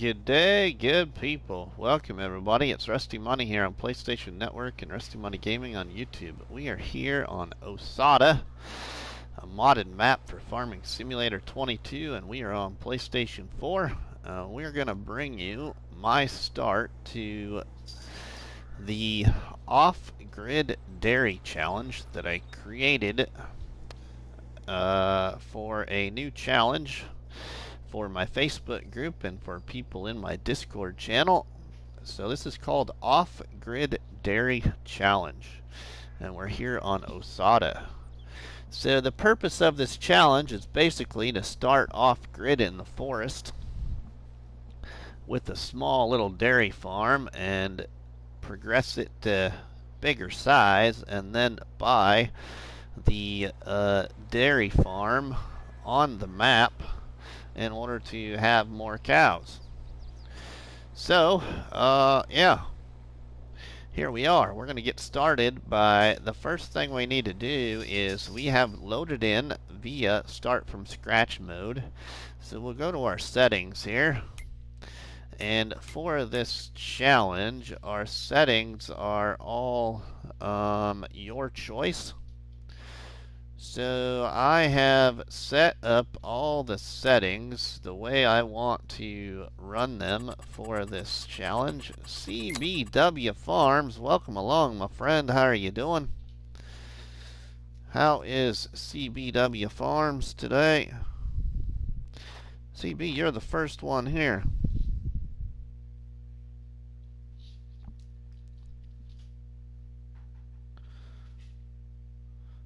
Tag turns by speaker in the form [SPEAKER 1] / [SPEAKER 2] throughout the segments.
[SPEAKER 1] Good day, good people. Welcome everybody. It's RustyMoney here on PlayStation Network and RustyMoney Gaming on YouTube. We are here on Osada, a modded map for Farming Simulator 22, and we are on PlayStation 4. We're going to bring you my start to the off-grid dairy challenge that I created for a new challenge for my Facebook group and for people in my Discord channel. So this is called Off-Grid Dairy Challenge, and we're here on Osada. So the purpose of this challenge is basically to start off-grid in the forest with a small little dairy farm and progress it to bigger size, and then buy the dairy farm on the map in order to have more cows. So, yeah, here we are. We're going to get started by the first thing we need to do is we have loaded in via start from scratch mode. So we'll go to our settings here. And for this challenge, our settings are all your choice. So I have set up all the settings the way I want to run them for this challenge. CBW Farms, welcome along, my friend. How are you doing? How is CBW Farms today? CB, you're the first one here.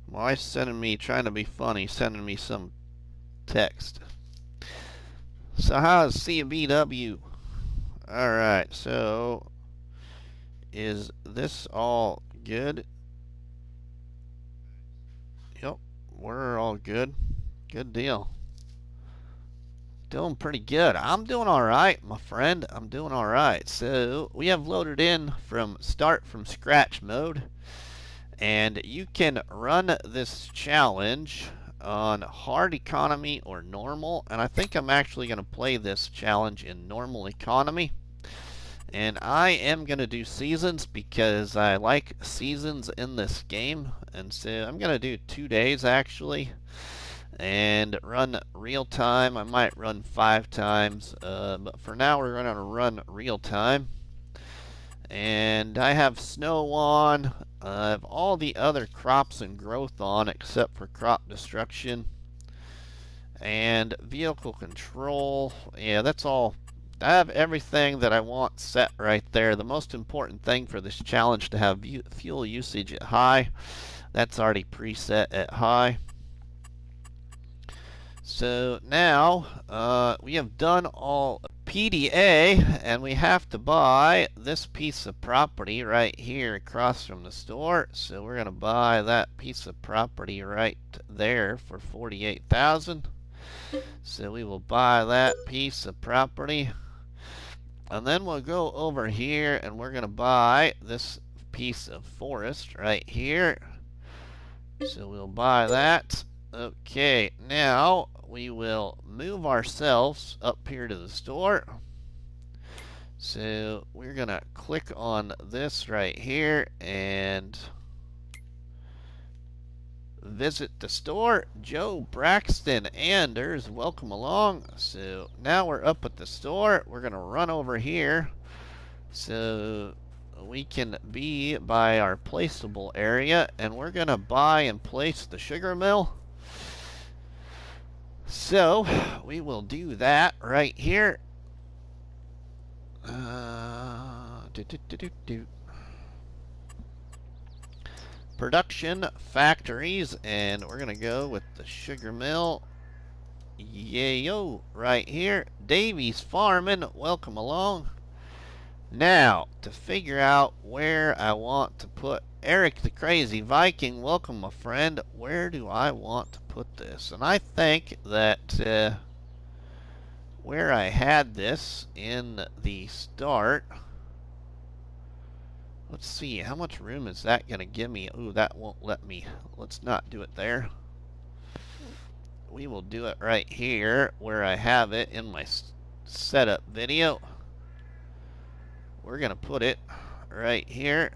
[SPEAKER 1] My wife's sending me, trying to be funny, sending me some text. So how's CBW? Alright, so is this all good? Yep, we're all good. Good deal. Doing pretty good. I'm doing alright, my friend. I'm doing alright. So we have loaded in from start from scratch mode. And you can run this challenge on hard economy or normal. And I think I'm actually going to play this challenge in normal economy. And I am going to do seasons because I like seasons in this game. And so I'm going to do 2 days actually. And run real time. I might run 5 times. But for now we're going to run real time. And I have snow on. I have all the other crops and growth on except for crop destruction. And vehicle control. Yeah, that's all. I have everything that I want set right there. The most important thing for this challenge to have fuel usage at high. That's already preset at high. So now we have done all PDA, and we have to buy this piece of property right here across from the store. So we're going to buy that piece of property right there for $48,000. So we will buy that piece of property, and then we'll go over here and we're going to buy this piece of forest right here. So we'll buy that. Okay, now we will move ourselves up here to the store. So we're going to click on this right here and visit the store. Joe Braxton Anders, welcome along. So now we're up at the store. We're going to run over here so we can be by our placeable area, and we're going to buy and place the sugar mill. So we will do that right here. Production factories, and we're gonna go with the sugar mill. Yayo, right here. Davies Farming, welcome along. Now to figure out where I want to put Eric the Crazy Viking, welcome my friend. Where do I want to put this? And I think that where I had this in the start, let's see, how much room is that going to give me? Ooh, that won't let me. Let's not do it there. We will do it right here where I have it in my setup video. We're going to put it right here.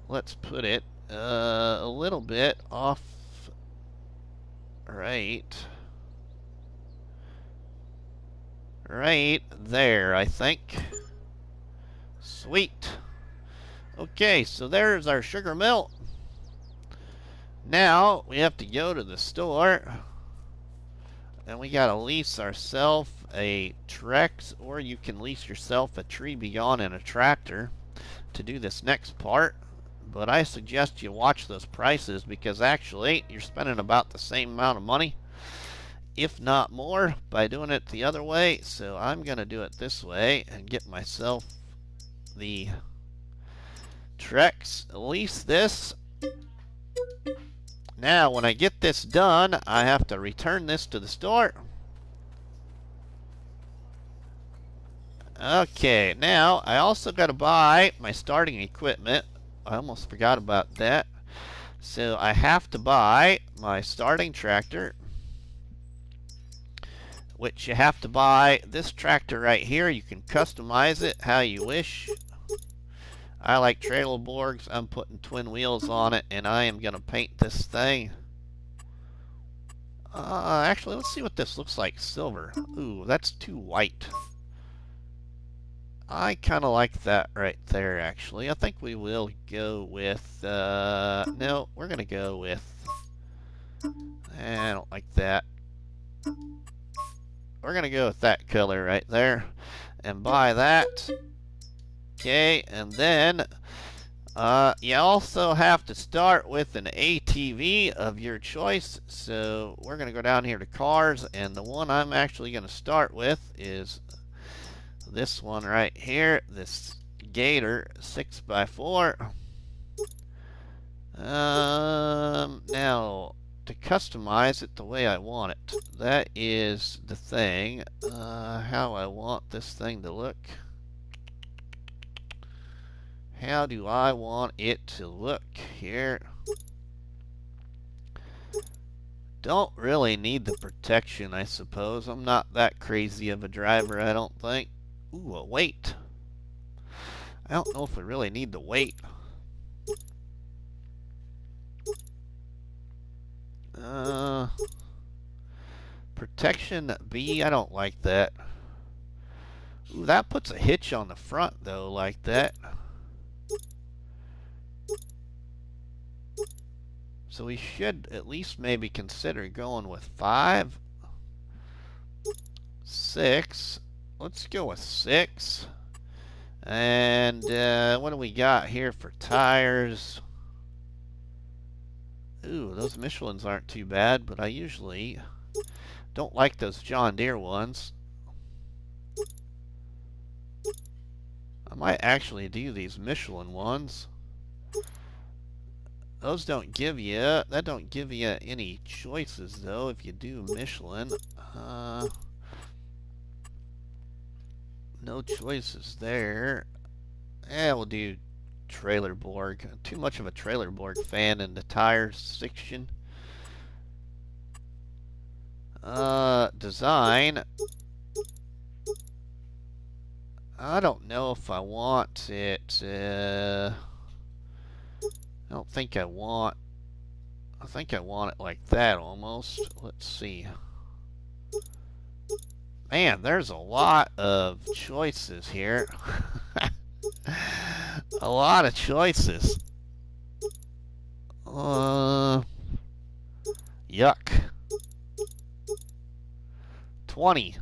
[SPEAKER 1] Let's put it a little bit off right there, I think. Sweet. Okay, so there's our sugar mill. Now we have to go to the store and we gotta lease ourselves a Trex, or you can lease yourself a tree beyond and a tractor to do this next part. But I suggest you watch those prices, because actually you're spending about the same amount of money, if not more, by doing it the other way. So I'm gonna do it this way and get myself the Trex, lease this. Now when I get this done, I have to return this to the store. Okay, now I also got to buy my starting equipment. I almost forgot about that. So I have to buy my starting tractor, which you have to buy this tractor right here. You can customize it how you wish. I like trailer boards. I'm putting twin wheels on it, and I am going to paint this thing. Actually, let's see what this looks like. Silver. Ooh, that's too white. I kind of like that right there, actually. I think we will go with, no, we're going to go with, I don't like that. We're going to go with that color right there and buy that. Okay, and then you also have to start with an ATV of your choice. So we're going to go down here to cars, and the one I'm actually going to start with is this one right here, this Gator 6x4. Now, to customize it the way I want it, that is the thing. How I want this thing to look. How do I want it to look here? Don't really need the protection, I suppose. I'm not that crazy of a driver, I don't think. Ooh, a weight. I don't know if we really need the weight. Protection B, I don't like that. Ooh, that puts a hitch on the front, though, like that. So we should at least maybe consider going with 5. 6. Let's go with 6. And what do we got here for tires? Ooh, those Michelins aren't too bad, but I usually don't like those John Deere ones. I might actually do these Michelin ones. Those don't give you, that don't give you any choices though if you do Michelin. No choices there. Yeah, we'll do trailer board. Too much of a trailer board fan in the tire section. Design. I don't know if I want it. I don't think I want. I think I want it like that almost. Let's see. Man, there's a lot of choices here. A lot of choices. Yuck. 20.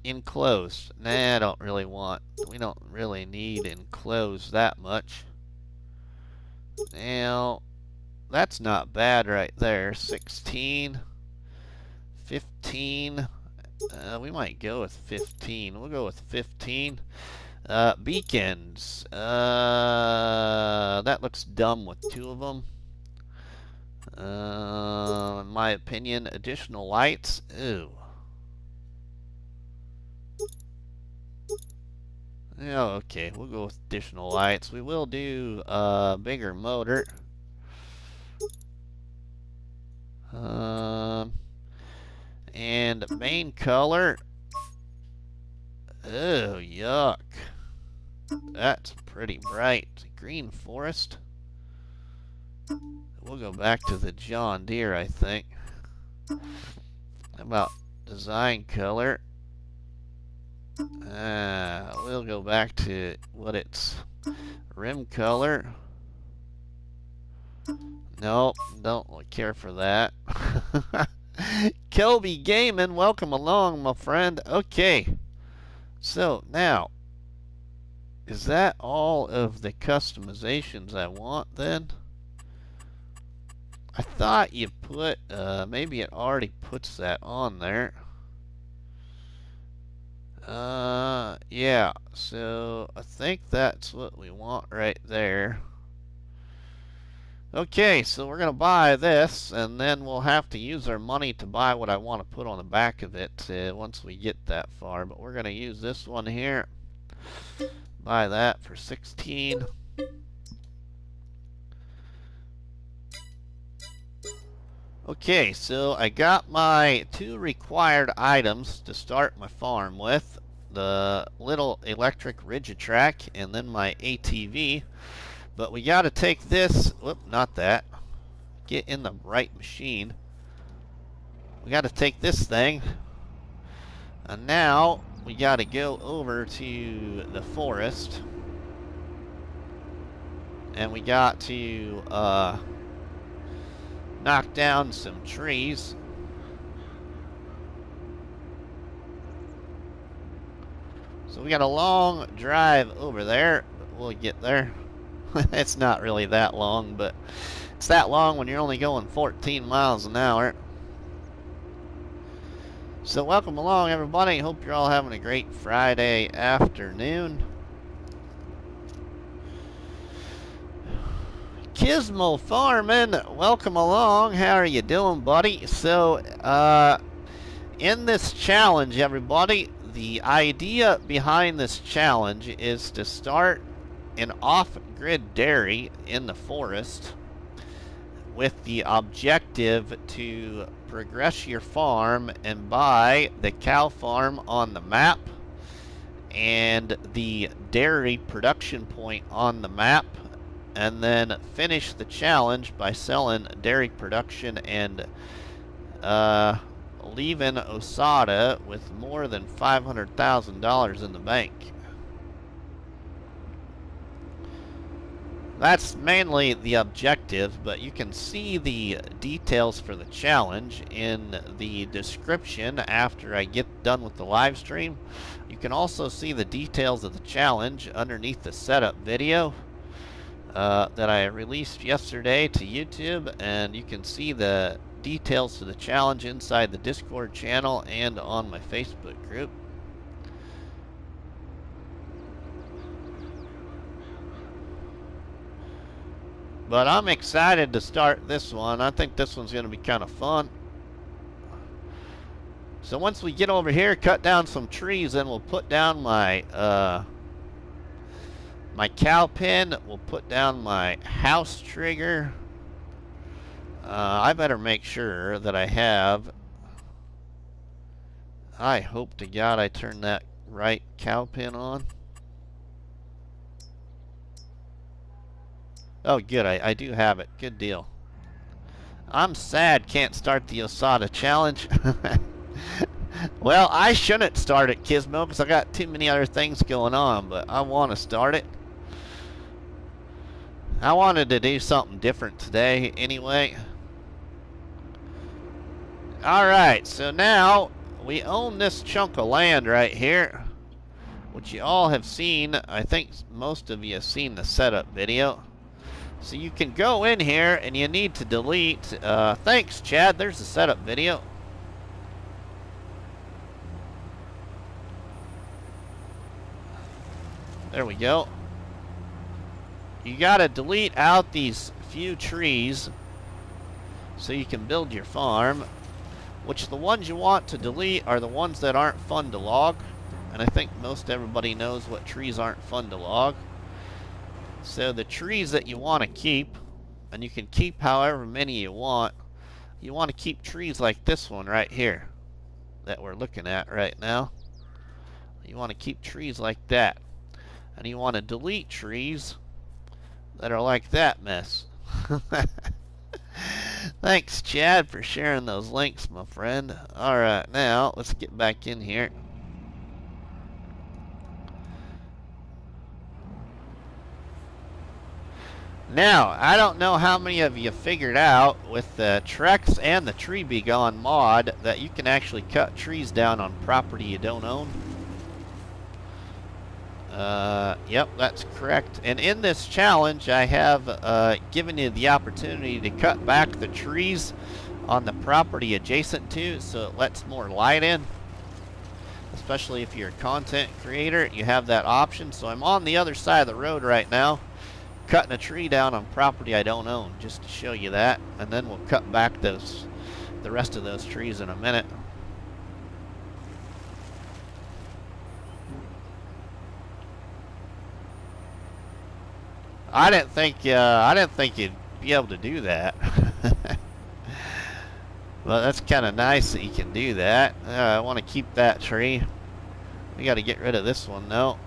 [SPEAKER 1] Enclosed. Nah, I don't really want. We don't really need enclosed that much. Now, that's not bad right there. 16. 15. We might go with 15. We'll go with 15. Beacons. That looks dumb with 2 of them. In my opinion, additional lights. Ew. Yeah, okay, we'll go with additional lights. We will do a bigger motor. And main color. Oh, yuck. That's pretty bright. Green forest. We'll go back to the John Deere, I think. How about design color? We'll go back to what its rim color. Nope, don't care for that. Kelby Gaming, welcome along, my friend. Okay, so now, is that all of the customizations I want then? I thought you put, maybe it already puts that on there. Yeah, so I think that's what we want right there. Okay, so we're going to buy this, and then we'll have to use our money to buy what I want to put on the back of it once we get that far. But we're going to use this one here. Buy that for 16. Okay, so I got my 2 required items to start my farm with. The little electric Rigi Trac and then my ATV. But we got to take this, whoop, not that. Get in the right machine. We got to take this thing. And now we got to go over to the forest. And we got to knock down some trees. So we got a long drive over there, but we'll get there. It's not really that long, but it's that long when you're only going 14 miles an hour. So welcome along, everybody. Hope you're all having a great Friday afternoon. Gizmo Farming, welcome along. How are you doing, buddy? So, in this challenge, everybody, the idea behind this challenge is to start an off-grid dairy in the forest with the objective to progress your farm and buy the cow farm on the map and the dairy production point on the map, and then finish the challenge by selling dairy production and leaving Osada with more than $500,000 in the bank. That's mainly the objective, but you can see the details for the challenge in the description after I get done with the live stream. You can also see the details of the challenge underneath the setup video that I released yesterday to YouTube, and you can see the details to the challenge inside the Discord channel and on my Facebook group. But I'm excited to start this one. I think this one's going to be kind of fun. So once we get over here, cut down some trees, then we'll put down my my cow pen. We'll put down my house trigger. I better make sure that I have. I hope to God I turn that right cow pen on. Oh, good. I do have it. Good deal. I'm sad can't start the Osada challenge. Well, I shouldn't start it, Gizmo, because I got too many other things going on, but I want to start it. I wanted to do something different today anyway. Alright, so now we own this chunk of land right here, which you all have seen. I think most of you have seen the setup video. So you can go in here and you need to delete. Thanks, Chad. There's the setup video. There we go. You got to delete out these few trees so you can build your farm. Which the ones you want to delete are the ones that aren't fun to log. And I think most everybody knows what trees aren't fun to log. So the trees that you want to keep, and you can keep however many you want to keep trees like this one right here. that we're looking at right now. You want to keep trees like that. And you want to delete trees that are like that mess. Thanks, Chad, for sharing those links, my friend. Alright, now let's get back in here. Now, I don't know how many of you figured out with the Trex and the Tree Be Gone mod that you can actually cut trees down on property you don't own. Yep, that's correct. And in this challenge, I have given you the opportunity to cut back the trees on the property adjacent to, so it lets more light in. Especially if you're a content creator, you have that option. So I'm on the other side of the road right now, cutting a tree down on property I don't own, just to show you that. And then we'll cut back the rest of those trees in a minute. I didn't think you'd be able to do that. Well, that's kind of nice that you can do that. I want to keep that tree. We got to get rid of this one though.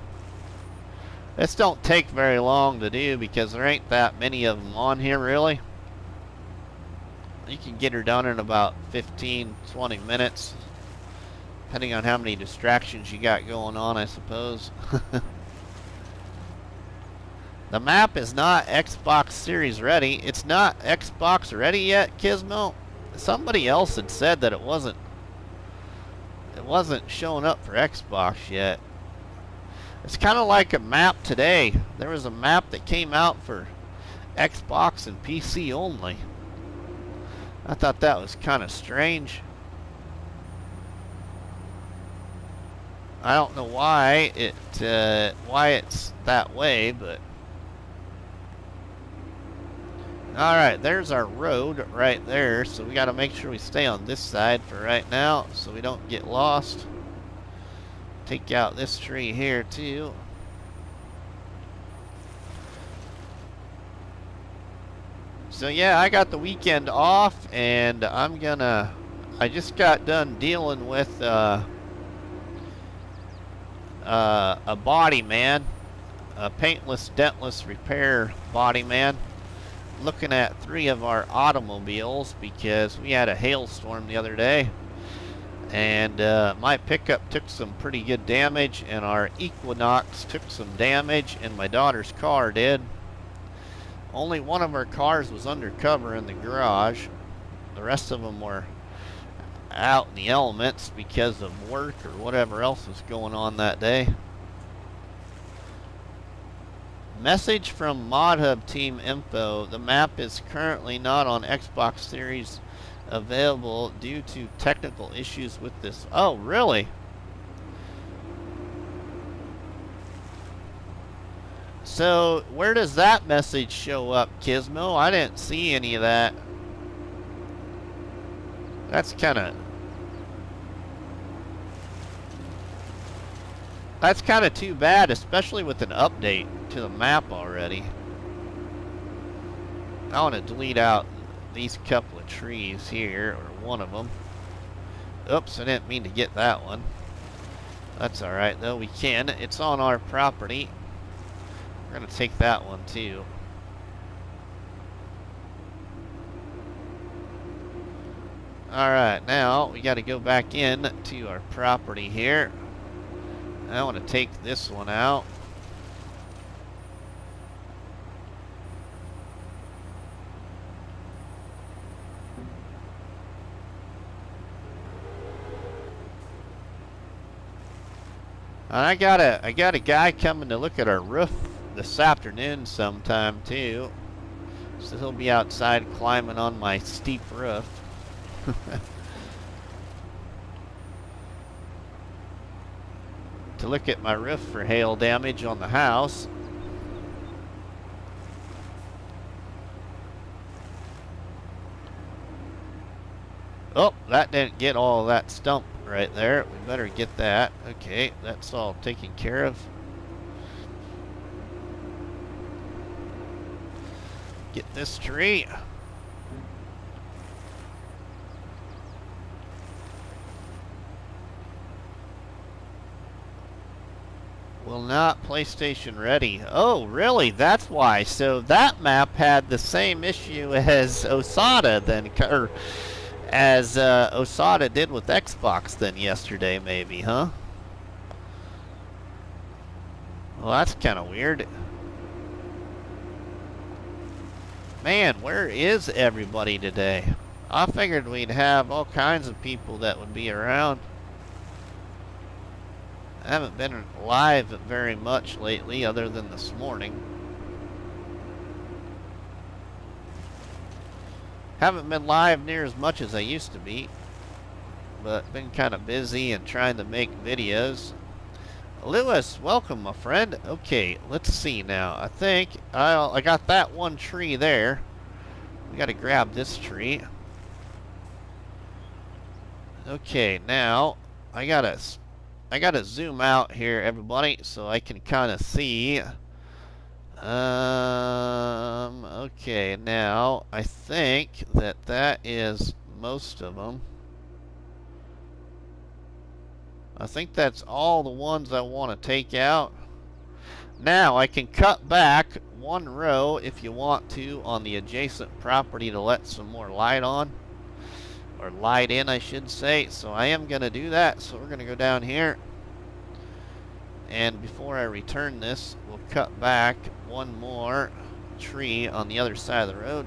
[SPEAKER 1] This don't take very long to do because there ain't that many of them on here really. You can get her done in about 15-20 minutes, depending on how many distractions you got going on, I suppose. The map is not Xbox Series ready. It's not Xbox ready yet, Gizmo. Somebody else had said that it wasn't showing up for Xbox yet. It's kind of like a map today. There was a map that came out for Xbox and PC only. I thought that was kind of strange. I don't know why it's that way, but alright, there's our road right there, so we got to make sure we stay on this side for right now so we don't get lost. Take out this tree here too. So yeah, I got the weekend off and I just got done dealing with a body man, a paintless, dentless repair body man. Looking at 3 of our automobiles because we had a hailstorm the other day, and my pickup took some pretty good damage, and our Equinox took some damage, and my daughter's car did. Only one of our cars was undercover in the garage. The rest of them were out in the elements because of work or whatever else was going on that day. Message from ModHub Team Info. The map is currently not on Xbox Series available due to technical issues with this. Oh, really? So, where does that message show up, Gizmo? I didn't see any of that. That's kind of too bad, especially with an update to the map already. I want to delete out these couple of trees here, or one of them. Oops, I didn't mean to get that one. That's alright though, we can. It's on our property. We're going to take that one too. Alright, now we got to go back in to our property here. I want to take this one out. And I got a guy coming to look at our roof this afternoon sometime too. So he'll be outside climbing on my steep roof. To look at my roof for hail damage on the house. Oh, that didn't get all that stump right there. We better get that. Okay, that's all taken care of. Get this tree. will not PlayStation ready. Oh, really? That's why. So that map had the same issue as Osada then, or as Osada did with Xbox then yesterday, maybe, huh? Well, that's kind of weird. Man, where is everybody today? I figured we'd have all kinds of people that would be around. I haven't been live very much lately, other than this morning. Haven't been live near as much as I used to be, but been kind of busy and trying to make videos. Lewis, welcome, my friend. Okay, let's see now. I think I got that one tree there. We got to grab this tree. Okay, now I gotta zoom out here, everybody, so I can kind of see. Okay, now I think that is most of them. I think that's all the ones I want to take out. Now I can cut back one row if you want to on the adjacent property to let some more light on. Or light in, I should say. So I am going to do that. So we're going to go down here. And before I return this, we'll cut back one more tree on the other side of the road.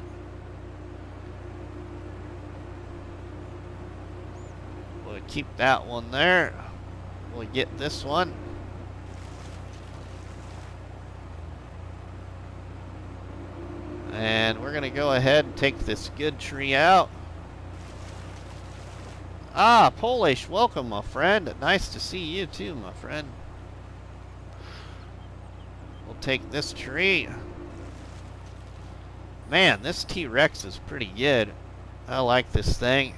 [SPEAKER 1] We'll keep that one there. We'll get this one. And we're going to go ahead and take this good tree out. Ah, Polish, welcome, my friend. Nice to see you too, my friend. We'll take this tree. Man, this T-Rex is pretty good. I like this thing.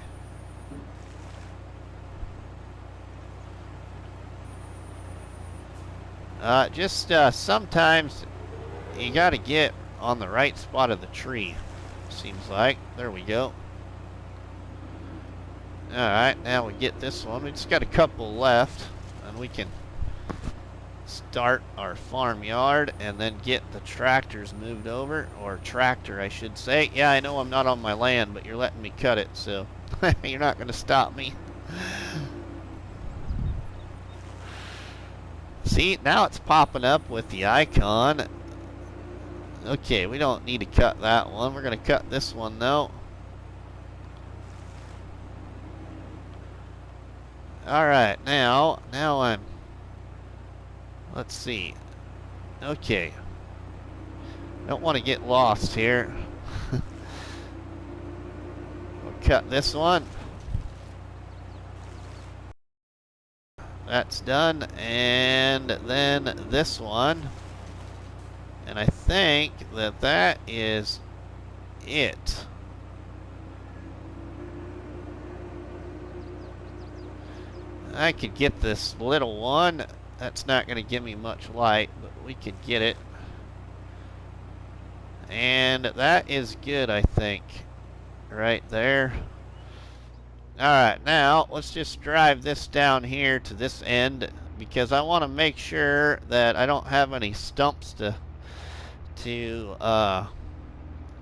[SPEAKER 1] Sometimes you gotta get on the right spot of the tree, seems like. There we go. Alright, now we get this one. We just got a couple left, and we can start our farmyard and then get the tractors moved over, or tractor I should say. Yeah, I know I'm not on my land, but you're letting me cut it, so you're not going to stop me. See, now it's popping up with the icon. Okay, we don't need to cut that one. We're going to cut this one though. Alright, now I'm... Let's see. Okay. Don't want to get lost here. We'll cut this one. That's done. And then this one. And I think that is it. I could get this little one. That's not going to give me much light, but we could get it. And that is good, I think. Right there. Alright, now let's just drive this down here to this end, because I want to make sure that I don't have any stumps to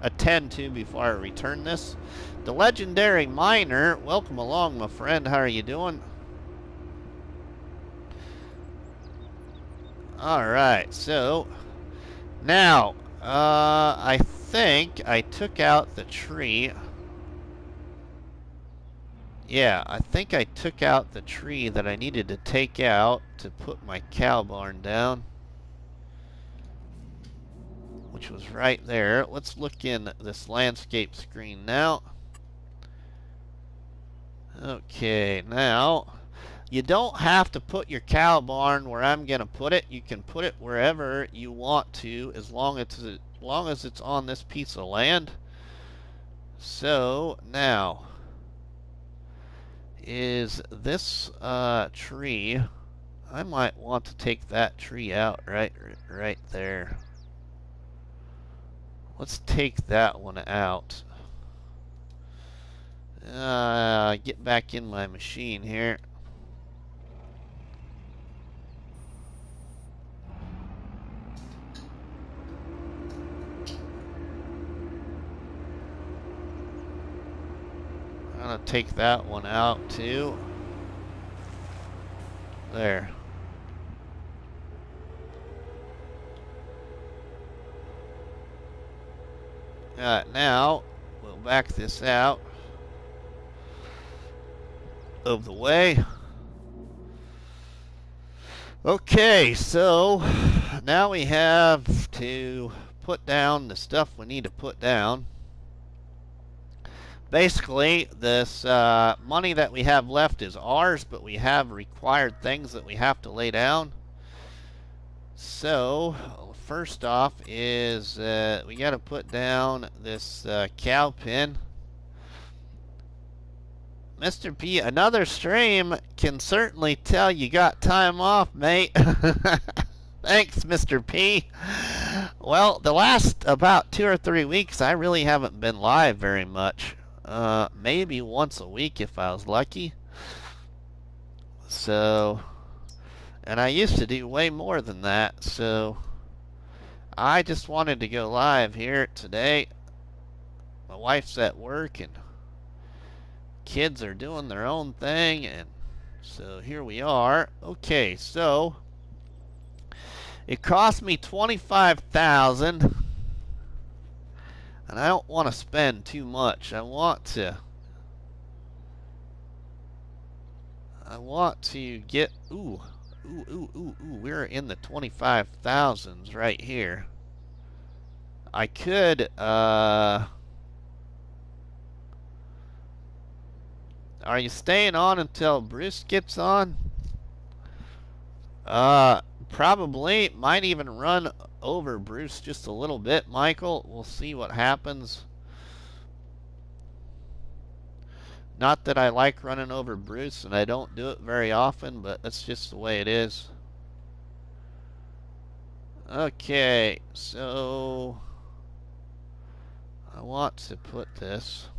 [SPEAKER 1] attend to before I return this. The legendary miner, welcome along, my friend. How are you doing? Alright, so now I think I took out the tree. Yeah, I think I took out the tree that I needed to take out to put my cow barn down, which was right there. Let's look in this landscape screen now. Okay, now you don't have to put your cow barn where I'm going to put it. You can put it wherever you want to, as long as it's on this piece of land. So now, is this tree? I might want to take that tree out right there. Let's take that one out. Get back in my machine here. gonna take that one out too. There. Now we'll back this out of the way. Okay, so now we have to put down the stuff we need to put down. Basically, this money that we have left is ours, but we have required things that we have to lay down. So, first off is we got to put down this cow pen. Mr. P, another stream can certainly tell you got time off, mate. Thanks, Mr. P. Well, the last about 2 or 3 weeks, I really haven't been live very much. Maybe once a week if I was lucky. So, and I used to do way more than that. So, I just wanted to go live here today. My wife's at work and kids are doing their own thing, and so here we are. Okay, so it cost me $25,000, and I don't want to spend too much. I want to get we're in the 25,000s right here. I could are you staying on until Bruce gets on? Probably. Might even run over Bruce just a little bit, Michael. We'll see what happens. Not that I like running over Bruce, and I don't do it very often, but that's just the way it is. Okay, so I want to put this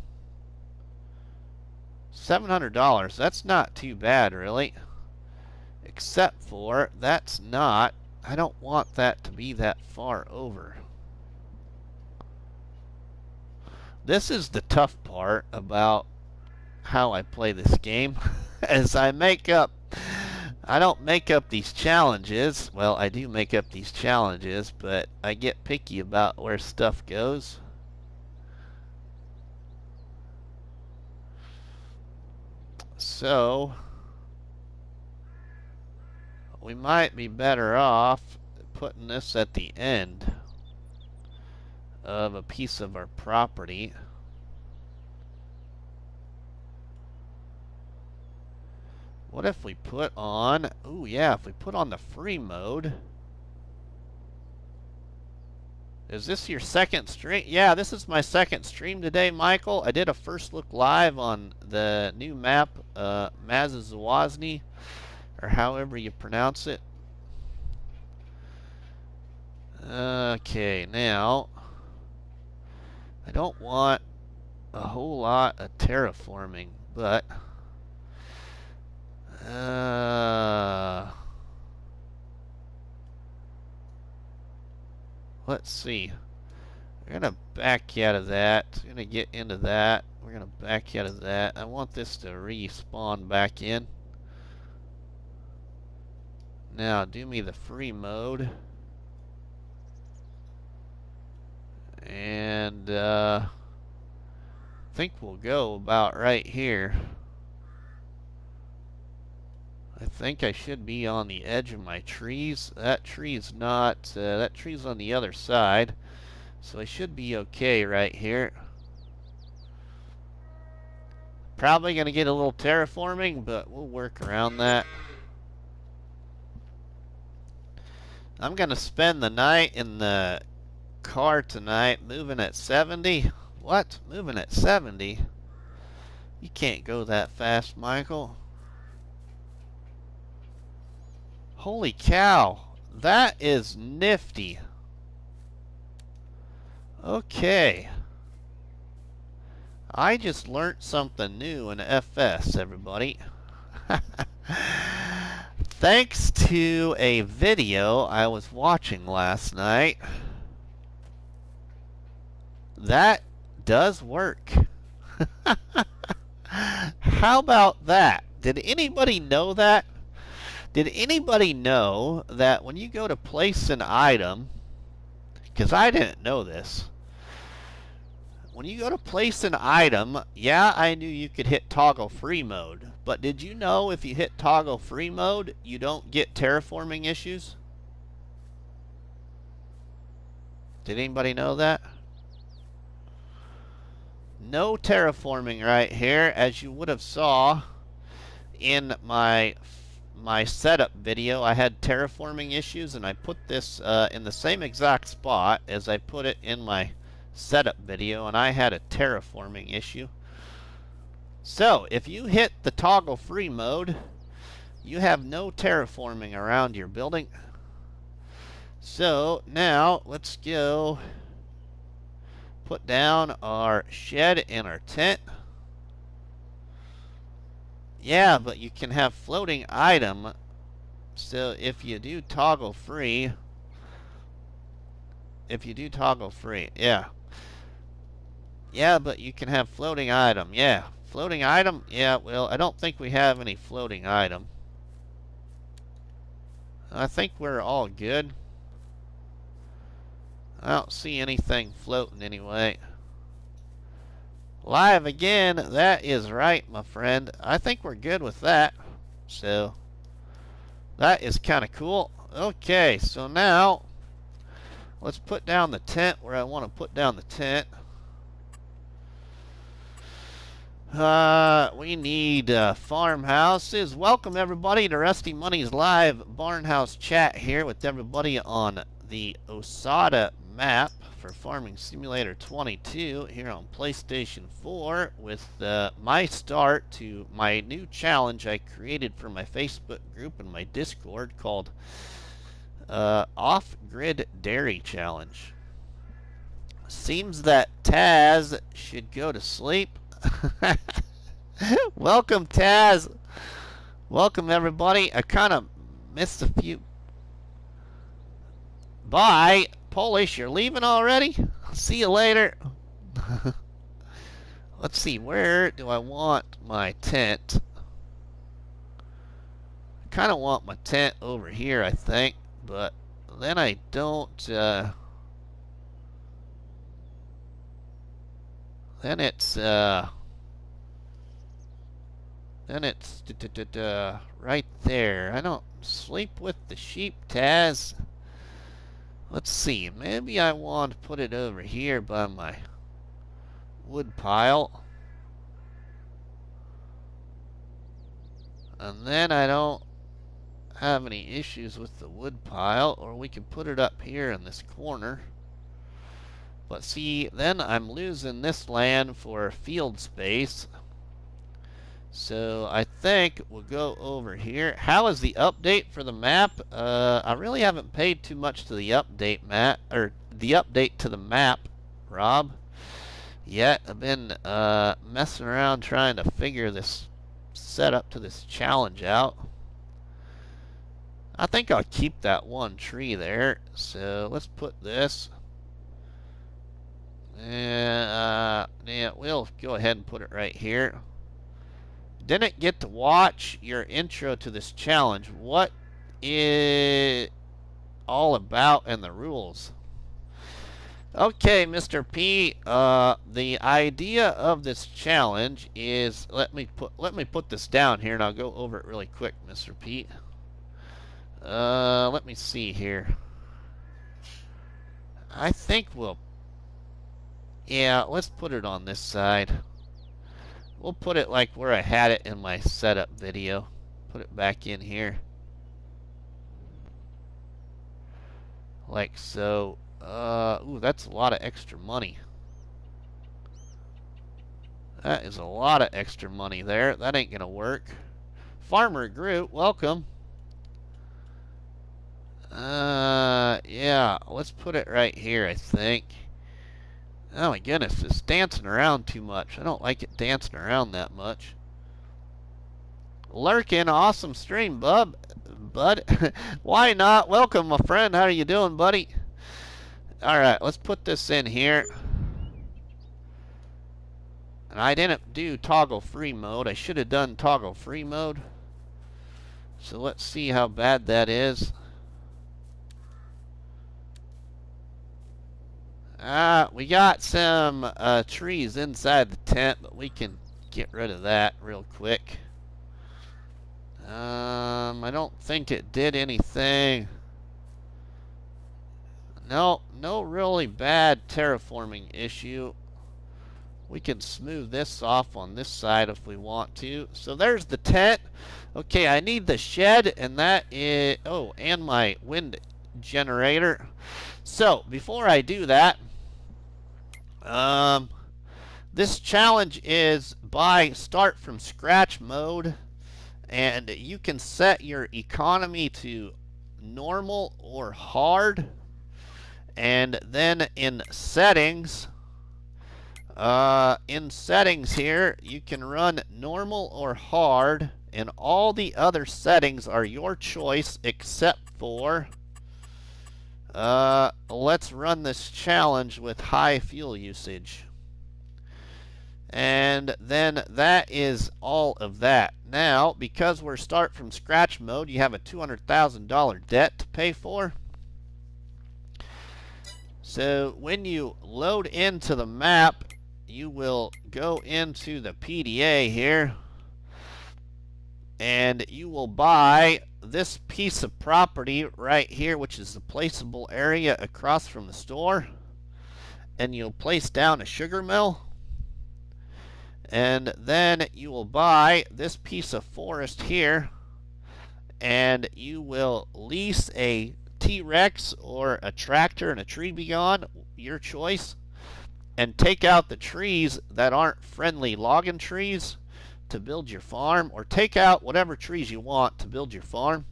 [SPEAKER 1] $700. That's not too bad, really. Except for that's not, I don't want that to be that far over. This is the tough part about how I play this game. As I don't make up these challenges. Well, I do make up these challenges, but I get picky about where stuff goes. So, we might be better off putting this at the end of a piece of our property. What if we put on, if we put on the free mode. Is this your second stream? Yeah, this is my second stream today, Michael. I did a first look live on the new map, Mazazawazny, or however you pronounce it. Okay, now, I don't want a whole lot of terraforming, but let's see. We're going to back out of that. We're going to get into that. We're going to back out of that. I want this to respawn back in. Now, do me the free mode. And I think we'll go about right here. I think I should be on the edge of my trees. That tree's not, that tree's on the other side. So I should be okay right here. Probably going to get a little terraforming, but we'll work around that. I'm going to spend the night in the car tonight, moving at 70. What? Moving at 70? You can't go that fast, Michael. Holy cow. That is nifty. Okay. I just learned something new in FS, everybody. Thanks to a video I was watching last night. That does work. How about that? Did anybody know that? Did anybody know that when you go to place an item, because I didn't know this, when you go to place an item, yeah, I knew you could hit toggle free mode, but did you know if you hit toggle free mode, you don't get terraforming issues? Did anybody know that? No terraforming right here, as you would have saw in my setup video. I had terraforming issues, and I put this in the same exact spot as I put it in my setup video, and I had a terraforming issue. So if you hit the toggle free mode, you have no terraforming around your building. So now let's go put down our shed and our tent. Yeah, but you can have floating item. So if you do toggle free, yeah. Yeah, but you can have floating item. Yeah, floating item. Yeah, well, I don't think we have any floating item. I think we're all good. I don't see anything floating anyway. Live again. That is right, my friend. I think we're good with that. So that is kind of cool. Okay, so now let's put down the tent where I want to put down the tent. We need farmhouses. Welcome everybody to RustyMoney's live barnhouse chat here with everybody on the Osada map for Farming Simulator 22 here on PlayStation 4 with my start to my new challenge I created for my Facebook group and my Discord called Off-Grid Dairy Challenge. Seems that Taz should go to sleep. Welcome, Taz. Welcome, everybody. I kind of missed a few. Bye. Polish, you're leaving already? See you later. Let's see, where do I want my tent? I kind of want my tent over here, I think, but then I don't, then it's right there. I don't sleep with the sheep, Taz. Let's see, maybe I want to put it over here by my wood pile. And then I don't have any issues with the wood pile, or we can put it up here in this corner. But see, then I'm losing this land for field space. So I think we'll go over here. How is the update for the map? I really haven't paid too much to the update to the map, Rob. Yet I've been messing around trying to figure this setup to this challenge out. I think I'll keep that one tree there. So let's put this. And yeah, we'll go ahead and put it right here. Didn't get to watch your intro to this challenge. What is all about and the rules? Okay, Mr. P. The idea of this challenge is let me put this down here and I'll go over it really quick, Mr. P. Let me see here. I think yeah, let's put it on this side. We'll put it like where I had it in my setup video. Put it back in here. Like so. Ooh, that's a lot of extra money. That is a lot of extra money there. That ain't gonna work. Farmer Groot, welcome. Yeah, let's put it right here, I think. Oh my goodness, it's dancing around too much. I don't like it dancing around that much. Lurkin, awesome stream, bud. Why not? Welcome, my friend. How are you doing, buddy? Alright, let's put this in here. And I didn't do toggle free mode. I should have done toggle free mode. So let's see how bad that is. We got some trees inside the tent, but we can get rid of that real quick. I don't think it did anything. No really bad terraforming issue. We can smooth this off on this side if we want to. So there's the tent. Okay, I need the shed, and that is, oh, and my wind generator. So before I do that, this challenge is by start from scratch mode, and you can set your economy to normal or hard, and then in settings here you can run normal or hard, and all the other settings are your choice except for let's run this challenge with high fuel usage. And then that is all of that. Now, because we're start from scratch mode, you have a $200,000 debt to pay for. So when you load into the map, you will go into the PDA here, and you will buy this piece of property right here, which is the placeable area across from the store, and you'll place down a sugar mill. And then you will buy this piece of forest here, and you will lease a T-Rex or a tractor and a tree beyond, your choice, and take out the trees that aren't friendly logging trees to build your farm, or take out whatever trees you want to build your farm.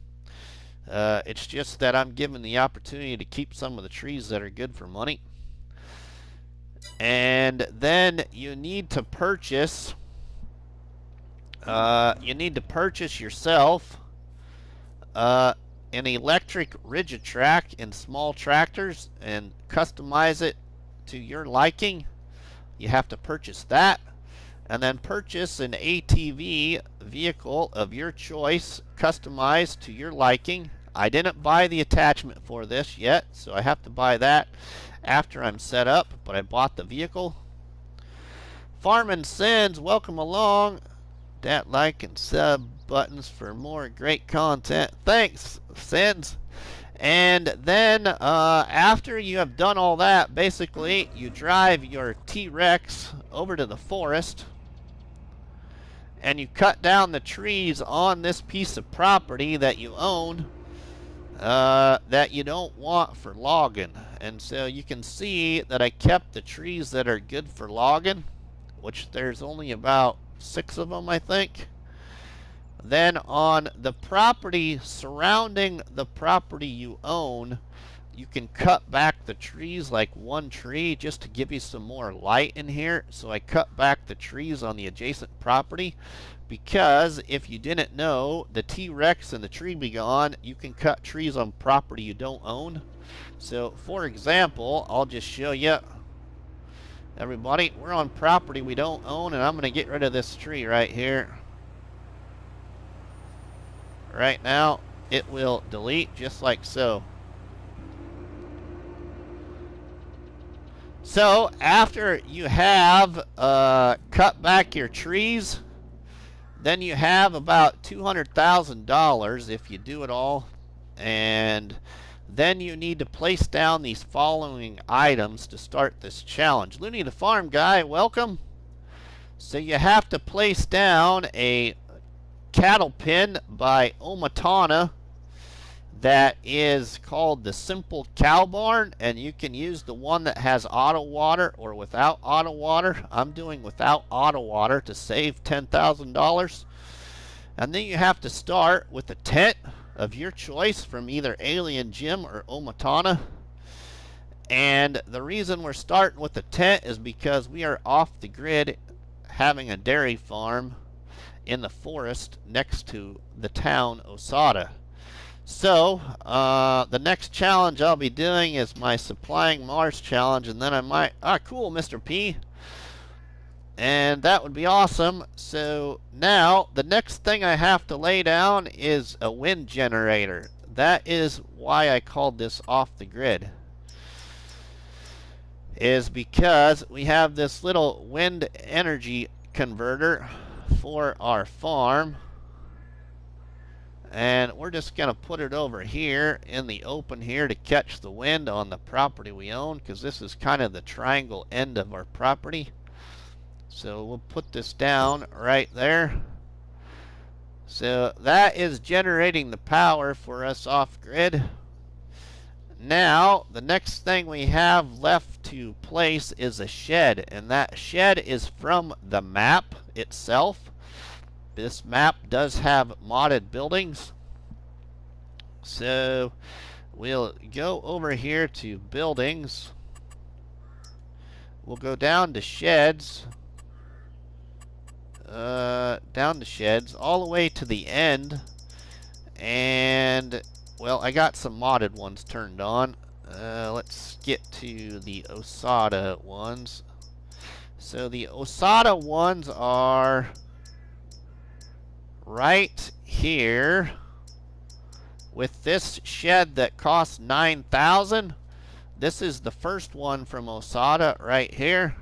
[SPEAKER 1] It's just that I'm given the opportunity to keep some of the trees that are good for money. And then you need to purchase yourself an electric Rigi Trac in small tractors and customize it to your liking. You have to purchase that, and then purchase an ATV vehicle of your choice customized to your liking. I didn't buy the attachment for this yet, so I have to buy that after I'm set up, but I bought the vehicle. Farmin' Sins, welcome along. That like and sub buttons for more great content. Thanks, Sins. And then after you have done all that, basically you drive your T-Rex over to the forest, and you cut down the trees on this piece of property that you own that you don't want for logging. And so you can see that I kept the trees that are good for logging, which there's only about 6 of them, I think. Then on the property surrounding the property you own, you can cut back the trees, like 1 tree, just to give you some more light in here. So I cut back the trees on the adjacent property, because if you didn't know, the T-Rex and the tree be gone, you can cut trees on property you don't own. So for example, I'll just show you, everybody, we're on property we don't own, and I'm going to get rid of this tree right here. Right now it will delete just like so. So after you have cut back your trees, then you have about $200,000 if you do it all. And then you need to place down these following items to start this challenge. Looney the Farm Guy, welcome. So you have to place down a cattle pen by OmaTana that is called the Simple Cow Barn, and you can use the one that has auto water or without auto water. I'm doing without auto water to save $10,000. And then you have to start with a tent of your choice from either Alien Jim or OmaTana. And the reason we're starting with the tent is because we are off the grid having a dairy farm in the forest next to the town Osada. So the next challenge I'll be doing is my Supplying Mars challenge, and then I might, cool, Mr. P. And that would be awesome. So now the next thing I have to lay down is a wind generator. That is why I called this off the grid. Is because we have this little wind energy converter for our farm. And we're just going to put it over here in the open here to catch the wind on the property we own, because this is kind of the triangle end of our property. So we'll put this down right there. So that is generating the power for us off grid. Now the next thing we have left to place is a shed, and that shed is from the map itself. This map does have modded buildings. So we'll go over here to buildings. We'll go down to sheds. Down to sheds all the way to the end. And, well, I got some modded ones turned on. Let's get to the Osada ones. So the Osada ones are right here with this shed that costs $9,000. This is the first one from Osada right here.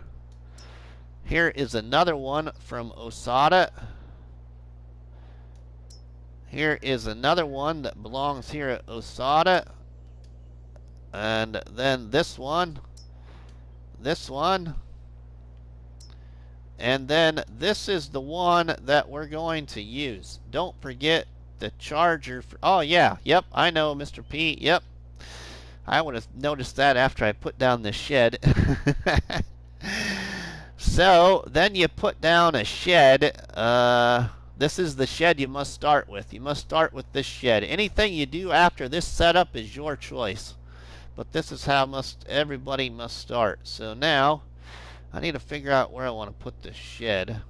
[SPEAKER 1] Here is another one from Osada. Here is another one that belongs here at Osada. And then this one. And then this is the one that we're going to use. Don't forget the charger. Oh, yeah. Yep, I know, Mr. P. Yep. I would have noticed that after I put down the shed. So, then you put down a shed. This is the shed you must start with. You must start with this shed. Anything you do after this setup is your choice. But this is how everybody must start. So now, I need to figure out where I want to put this shed.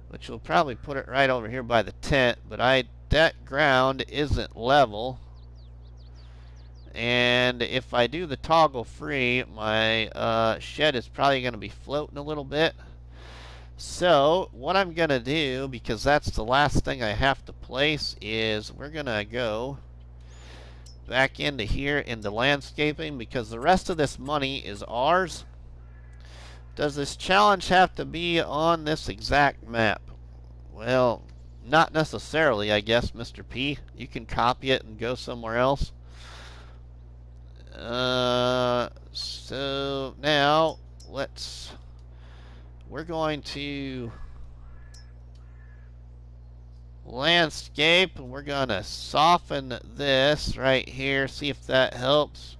[SPEAKER 1] Which will probably put it right over here by the tent. But that ground isn't level. And if I do the toggle free, my shed is probably going to be floating a little bit. So what I'm going to do, because that's the last thing I have to place, is we're going to go back into here into landscaping, because the rest of this money is ours. Does this challenge have to be on this exact map? Well, not necessarily, I guess, Mr. P. You can copy it and go somewhere else. So now we're going to landscape, and we're going to soften this right here, see if that helps.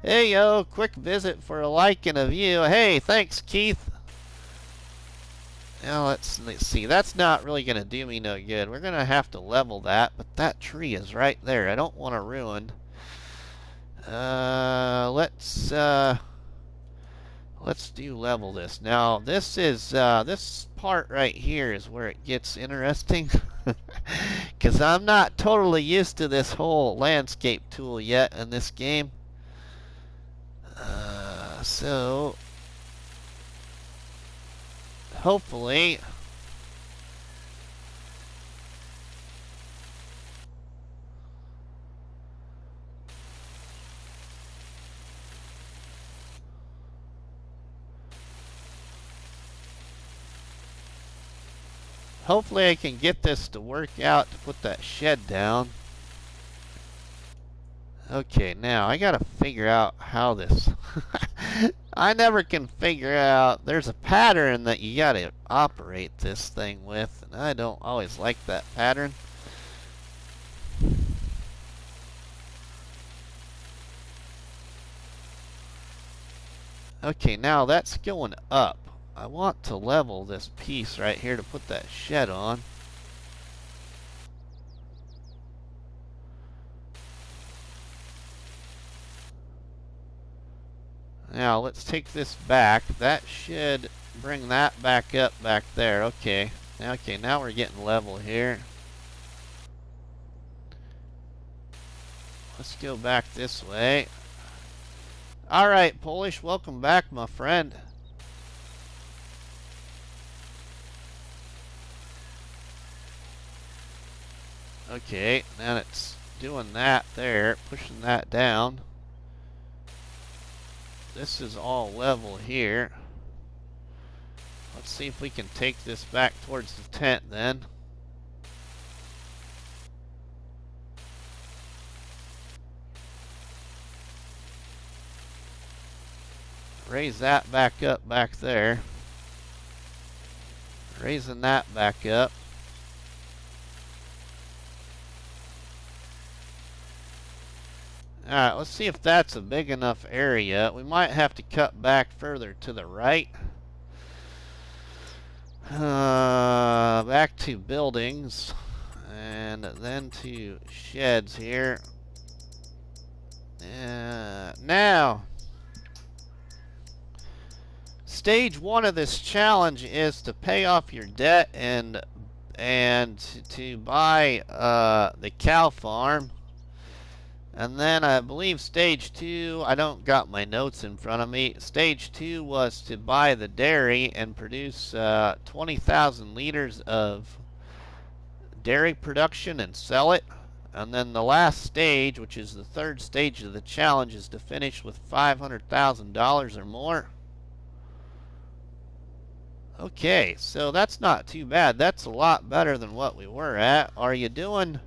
[SPEAKER 1] Hey, yo, quick visit for a like and a view. Hey, thanks, Keith. Now let's see. That's not really going to do me no good. We're going to have to level that, but that tree is right there. I don't want to ruin. Let's do level this. Now this is this part right here is where it gets interesting, because I'm not totally used to this whole landscape tool yet in this game. So hopefully I can get this to work out to put that shed down. Okay, now I gotta figure out how this I never can figure out. There's a pattern that you gotta operate this thing with, and I don't always like that pattern. Okay, now that's going up. I want to level this piece right here to put that shed on. Now let's take this back. That should bring that back up back there. Okay. Okay, now we're getting level here. Let's go back this way. Alright, Polish, welcome back, my friend. Okay, now it's doing that there, pushing that down. This is all level here. Let's see if we can take this back towards the tent then. Raise that back up back there. Raising that back up. Alright, let's see if that's a big enough area. We might have to cut back further to the right. Back to buildings. And then to sheds here. Now, stage 1 of this challenge is to pay off your debt and to buy the cow farm. And then I believe stage 2, I don't got my notes in front of me. Stage 2 was to buy the dairy and produce 20,000 liters of dairy production and sell it. And then the last stage, which is the third stage of the challenge, is to finish with $500,000 or more. Okay, so that's not too bad. That's a lot better than what we were at. Are you doing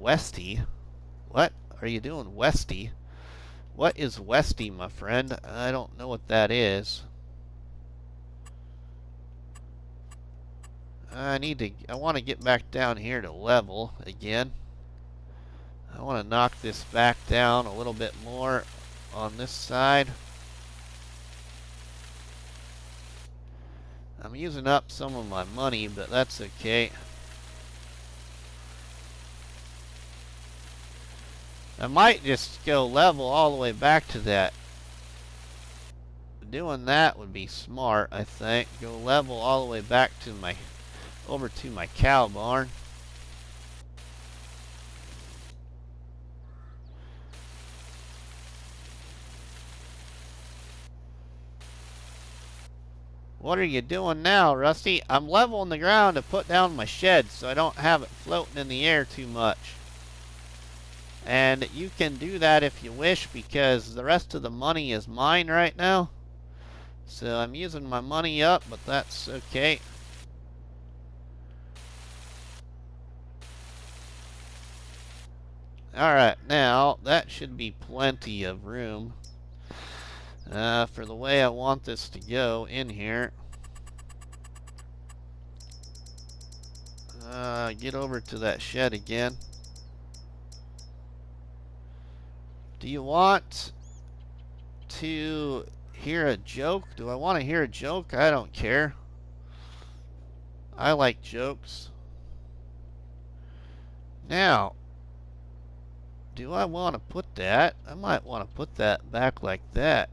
[SPEAKER 1] Westy? What? Are you doing Westy? What is Westy, my friend? I don't know what that is. I want to get back down here to level again. I want to knock this back down a little bit more on this side. I'm using up some of my money, but that's okay. I might just go level all the way back to that. Doing that would be smart, I think. Go level all the way back to over to my cow barn. What are you doing now, Rusty? I'm leveling the ground to put down my shed so I don't have it floating in the air too much. And you can do that if you wish, because the rest of the money is mine right now. So I'm using my money up, but that's okay. Alright, now that should be plenty of room for the way I want this to go in here. Get over to that shed again. Do you want to hear a joke? Do I want to hear a joke? I don't care. I like jokes. Now, do I want to put that? I might want to put that back like that.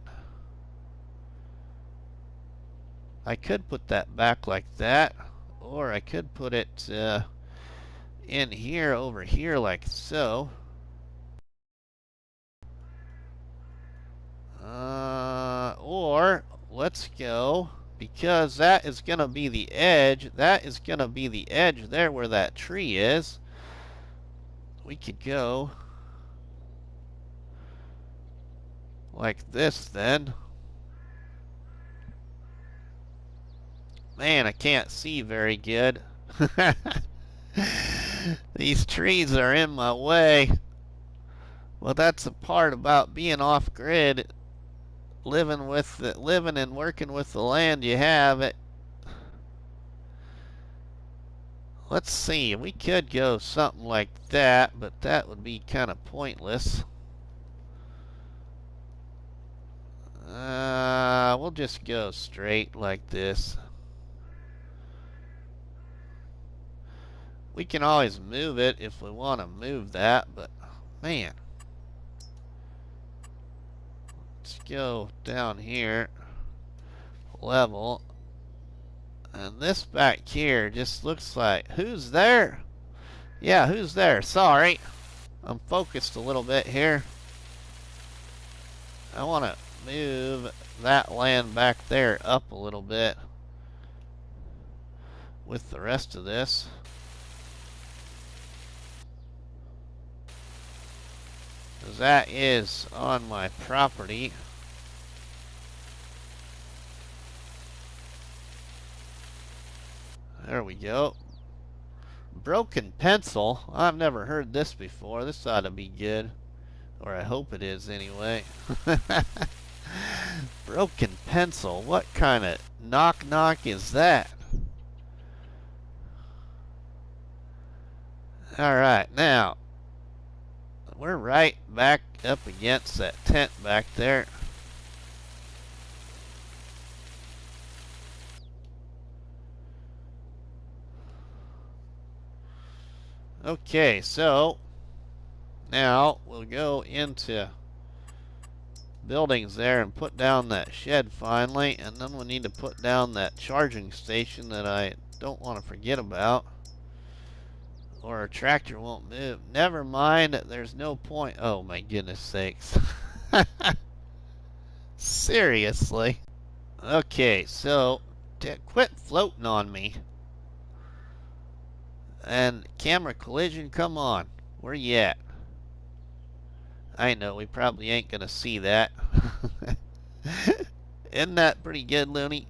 [SPEAKER 1] I could put that back like that, or I could put it in here, over here, like so. Or let's go, because that is going to be the edge. That is going to be the edge there where that tree is. We could go like this then. Man, I can't see very good. These trees are in my way. Well, that's the part about being off grid. Living and working with the land you have. Let's see. We could go something like that, but that would be kind of pointless. We'll just go straight like this. We can always move it if we want to move that, but man. Let's go down here, level, and this back here just looks like, who's there? Yeah, who's there? Sorry, I'm focused a little bit here. I want to move that land back there up a little bit with the rest of this. That is on my property. There we go. Broken pencil. I've never heard this before. This ought to be good. Or I hope it is anyway. Broken pencil. What kind of knock is that? Alright, now we're right back up against that tent back there. Okay, so now we'll go into buildings there and put down that shed finally, and then we need to put down that charging station that I don't want to forget about, or our tractor won't move. Never mind, there's no point. Oh my goodness sakes. Seriously. Okay, so quit floating on me. And camera collision, come on. Where you at? I know, we probably ain't gonna see that. Isn't that pretty good, Looney?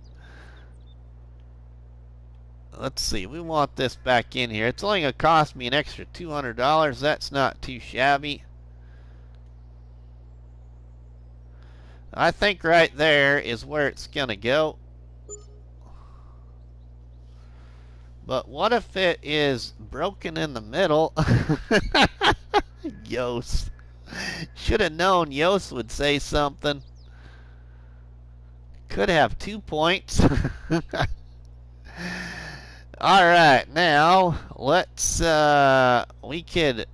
[SPEAKER 1] Let's see, we want this back in here. It's only gonna cost me an extra $200. That's not too shabby. I think right there is where it's gonna go. But what if it is broken in the middle? Yost. Should have known Yost would say something. Could have 2 points. Alright, now let's we could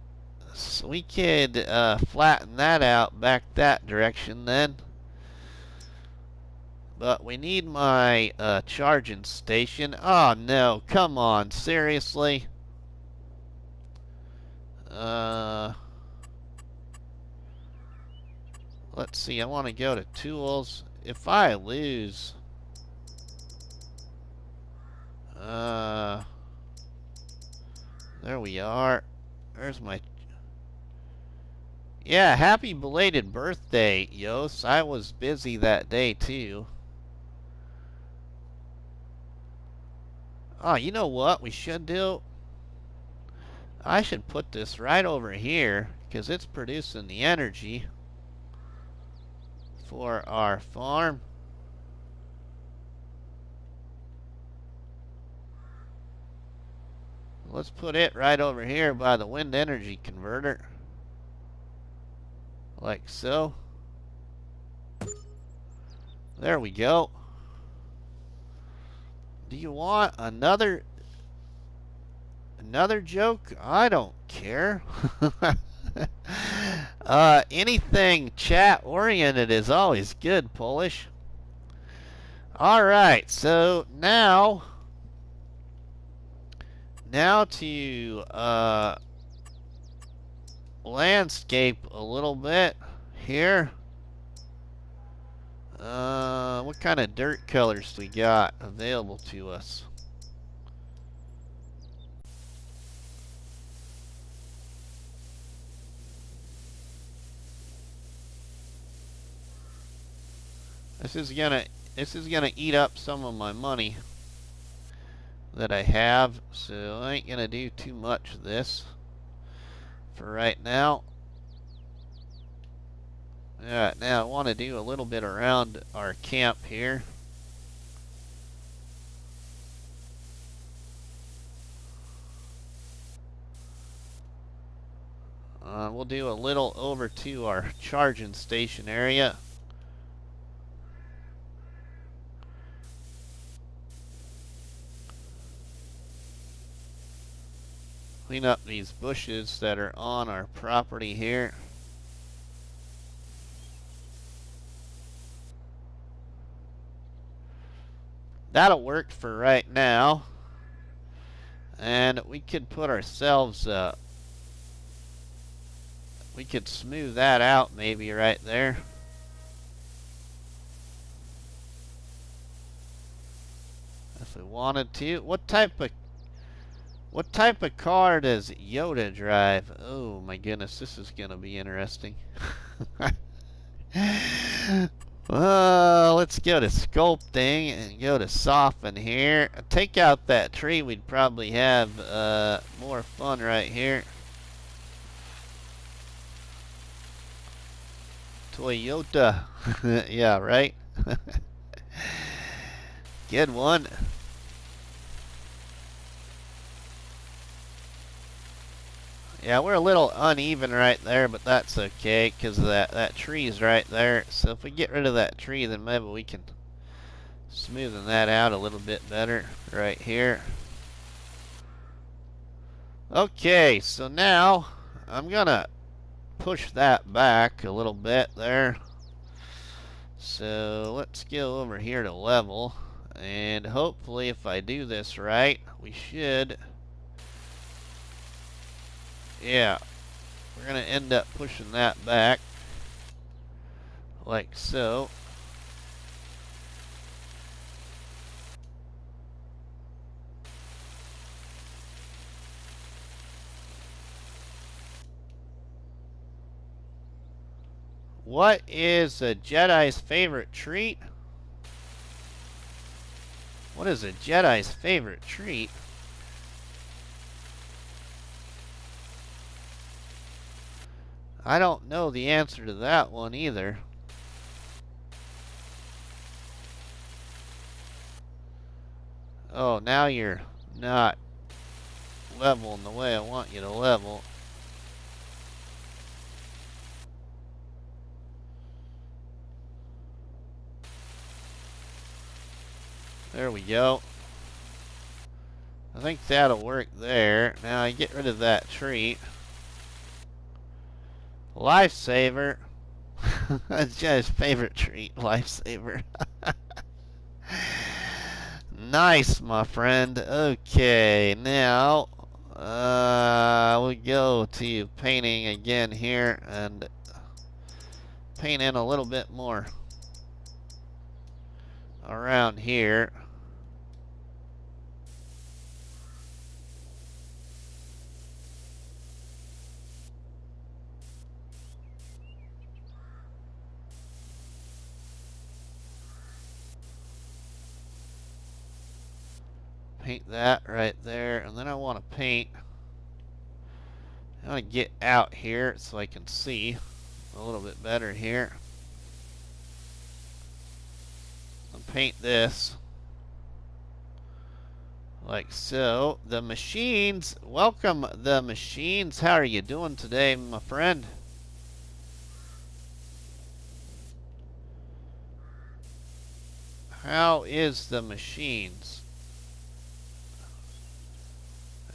[SPEAKER 1] flatten that out back that direction then. But we need my charging station. Oh no, come on, seriously? Let's see, I want to go to tools. If I lose... there we are. There's my... Yeah, happy belated birthday, Yos. I was busy that day, too. Oh, you know what we should do? I should put this right over here, because it's producing the energy for our farm. Let's put it right over here by the wind energy converter. Like so. There we go. Do you want another joke? I don't care. Anything chat oriented is always good, Polish. Alright, so now to landscape a little bit here. What kind of dirt colors we got available to us? This is gonna eat up some of my money that I have, so I ain't gonna do too much of this for right now. Alright, now I want to do a little bit around our camp here. We'll do a little over to our charging station area. Clean up these bushes that are on our property here. That'll work for right now. And we could put ourselves we could smooth that out maybe right there. If we wanted to. What type of What type of car does Yoda drive? Oh my goodness, this is gonna be interesting. Let's go to sculpting and go to soften here. Take out that tree, we'd probably have more fun right here. Toyota. Yeah, right? Good one. Yeah, we're a little uneven right there, but that's okay, because that tree's right there. So if we get rid of that tree, then maybe we can smoothen that out a little bit better right here. Okay, so now I'm gonna push that back a little bit there. So let's go over here to level, and hopefully if I do this right, we should, yeah, we're gonna end up pushing that back like so. What is a Jedi's favorite treat? What is a Jedi's favorite treat? I don't know the answer to that one either. Oh, now you're not leveling the way I want you to level. There we go. I think that'll work there. Now I get rid of that tree. Lifesaver. That's Jedi's favorite treat, lifesaver. Nice, my friend. Okay, now we go to painting again here and paint in a little bit more around here. Paint that right there, and then I want to paint. I want to get out here so I can see a little bit better here. And paint this like so. The machines, welcome the machines. How are you doing today, my friend? How is the machines?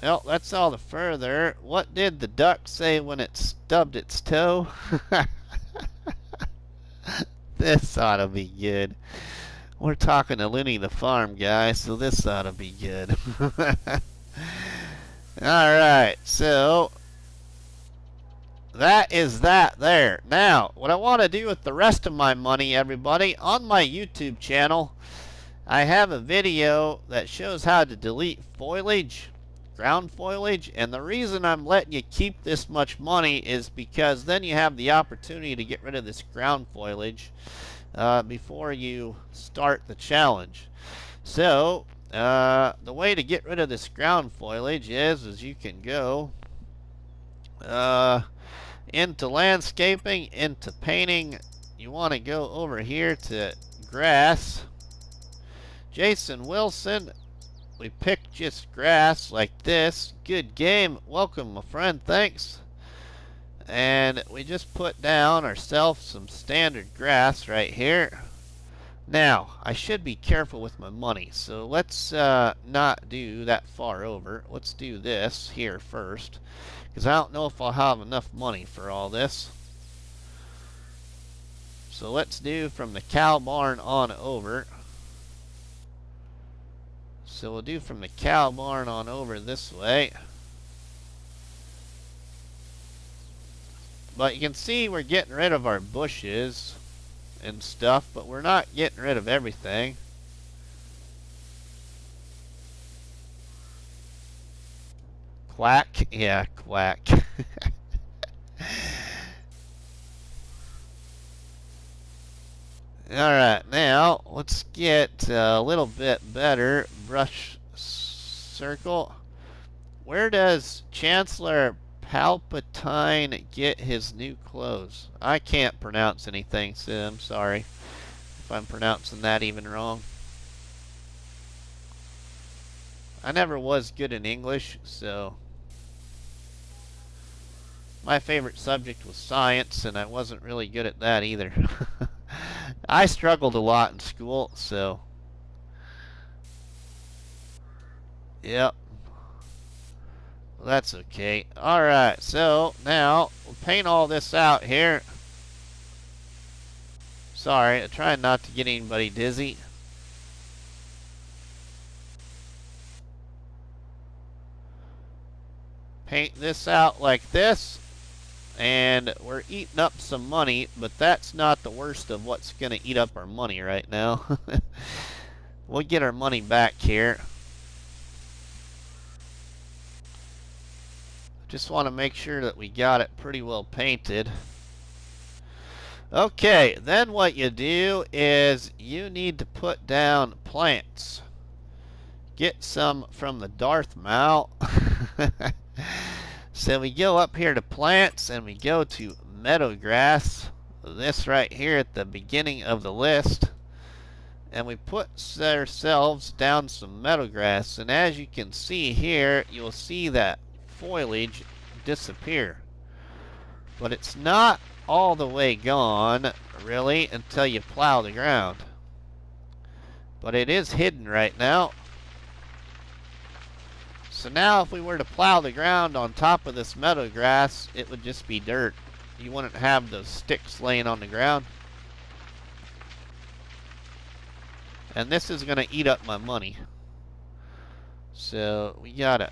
[SPEAKER 1] Well, that's all the further. What did the duck say when it stubbed its toe? This ought to be good. We're talking to Looney the Farm guy, so this ought to be good. Alright, so that is that there. Now, what I want to do with the rest of my money, everybody, on my YouTube channel, I have a video that shows how to delete foliage, ground foliage, and the reason I'm letting you keep this much money is because then you have the opportunity to get rid of this ground foliage before you start the challenge. So the way to get rid of this ground foliage is you can go into landscaping, into painting. You want to go over here to grass. Jason Wilson, we picked just grass like this. Good game. Welcome, my friend. Thanks. And we just put down ourselves some standard grass right here. Now, I should be careful with my money, so let's not do that far over. Let's do this here first, because I don't know if I'll have enough money for all this. So let's do from the cow barn on over. So we'll do from the cow barn on over this way. But you can see we're getting rid of our bushes and stuff, but we're not getting rid of everything. Quack? Yeah, quack. Alright, now let's get a little bit better brush circle. Where does Chancellor Palpatine get his new clothes? I can't pronounce anything, so I'm sorry if I'm pronouncing that even wrong. I never was good in English, so my favorite subject was science, and I wasn't really good at that either. I struggled a lot in school, so yep. Well, that's okay. Alright, so now we'll paint all this out here. Sorry, I'm trying not to get anybody dizzy. Paint this out like this. And we're eating up some money, but that's not the worst of what's going to eat up our money right now. We'll get our money back here. Just want to make sure that we got it pretty well painted. Okay, then what you do is you need to put down plants. Get some from the Darth Maul. So we go up here to plants and we go to meadow grass. This right here at the beginning of the list. And we put ourselves down some meadow grass. And as you can see here, you'll see that foliage disappear. But it's not all the way gone, really, until you plow the ground. But it is hidden right now. So now if we were to plow the ground on top of this meadow grass, it would just be dirt. You wouldn't have those sticks laying on the ground. And this is going to eat up my money. So we gotta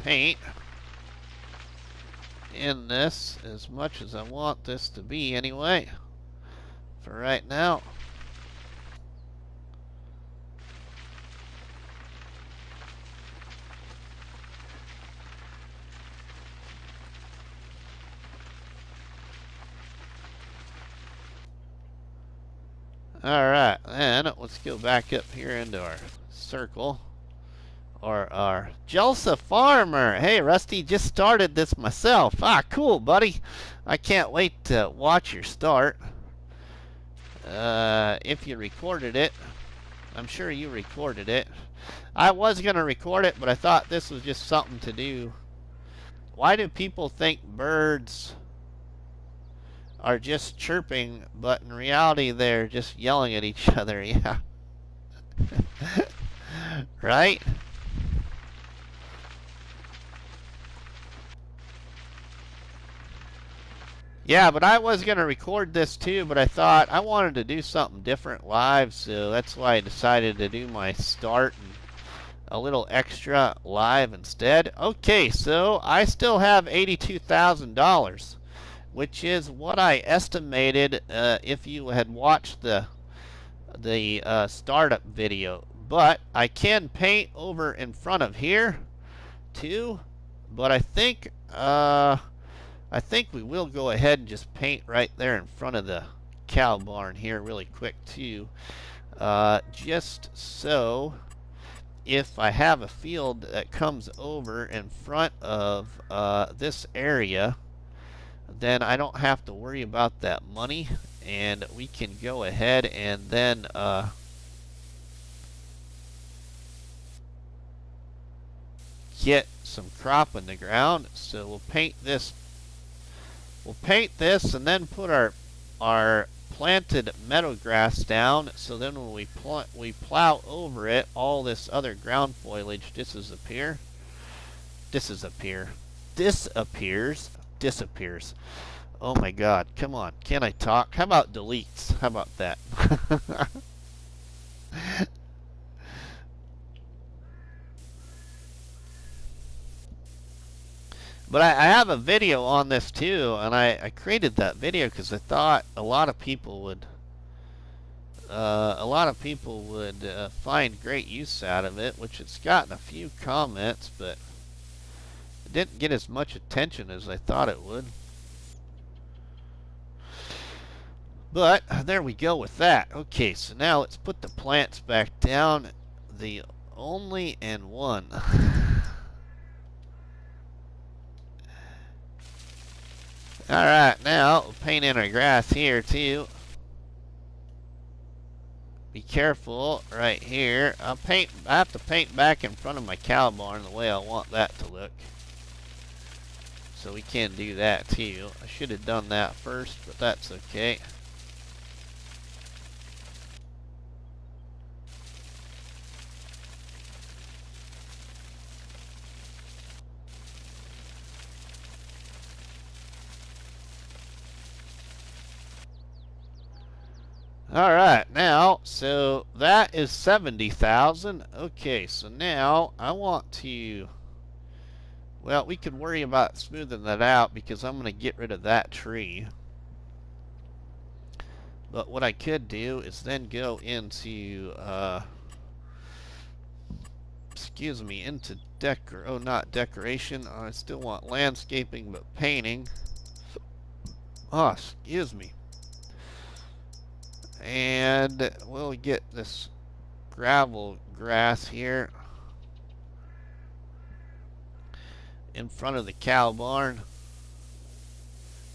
[SPEAKER 1] paint in this as much as I want this to be anyway. For right now. Alright, then let's go back up here into our circle. Or our Jelsa Farmer. Hey, Rusty, just started this myself. Ah, cool, buddy. I can't wait to watch your start. If you recorded it. I'm sure you recorded it. I was going to record it, but I thought this was just something to do. Why do people think birds are just chirping, but in reality they're just yelling at each other? Yeah. Right? Yeah, but I was going to record this too, but I thought I wanted to do something different live, so that's why I decided to do my start and a little extra live instead. Okay, so I still have $82,000. Which is what I estimated if you had watched the startup video. But I can paint over in front of here too. But I think we will go ahead and just paint right there in front of the cow barn here really quick too. Just so if I have a field that comes over in front of this area, then I don't have to worry about that money, and we can go ahead and then get some crop in the ground. So we'll paint this. We'll paint this and then put our planted meadow grass down. So then when we plow over it, all this other ground foliage disappears. Oh my God, come on, can I talk? How about deletes? How about that? But I have a video on this too, and I created that video because I thought a lot of people would A lot of people would find great use out of it, which it's gotten a few comments, but it didn't get as much attention as I thought it would. But there we go with that. Okay, so now let's put the plants back down. The only and one. Alright, now we'll paint in our grass here too. Be careful right here. I have to paint back in front of my cow barn the way I want that to look. So we can do that too. I should have done that first, but that's okay. Alright, now, so that is 70,000. Okay, so now I want to, well, we could worry about smoothing that out because I'm going to get rid of that tree. But what I could do is then go into, excuse me, into not decoration. I still want landscaping, but painting. Oh, excuse me. And we'll get this gravel grass here in front of the cow barn.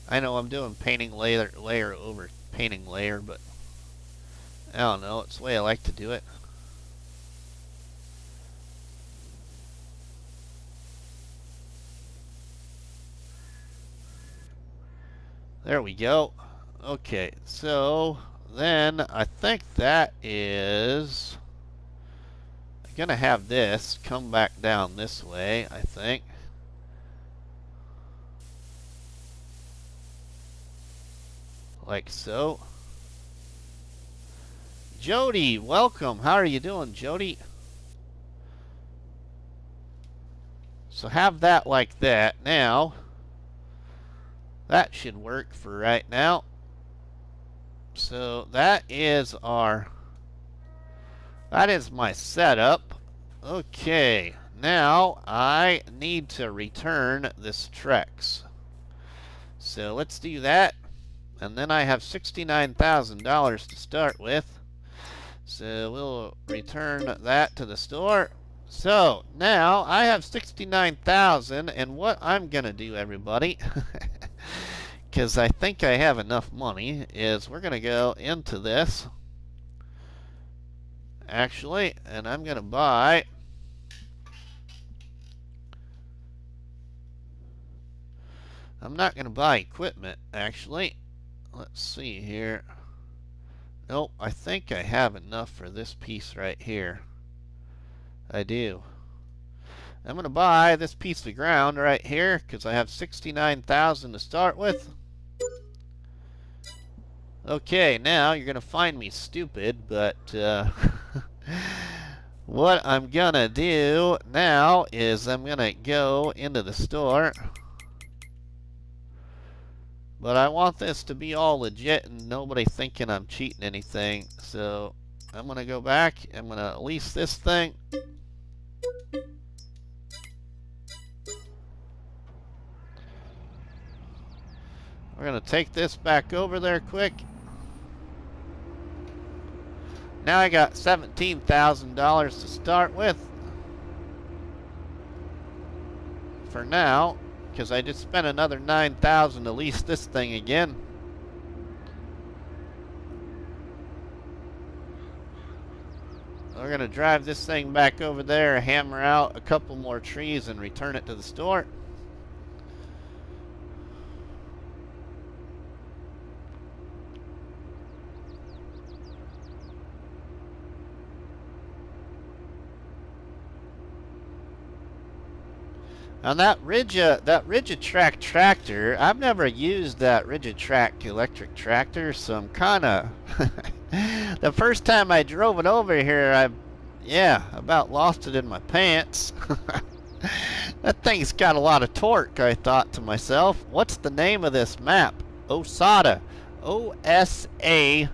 [SPEAKER 1] I know I'm doing painting layer over painting layer, but I don't know, it's the way I like to do it. There we go. Okay, so then I think that is, I'm gonna have this come back down this way, I think. Like so. Jody, welcome. How are you doing, Jody? So have that like that. Now, that should work for right now. So that is my setup. Okay, now I need to return this Trex. So let's do that. And then I have $69,000 to start with. So we'll return that to the store. So now I have $69,000, and what I'm gonna do, everybody, because I think I have enough money, is we're gonna go into this actually, and I'm gonna buy I'm not gonna buy equipment actually. Let's see here. Nope, I think I have enough for this piece right here. I do. I'm going to buy this piece of ground right here because I have $69,000 to start with. Okay, now you're going to find me stupid, but what I'm going to do now is I'm going to go into the store. But I want this to be all legit and nobody thinking I'm cheating anything. So I'm going to go back. I'm going to lease this thing. We're going to take this back over there quick. Now I got $17,000 to start with. For now. Because I just spent another $9,000 to lease this thing again. We're going to drive this thing back over there, hammer out a couple more trees, and return it to the store. And that Rigi Trac tractor, I've never used that Rigi Trac electric tractor, so I'm kind of... The first time I drove it over here, I about lost it in my pants. That thing's got a lot of torque, I thought to myself. What's the name of this map? Osada. O-S-A-D-A.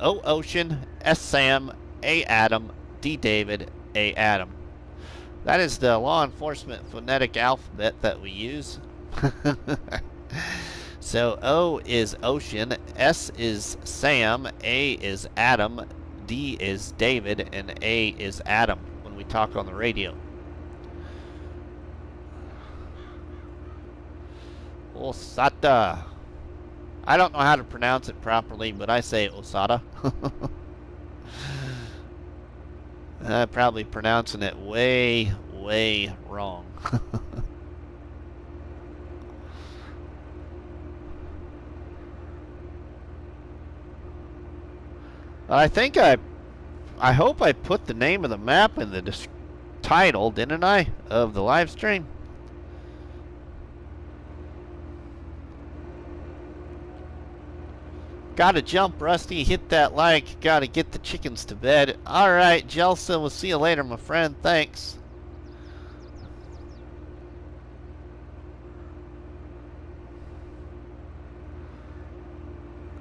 [SPEAKER 1] O Ocean, S Sam, A Adam, D David, A Adam. That is the law enforcement phonetic alphabet that we use. So O is Ocean, S is Sam, A is Adam, D is David, and A is Adam when we talk on the radio. Osada. I don't know how to pronounce it properly, but I say Osada. I'm probably pronouncing it way, way wrong. I think I hope I put the name of the map in the title, didn't I, of the live stream? Gotta jump, Rusty. Hit that like. Gotta get the chickens to bed. Alright, Jelsa, we'll see you later, my friend. Thanks.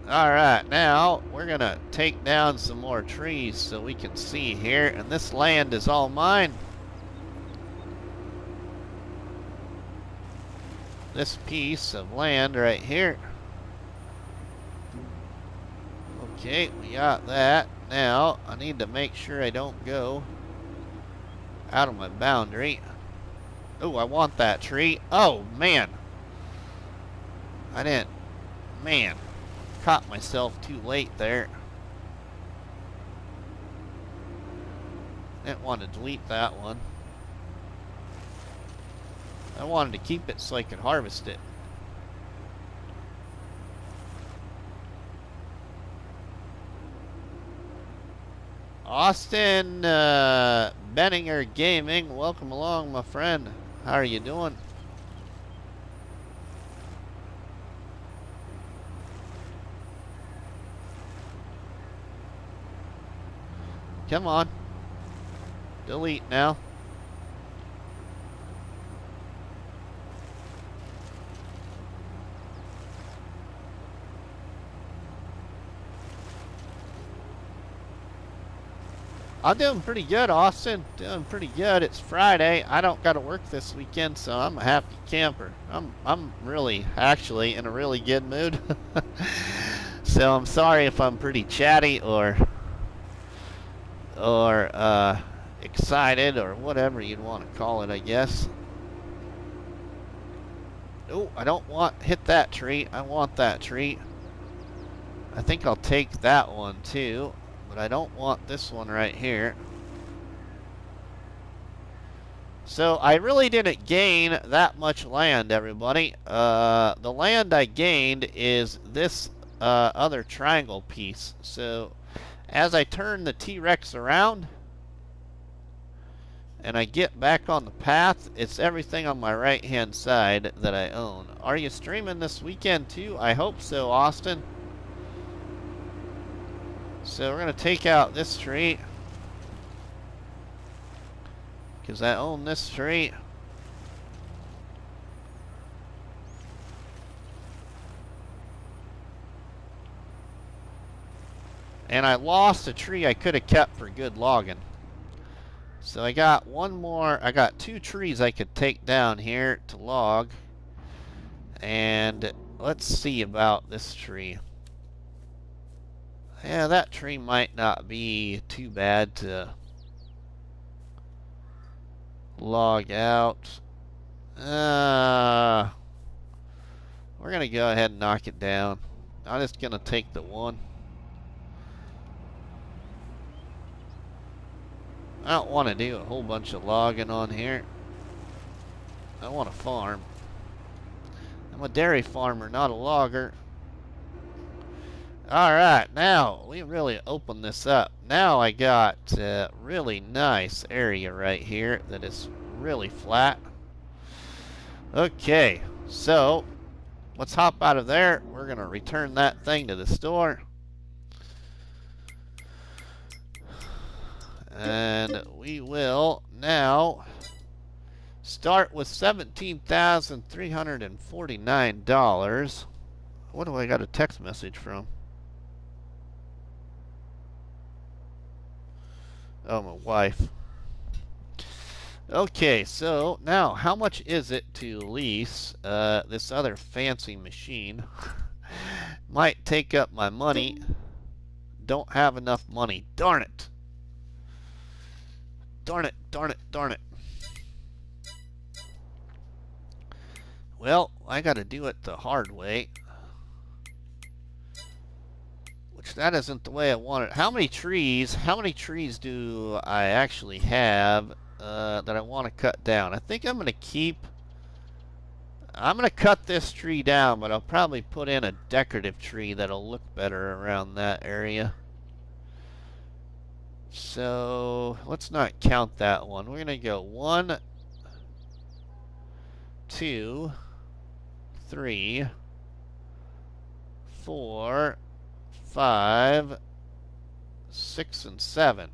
[SPEAKER 1] Alright, now we're gonna take down some more trees so we can see here. And this land is all mine. This piece of land right here. Okay, we got that. Now, I need to make sure I don't go out of my boundary. Oh, I want that tree. Oh, man. I didn't. Man. Caught myself too late there. Didn't want to delete that one. I wanted to keep it so I could harvest it. Austin Benninger Gaming, welcome along, my friend. How are you doing? Come on. Delete now. I'm doing pretty good, Austin. Doing pretty good. It's Friday. I don't got to work this weekend, so I'm a happy camper. I'm really, actually, in a really good mood. So I'm sorry if I'm pretty chatty or excited or whatever you'd want to call it, I guess. Oh, I don't want hit that tree. I want that tree. I think I'll take that one too. But I don't want this one right here. So I really didn't gain that much land, everybody. The land I gained is this other triangle piece. So as I turn the T-Rex around and I get back on the path, it's everything on my right-hand side that I own. Are you streaming this weekend too? I hope so, Austin. So we're going to take out this tree because I own this tree. And I lost a tree I could have kept for good logging. So I got one more. I got two trees I could take down here to log. And let's see about this tree. Yeah, that tree might not be too bad to log out. We're going to go ahead and knock it down. I'm just going to take the one. I don't want to do a whole bunch of logging on here. I want to farm. I'm a dairy farmer, not a logger. Alright, now we really open this up. Now I got a really nice area right here that is really flat. Okay, so let's hop out of there. We're going to return that thing to the store. And we will now start with $17,349. What do I got a text message from? Oh, my wife. Okay, so now how much is it to lease this other fancy machine? Might take up my money. Don't have enough money. Darn it. Darn it, darn it, darn it. Well, I gotta do it the hard way. Which that isn't the way I want it. How many trees do I actually have that I want to cut down? I think I'm gonna cut this tree down, but I'll probably put in a decorative tree that'll look better around that area. So let's not count that one. We're gonna go 1, 2, 3, 4, 5, 6, and 7.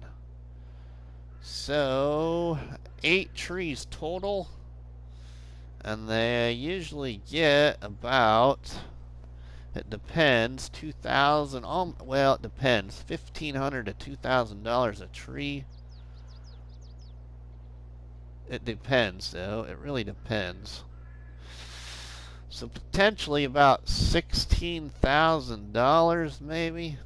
[SPEAKER 1] So 8 trees total, and they usually get about, it depends, 2,000. Well, it depends, $1,500 to $2,000 a tree. It depends, though. It really depends. So potentially about $16,000, maybe.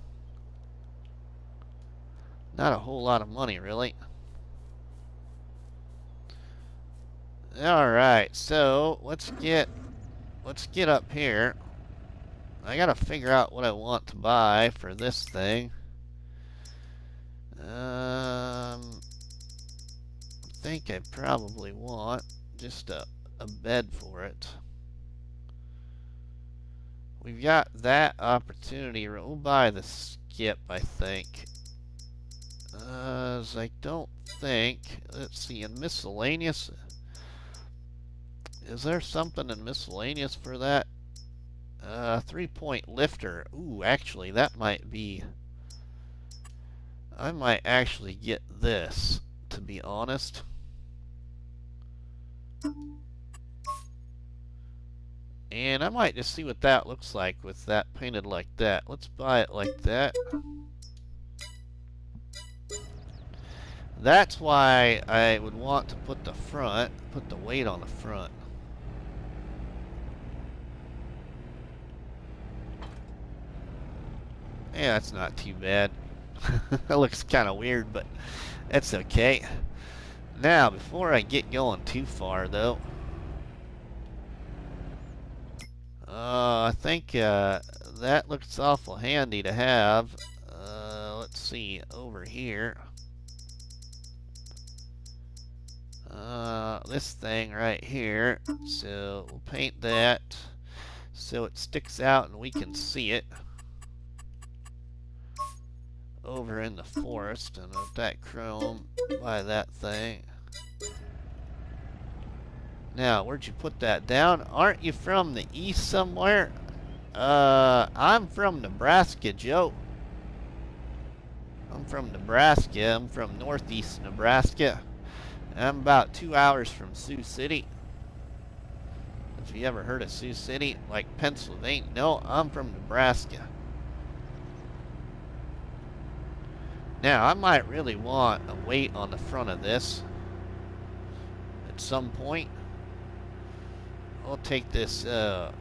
[SPEAKER 1] Not a whole lot of money, really. All right, so let's get up here. I gotta figure out what I want to buy for this thing. I think I probably want just a bed for it. We've got that opportunity. We'll buy the skip, I think. I don't think. Let's see, in miscellaneous. Is there something in miscellaneous for that? 3-point lifter. Ooh, actually, that might be. I might actually get this, to be honest. And I might just see what that looks like with that painted like that. Let's buy it like that. That's why I would want to put the weight on the front. Yeah, that's not too bad. That looks kind of weird, but that's okay. Now, before I get going too far, though, I think that looks awful handy to have. Let's see, over here. This thing right here. So we'll paint that so it sticks out and we can see it over in the forest. And with that chrome, buy that thing. Now, where'd you put that down? Aren't you from the east somewhere? I'm from Nebraska, Joe. I'm from Nebraska. I'm from northeast Nebraska. I'm about 2 hours from Sioux City. If you ever heard of Sioux City, like Pennsylvania. No, I'm from Nebraska. Now, I might really want a weight on the front of this at some point. I'll take this over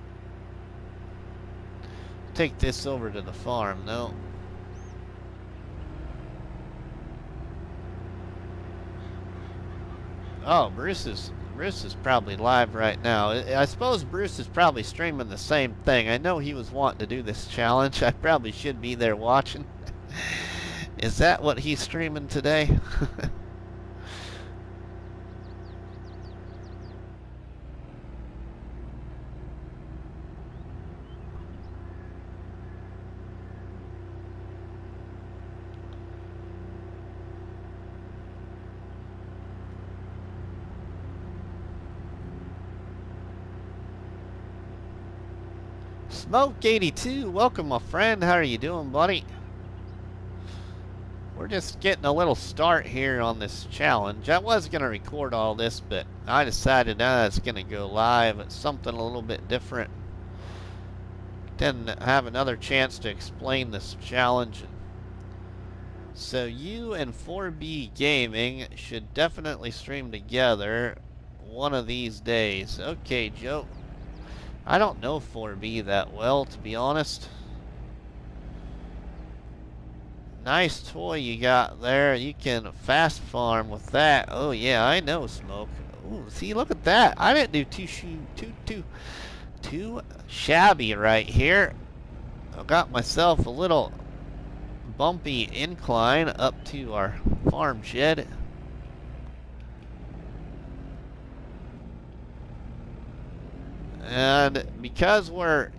[SPEAKER 1] to the farm, though. Oh, Bruce is probably live right now. I suppose Bruce is probably streaming the same thing. I know he was wanting to do this challenge. I probably should be there watching. Is that what he's streaming today? Smoke82, welcome my friend. How are you doing, buddy? We're just getting a little start here on this challenge. I was going to record all this, but I decided I was going to go live at something a little bit different. Then have another chance to explain this challenge and So you and 4B Gaming should definitely stream together one of these days. Okay, Joe. I don't know 4B that well, to be honest. Nice toy you got there. You can fast farm with that. Oh yeah, I know, Smoke. Ooh, see, look at that. I didn't do too shabby right here. I got myself a little bumpy incline up to our farm shed. And because we're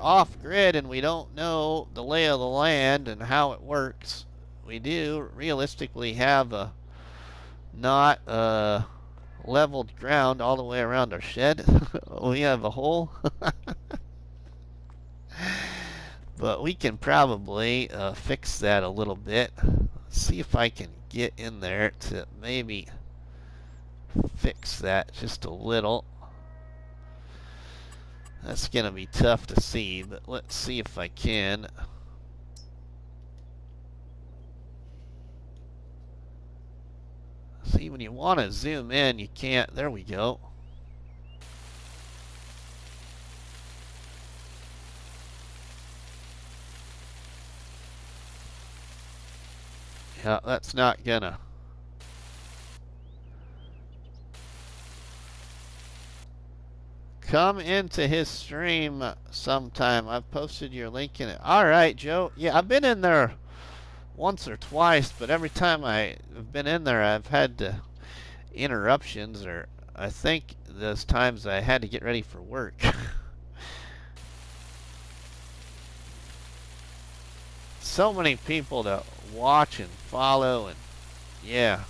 [SPEAKER 1] off grid and we don't know the lay of the land and how it works, we do realistically have a not leveled ground all the way around our shed. We have a hole. But we can probably fix that a little bit. Let's see if I can get in there to maybe fix that just a little. That's going to be tough to see, but let's see if I can. See, when you want to zoom in, you can't. There we go. Yeah, that's not gonna. Come into his stream sometime. I've posted your link in it. Alright, Joe. Yeah, I've been in there once or twice, but every time I've been in there, I've had interruptions, or I think those times I had to get ready for work. So many people to watch and follow, and yeah.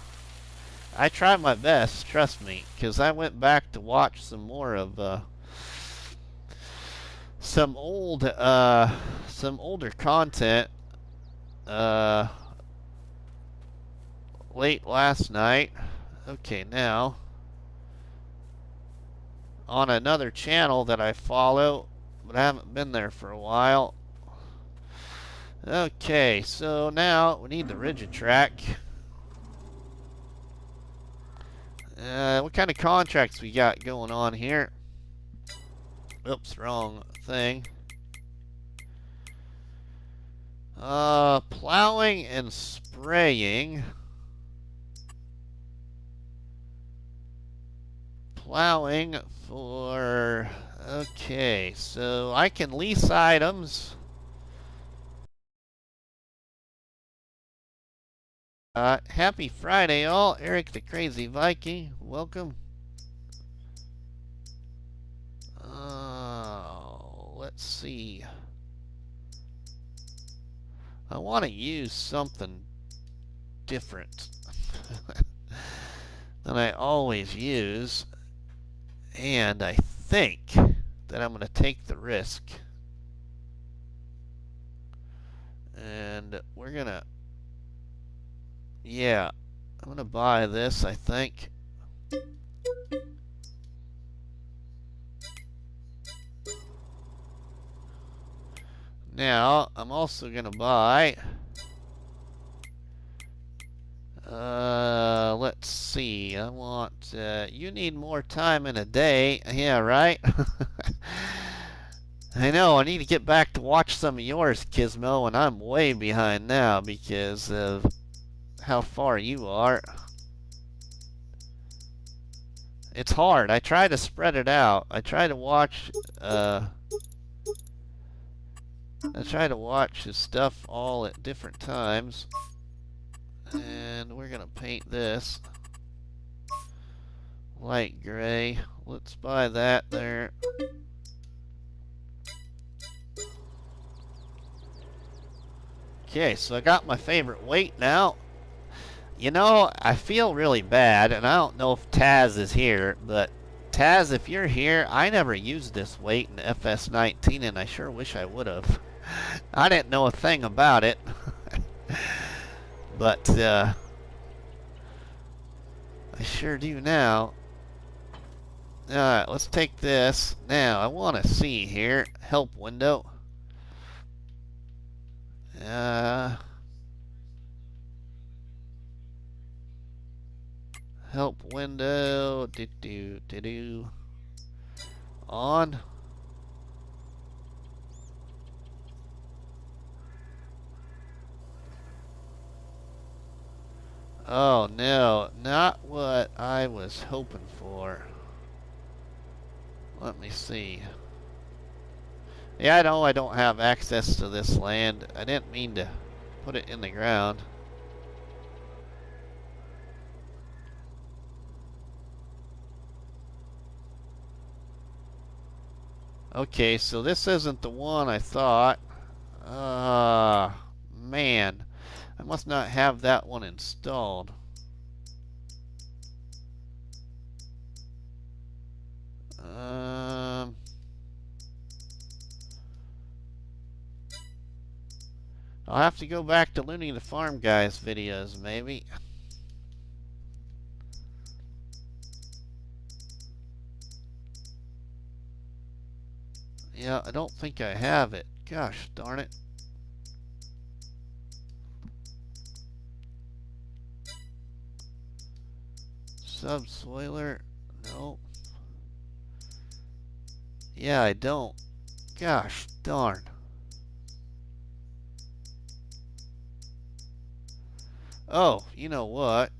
[SPEAKER 1] I try my best, trust me, because I went back to watch some more of some older content late last night. Okay, now on another channel that I follow, but I haven't been there for a while. Okay, so now we need the Rigi track. What kind of contracts we got going on here? Oops, wrong thing. Plowing and spraying. Plowing for... Okay, so I can lease items. Happy Friday, all. Eric the Crazy Viking, welcome. Let's see. I want to use something different than I always use, and I think that I'm going to take the risk. And we're going to... Yeah, I'm going to buy this, I think. Now, I'm also going to buy... let's see. I want... you need more time in a day. Yeah, right? I know, I need to get back to watch some of yours, Gizmo, and I'm way behind now because of how far you are. It's hard. I try to spread it out. I try to watch his stuff all at different times. And we're gonna paint this light gray. Let's buy that there. Okay, so I got my favorite weight now. You know, I feel really bad, and I don't know if Taz is here, but Taz, if you're here, I never used this weight in FS19, and I sure wish I would have. I didn't know a thing about it. But, I sure do now. Alright, let's take this. Now, I want to see here. Help window. Help window. On. Oh no, not what I was hoping for. Let me see. Yeah, I know I don't have access to this land. I didn't mean to put it in the ground. Okay, so this isn't the one I thought. Man. I must not have that one installed. I'll have to go back to Looney the Farm Guys videos, maybe. Yeah, I don't think I have it. Gosh darn it. Subsoiler. No. Yeah, I don't. Gosh darn. Oh, you know what?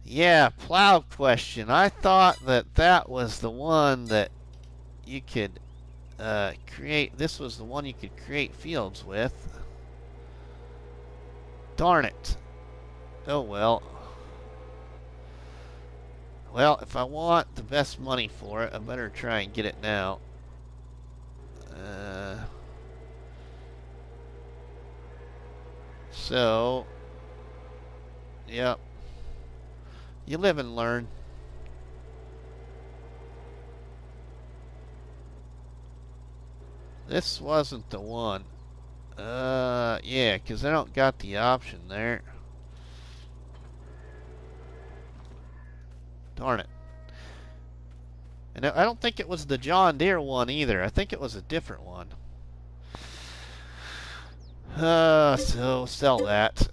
[SPEAKER 1] Yeah, plow question. I thought that that was the one that you could create. This was the one you could create fields with. Darn it. Oh well. Well, if I want the best money for it, I better try and get it now. So, yep. You live and learn. This wasn't the one. Yeah, because I don't got the option there. Darn it. And I don't think it was the John Deere one either. I think it was a different one. So sell that.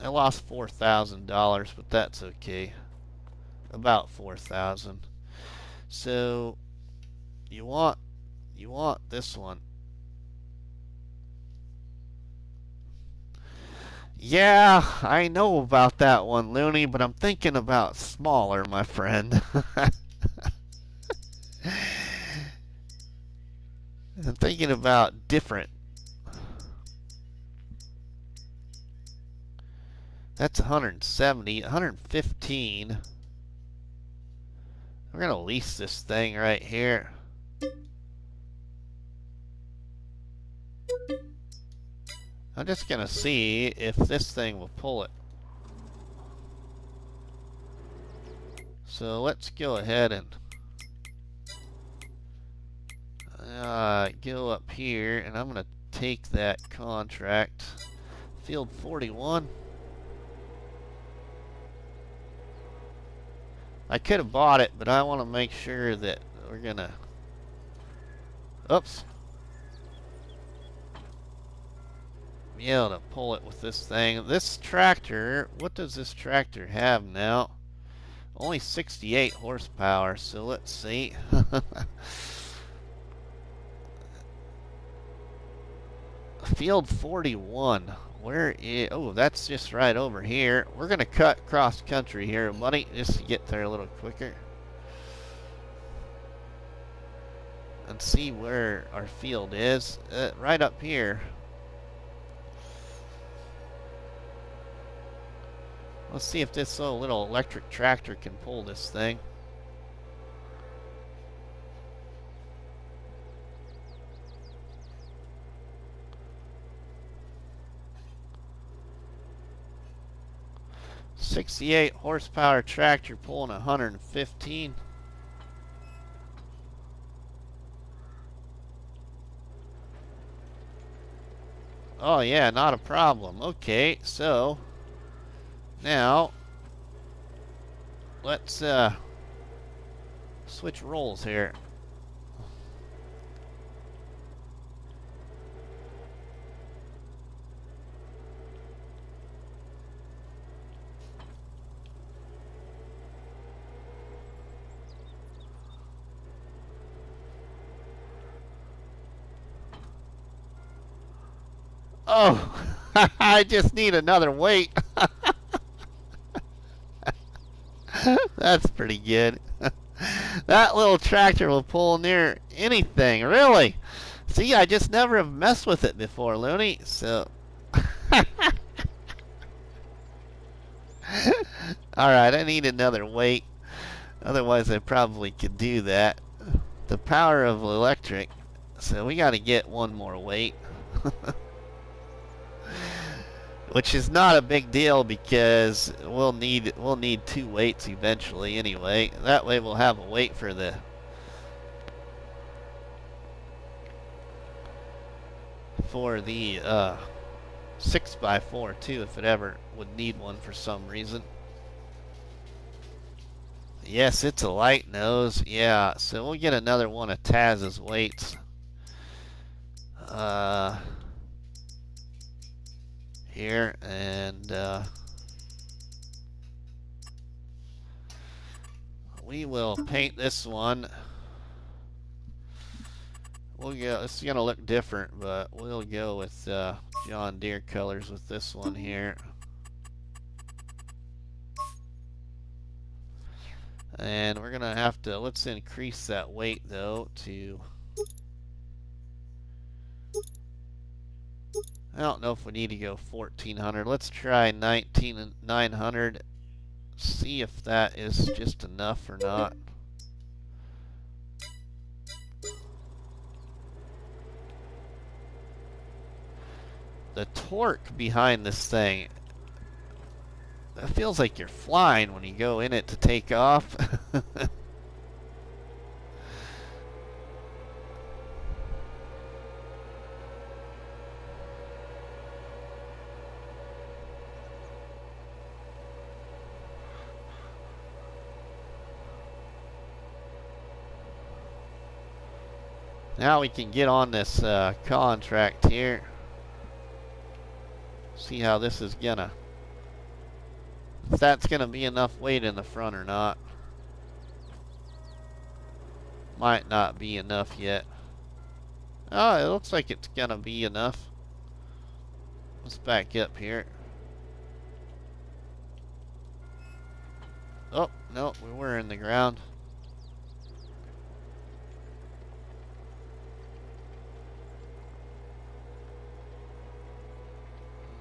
[SPEAKER 1] I lost $4,000, but that's okay. About 4,000. So you want this one. Yeah, I know about that one, Looney, but I'm thinking about smaller, my friend. I'm thinking about different. That's 170, 115. We're going to lease this thing right here. I'm just going to see if this thing will pull it. So let's go ahead and go up here, and I'm going to take that contract. Field 41. I could have bought it, but I want to make sure that we're going to... Oops. Be able to pull it with this thing. This tractor, what does this tractor have now? Only 68 horsepower, so let's see. Field 41. Where is... Oh, that's just right over here. We're going to cut cross country here, buddy, just to get there a little quicker. And see where our field is. Right up here. Let's see if this little electric tractor can pull this thing. .68 horsepower tractor pulling 115. Oh yeah, not a problem. Okay, so now let's switch roles here. Oh, I just need another weight. That's pretty good. That little tractor will pull near anything, really. See, I just never have messed with it before, Looney. So, alright, I need another weight. Otherwise, I probably could do that. The power of electric. So, we got to get one more weight. Which is not a big deal because we'll need two weights eventually anyway. That way we'll have a weight for the 6x4 too, if it ever would need one for some reason. Yes, it's a light nose. Yeah, so we'll get another one of Taz's weights. Here, and we will paint this one. We'll go. It's gonna look different, but we'll go with John Deere colors with this one here. And we're gonna have to, let's increase that weight though to, I don't know if we need to go 1400. Let's try 19900. See if that is just enough or not. The torque behind this thing, it feels like you're flying when you go in it to take off. Now we can get on this contract here. See how this is gonna, if that's gonna be enough weight in the front or not. Might not be enough yet. Oh, it looks like it's gonna be enough. Let's back up here. Oh, no, we were in the ground.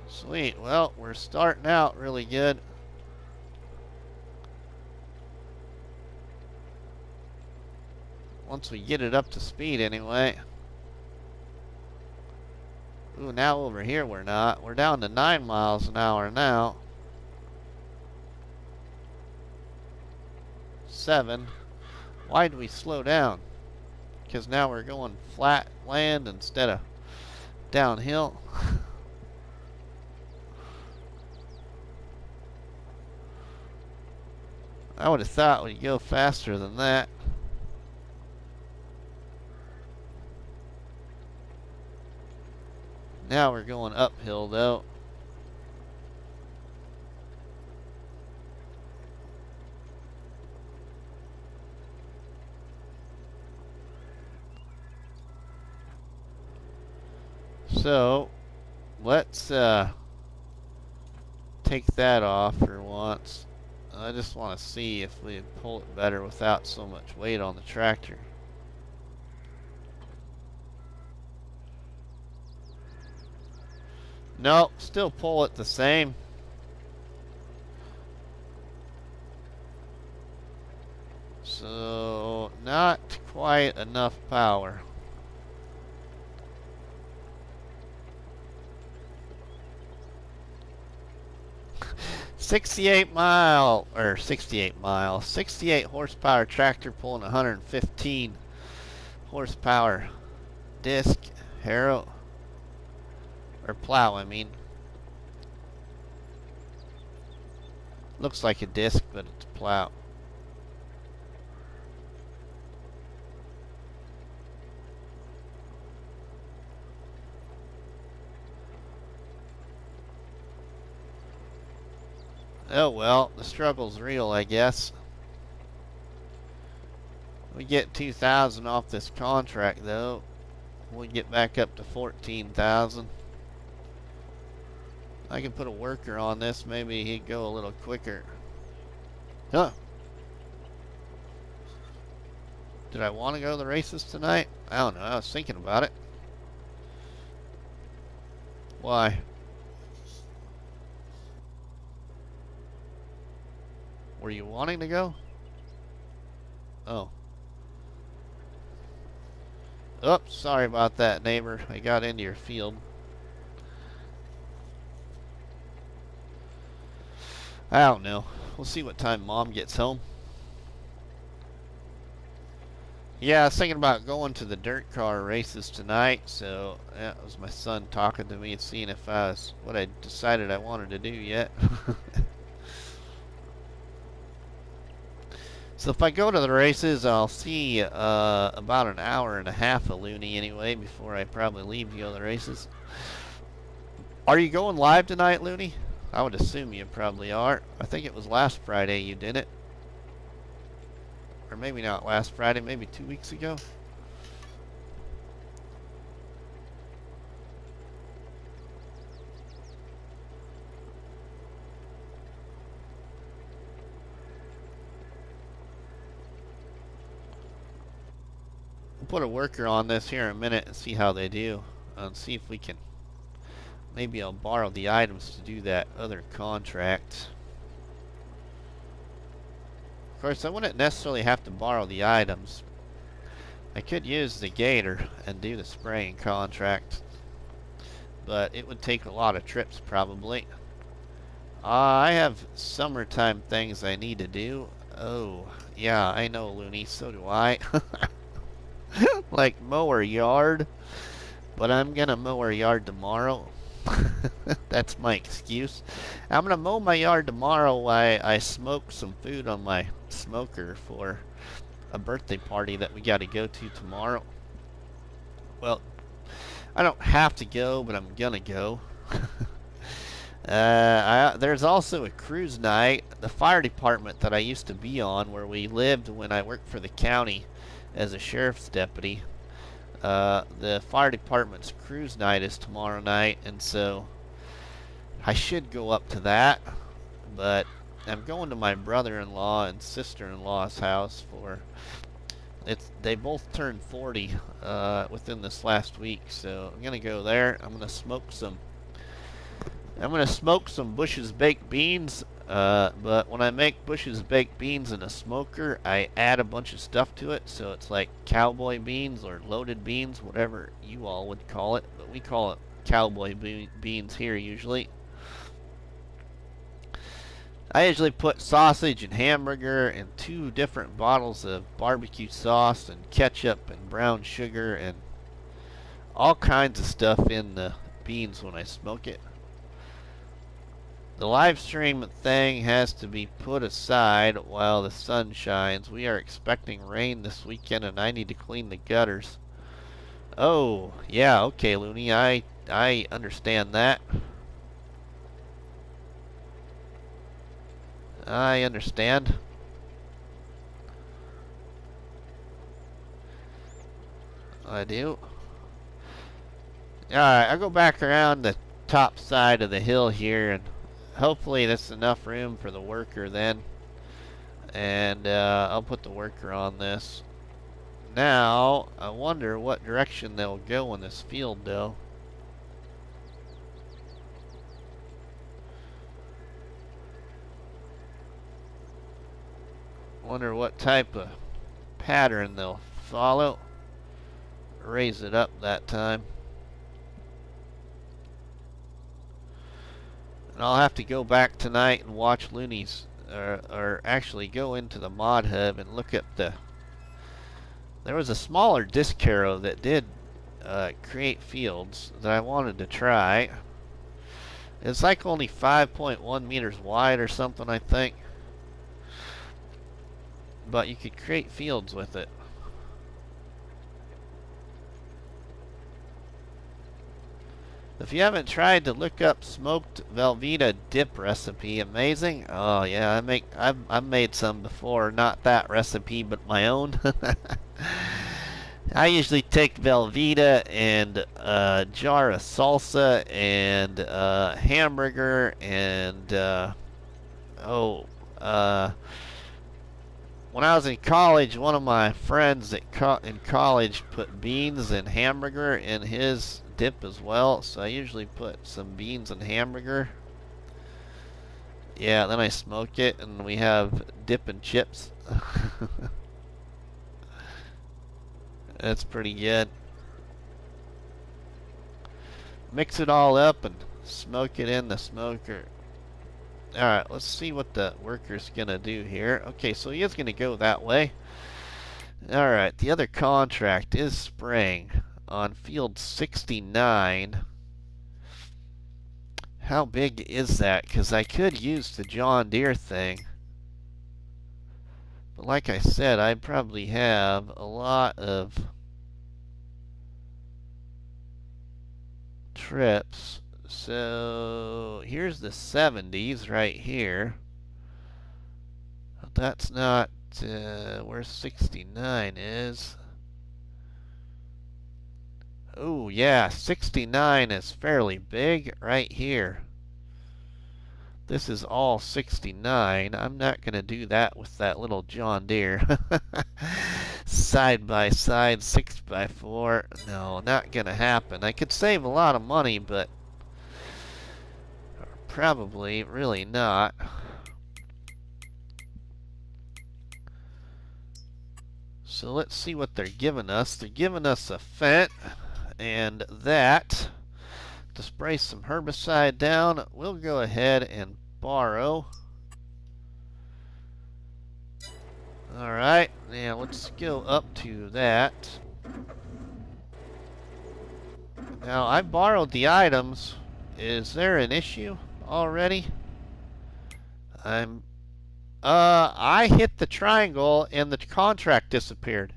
[SPEAKER 1] Sweet. Well, we're starting out really good. Once we get it up to speed anyway. Ooh, now over here we're not. We're down to 9 miles an hour now. 7. Why did we slow down? Because now we're going flat land instead of downhill. I would have thought we'd go faster than that. Now we're going uphill though. So let's take that off for once. I just want to see if we pull it better without so much weight on the tractor. Nope, still pull it the same. So, not quite enough power. $68 horsepower tractor pulling 115 horsepower disc harrow, or plow, I mean. Looks like a disc, but it's a plow. Oh well, the struggle's real, I guess. We get 2,000 off this contract though. We get back up to 14,000. I can put a worker on this. Maybe he'd go a little quicker. Huh. Did I want to go to the races tonight? I don't know. I was thinking about it. Why? Were you wanting to go? Oh. Oops, sorry about that, neighbor. I got into your field. I don't know. We'll see what time Mom gets home. Yeah, I was thinking about going to the dirt car races tonight, so that was my son talking to me and seeing if I was what I decided I wanted to do yet. So if I go to the races, I'll see about an hour and a half of Looney anyway before I probably leave to go to the races. Are you going live tonight, Looney? I would assume you probably are. I think it was last Friday you did it. Or maybe not last Friday, maybe 2 weeks ago. We'll put a worker on this here in a minute and see how they do. And see if we can... Maybe I'll borrow the items to do that other contract. Of course, I wouldn't necessarily have to borrow the items. I could use the Gator and do the spraying contract, but it would take a lot of trips probably. I have summertime things I need to do. Oh, yeah, I know, Looney, so do I. Like mow our yard, but I'm gonna mow our yard tomorrow. That's my excuse. I'm gonna mow my yard tomorrow while I smoke some food on my smoker for a birthday party that we gotta go to tomorrow. Well, I don't have to go, but I'm gonna go. There's also a cruise night. The fire department that I used to be on, where we lived when I worked for the county as a sheriff's deputy, the fire department's cruise night is tomorrow night, and so I should go up to that, but I'm going to my brother-in-law and sister-in-law's house for they both turned 40 within this last week, so I'm gonna go there. I'm gonna smoke some Bush's baked beans, but when I make Bush's baked beans in a smoker, I add a bunch of stuff to it, so it's like cowboy beans or loaded beans, whatever you all would call it, but we call it cowboy beans here usually. I usually put sausage and hamburger and 2 different bottles of barbecue sauce and ketchup and brown sugar and all kinds of stuff in the beans when I smoke it. The live stream thing has to be put aside while the sun shines. We are expecting rain this weekend and I need to clean the gutters. Oh, yeah, okay, Looney, I understand that. I understand. I do. Alright, I'll go back around the top side of the hill here, and hopefully that's enough room for the worker then. And I'll put the worker on this. Now, I wonder what direction they'll go in this field, though. Wonder what type of pattern they'll follow. Raise it up that time. And I'll have to go back tonight and watch Looney's, or actually go into the mod hub and look at the... There was a smaller disc harrow that did create fields that I wanted to try. It's like only 5.1 meters wide or something, I think. But you could create fields with it. If you haven't tried to look up smoked Velveeta dip recipe, amazing. Oh yeah, I've made some before, not that recipe, but my own. I usually take Velveeta and a jar of salsa and hamburger and oh, uh, when I was in college, one of my friends in college put beans and hamburger in his dip as well. So I usually put some beans and hamburger. Yeah, then I smoke it and we have dip and chips. That's pretty good. Mix it all up and smoke it in the smoker. Alright, let's see what the worker's gonna do here. Okay, so he is gonna go that way. Alright, the other contract is spraying on field 69. How big is that? Because I could use the John Deere thing. But like I said, I probably have a lot of trips. So here's the 70s right here. That's not where 69 is. Oh yeah, 69 is fairly big right here. This is all 69. I'm not going to do that with that little John Deere. Side by side, 6x4. No, not going to happen. I could save a lot of money, but probably really not. So let's see what they're giving us. They're giving us a Fent and that. To spray some herbicide down, we'll go ahead and borrow. Alright, now let's go up to that. Now, I borrowed the items. Is there an issue already? I hit the triangle and the contract disappeared.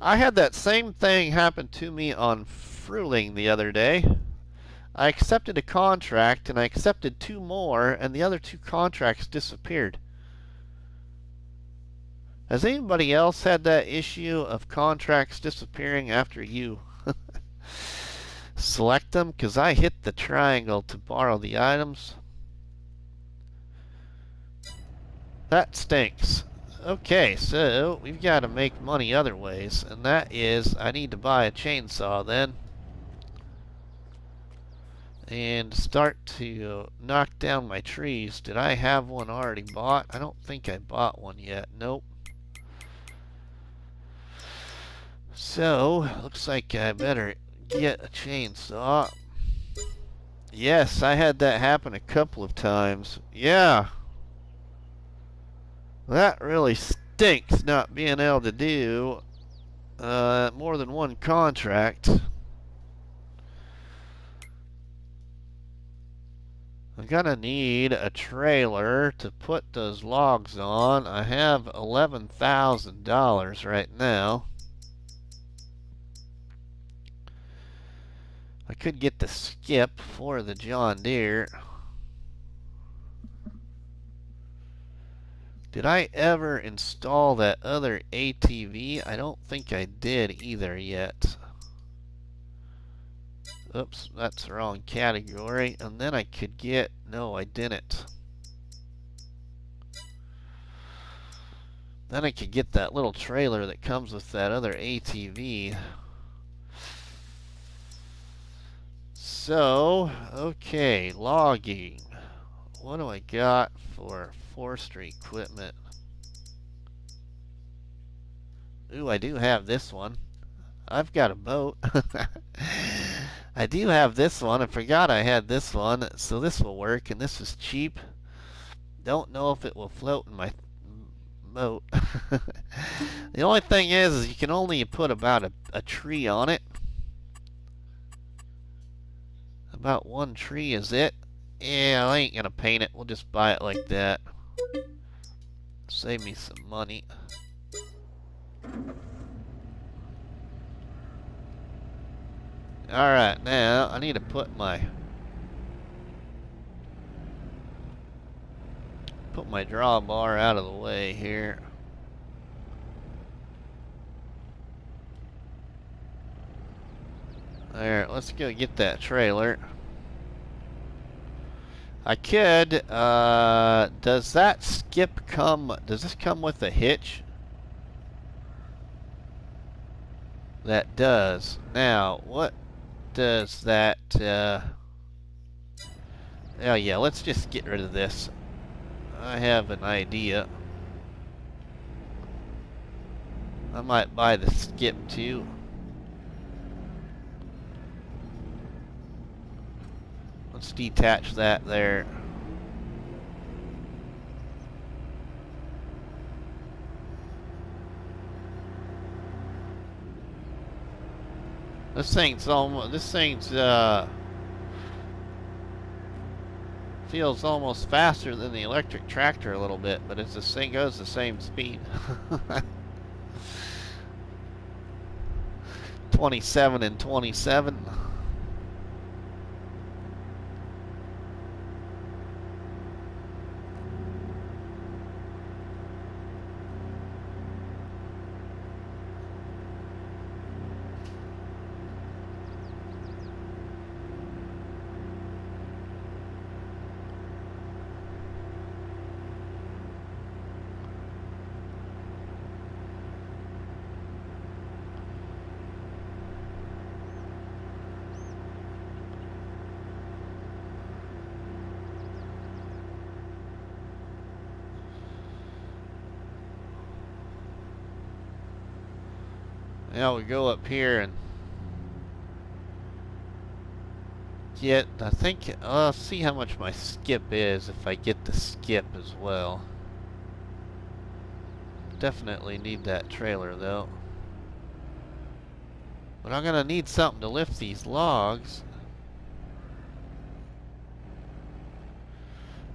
[SPEAKER 1] I had that same thing happen to me on Fruling the other day. I accepted a contract and I accepted 2 more and the other 2 contracts disappeared. Has anybody else had that issue of contracts disappearing after you select them? Because I hit the triangle to borrow the items. That stinks. Okay, so we've got to make money other ways, and that is I need to buy a chainsaw then and start to knock down my trees. Did I have one already bought? I don't think I bought one yet. Nope. So, looks like I better get a chainsaw. Yes, I had that happen a couple of times. Yeah. That really stinks not being able to do more than one contract. I'm gonna need a trailer to put those logs on. I have $11,000 right now. I could get the skip for the John Deere. Did I ever install that other ATV? I don't think I did either yet. Oops, that's the wrong category. And then I could get... No, I didn't. Then I could get that little trailer that comes with that other ATV. So, okay, logging. What do I got for forestry equipment? Ooh, I do have this one. I've got a boat. I do have this one. I forgot I had this one. So this will work, and this is cheap. Don't know if it will float in my boat. The only thing is you can only put about a tree on it. About one tree is it. Yeah, I ain't gonna paint it. We'll just buy it like that. Save me some money. Alright, now I need to put my drawbar out of the way here. There, let's go get that trailer. I could, does that skip come, does this come with a hitch? That does. Now, what does that, oh yeah, let's just get rid of this. I have an idea. I might buy the skip too. Let's detach that there. This thing's feels almost faster than the electric tractor a little bit, but it's this thing goes the same speed. 27 and 27. Now we go up here and get, I think, I'll see how much my skip is if I get the skip as well. Definitely need that trailer though. But I'm gonna need something to lift these logs.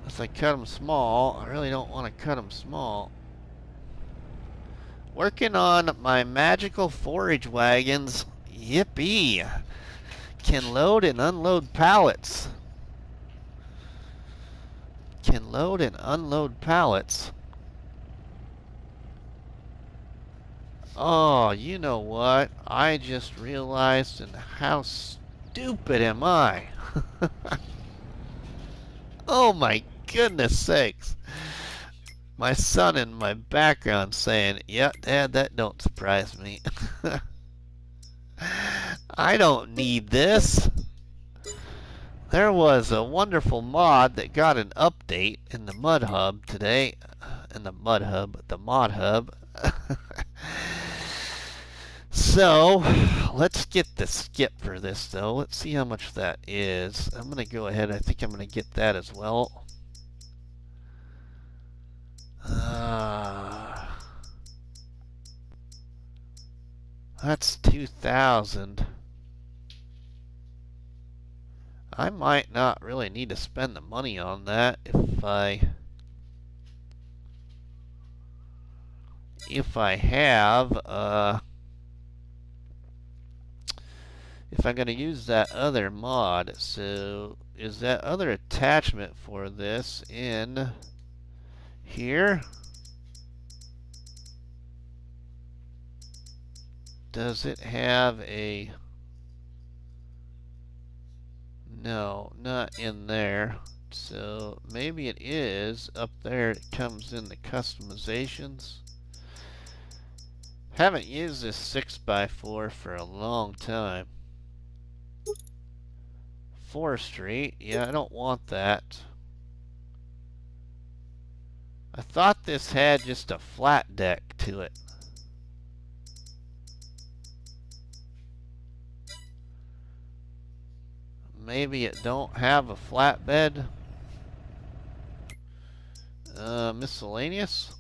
[SPEAKER 1] Unless I cut them small. I really don't want to cut them small. Working on my magical forage wagons. Yippee! Can load and unload pallets. Can load and unload pallets. Oh, you know what? I just realized, and how stupid am I? Oh my goodness sakes. My son in my background saying, "Yeah, Dad, that don't surprise me." I don't need this. There was a wonderful mod that got an update in the Mud Hub today. The Mod Hub. So, let's get the skip for this though. Let's see how much that is. I'm going to go ahead. I think I'm going to get that as well. That's 2,000. I might not really need to spend the money on that if I have if I'm going to use that other mod. So is that other attachment for this in here? Does it have a... No, not in there. So maybe it is up there. It comes in the customizations. Haven't used this 6x4 for a long time. Forestry, yeah, I don't want that. I thought this had just a flat deck to it. Maybe it don't have a flatbed. Miscellaneous.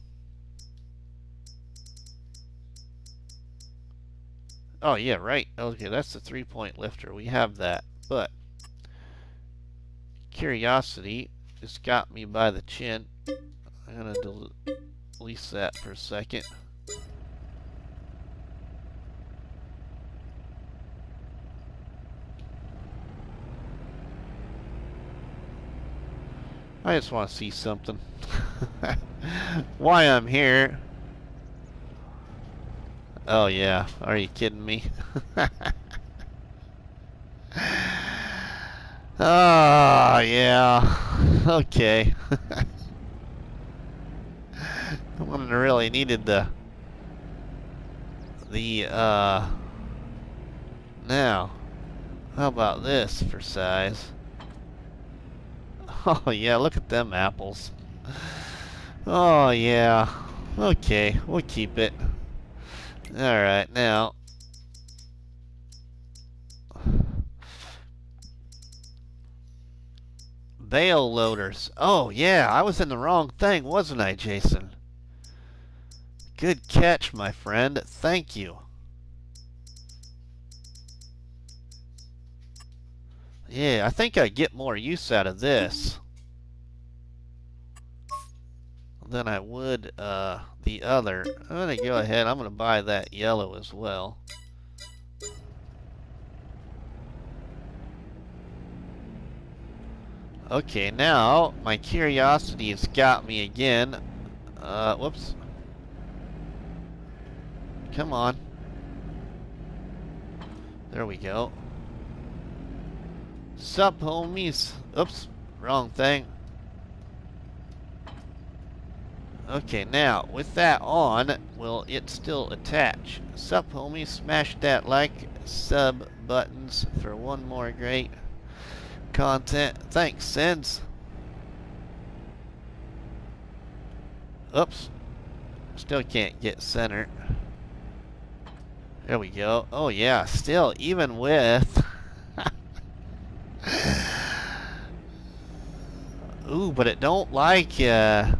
[SPEAKER 1] Oh yeah, right. Okay, that's the 3-point lifter. We have that, but curiosity just got me by the chin. I'm gonna release that for a second. I just want to see something. Why I'm here. Oh yeah, are you kidding me? Oh, yeah. Okay. I wouldn't have really needed the now, how about this for size? Oh, yeah, look at them apples. Oh, yeah. Okay, we'll keep it. Alright, now. Bale loaders. Oh, yeah, I was in the wrong thing, wasn't I, Jason? Good catch, my friend. Thank you. Yeah, I think I get more use out of this than I would the other. I'm going to go ahead. I'm going to buy that yellow as well. Okay, now my curiosity has got me again. Whoops. Come on. There we go. Sup, homies? Oops, wrong thing. Okay, now, with that on, will it still attach? Sup, homies? Smash that like, sub buttons for one more great content. Thanks, Sins. Oops. Still can't get center. There we go. Oh, yeah, still, even with... Ooh, but it don't like it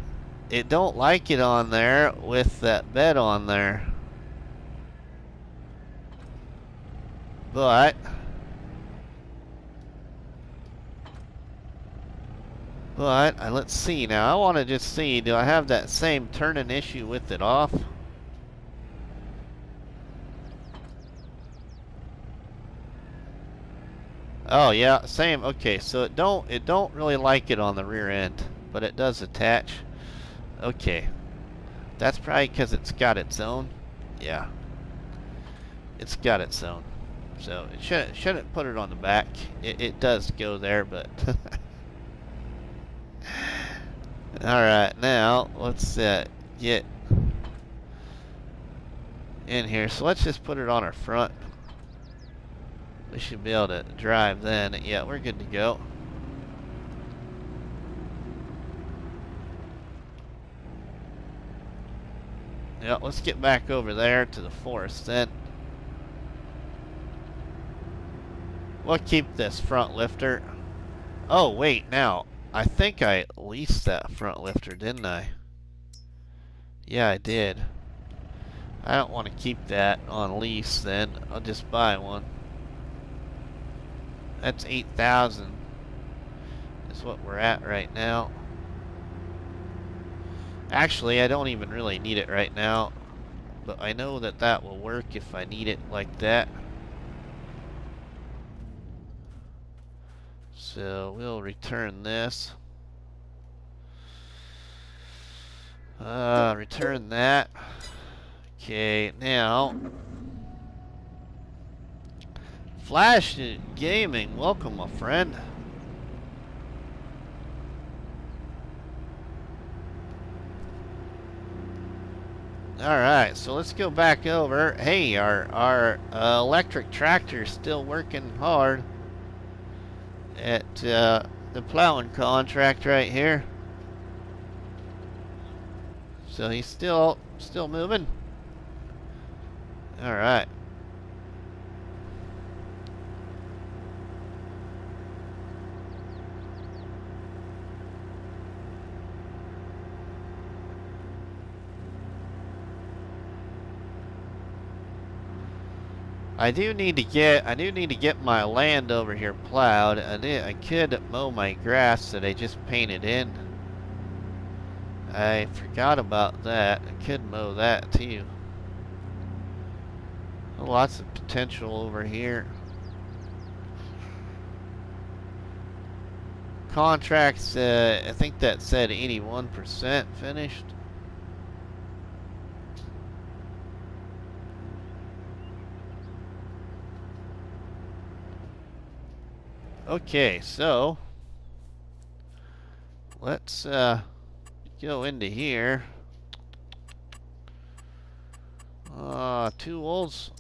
[SPEAKER 1] on there with that bed on there. But let's see now. I want to just see, do I have that same turning issue with it off? Oh yeah, same. Okay, so it don't really like it on the rear end, but it does attach. Okay. That's probably because it's got its own. Yeah. It's got its own. So it shouldn't put it on the back. It does go there, but alright, now let's get in here. So let's just put it on our front. We should be able to drive then. Yeah, we're good to go. Yeah, let's get back over there to the forest then. We'll keep this front lifter. Oh, wait, now, I think I leased that front lifter, didn't I? Yeah, I did. I don't want to keep that on lease then. I'll just buy one. That's 8,000 is what we're at right now. Actually, I don't even really need it right now, but I know that that will work if I need it like that. So we'll return this. Return that. Okay, now Flash Gaming, welcome, my friend. Alright, so let's go back over. Hey, our electric tractor is still working hard at the plowing contract right here. So he's still moving. Alright. I do need to get my land over here plowed. I could mow my grass that I just painted in. I forgot about that. I could mow that too. Lots of potential over here. Contracts, I think that said 81% finished. Okay, so let's go into here. Tools.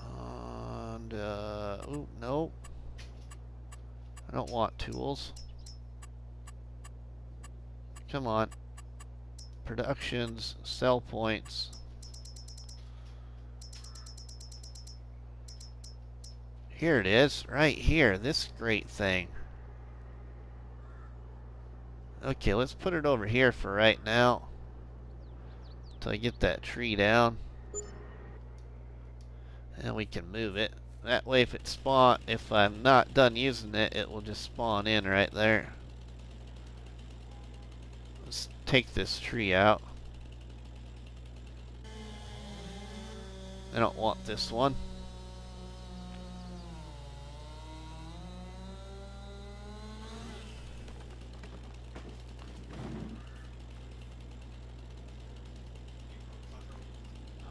[SPEAKER 1] And, ooh, no. I don't want tools. Come on. Productions, sell points. Here it is, right here, this great thing. Okay, let's put it over here for right now. Until I get that tree down. And we can move it. That way if I'm not done using it, it will just spawn in right there. Let's take this tree out. I don't want this one.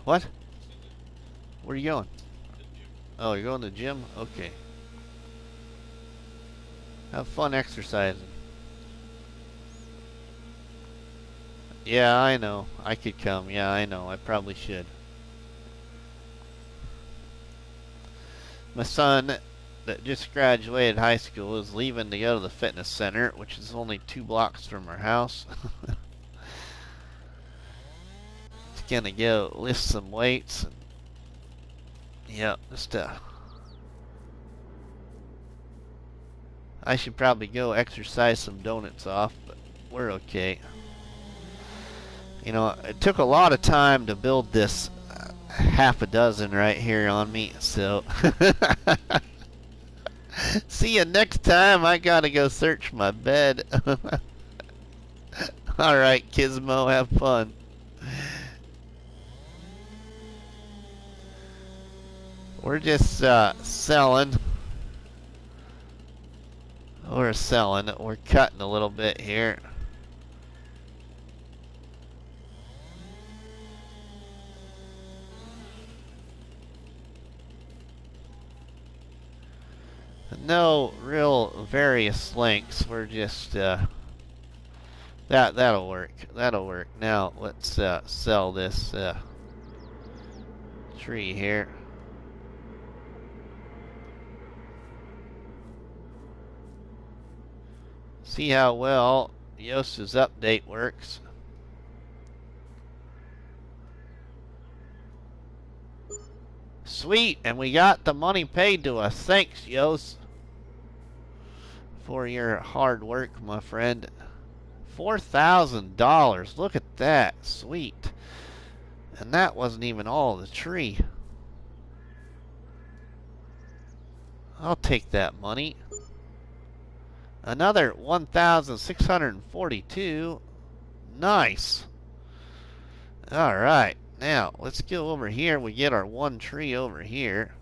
[SPEAKER 1] What? Where are you going? Oh, you're going to the gym? Okay. Have fun exercising. Yeah, I know. I could come. Yeah, I know. I probably should. My son that just graduated high school is leaving to go to the fitness center, which is only 2 blocks from our house. He's gonna go lift some weights. And, yeah, just I should probably go exercise some donuts off, but we're okay. You know, it took a lot of time to build this half a dozen right here on me, so see you next time. I gotta go search my bed. Alright, Gizmo, have fun. We're just selling. We're selling. We're cutting a little bit here. No real various lengths. We're just that'll work. That'll work. Now let's sell this tree here. See how well Yost's update works. Sweet, and we got the money paid to us. Thanks, Yost, for your hard work, my friend. $4,000. Look at that. Sweet. And that wasn't even all the tree. I'll take that money. Another 1,642. Nice. Alright. Now, let's go over here. We get our one tree over here.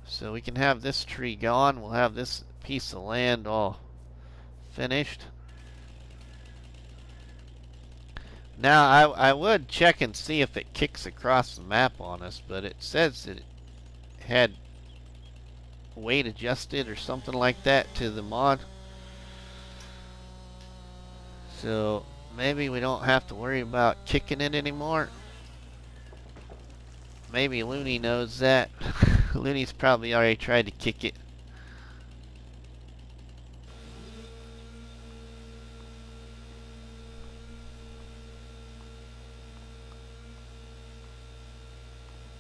[SPEAKER 1] So we can have this tree gone. We'll have this piece of land all finished. Now, I would check and see if it kicks across the map on us, but it says that it had weight adjusted or something like that to the mod. So maybe we don't have to worry about kicking it anymore. Maybe Looney knows that. Looney's probably already tried to kick it.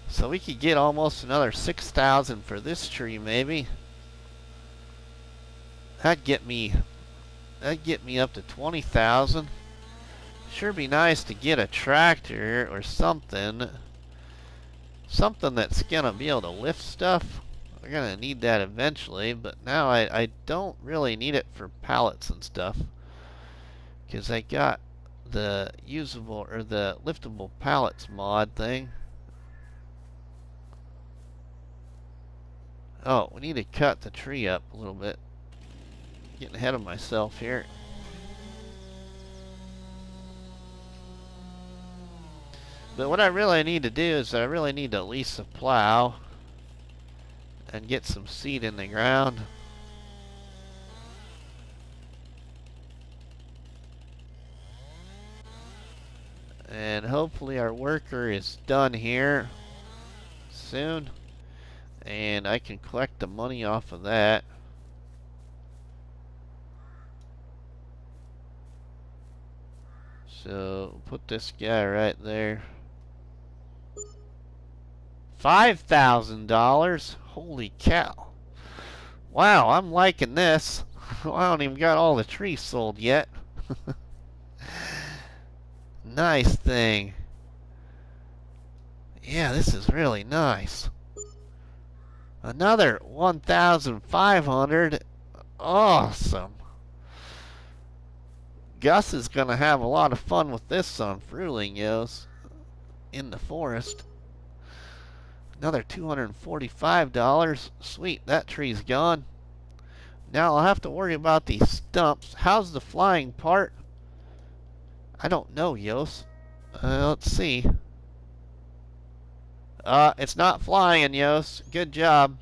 [SPEAKER 1] So we could get almost another 6,000 for this tree, maybe. That'd get me up to 20,000. Sure be nice to get a tractor or something. Something that's gonna be able to lift stuff. We're gonna need that eventually, but now I don't really need it for pallets and stuff, because I got the usable or the liftable pallets mod thing. Oh, we need to cut the tree up a little bit. Getting ahead of myself here. But what I really need to do is I really need to lease a plow and get some seed in the ground. And hopefully our worker is done here soon. And I can collect the money off of that. So put this guy right there. $5,000? Holy cow. Wow, I'm liking this. I don't even got all the trees sold yet. Nice thing. Yeah, this is really nice. Another 1,500. Awesome. Gus is going to have a lot of fun with this unfurling, yos, in the forest. Another $245. Sweet, that tree's gone. Now I'll have to worry about these stumps. How's the flying part? I don't know, yos. Let's see. It's not flying, yos. Good job.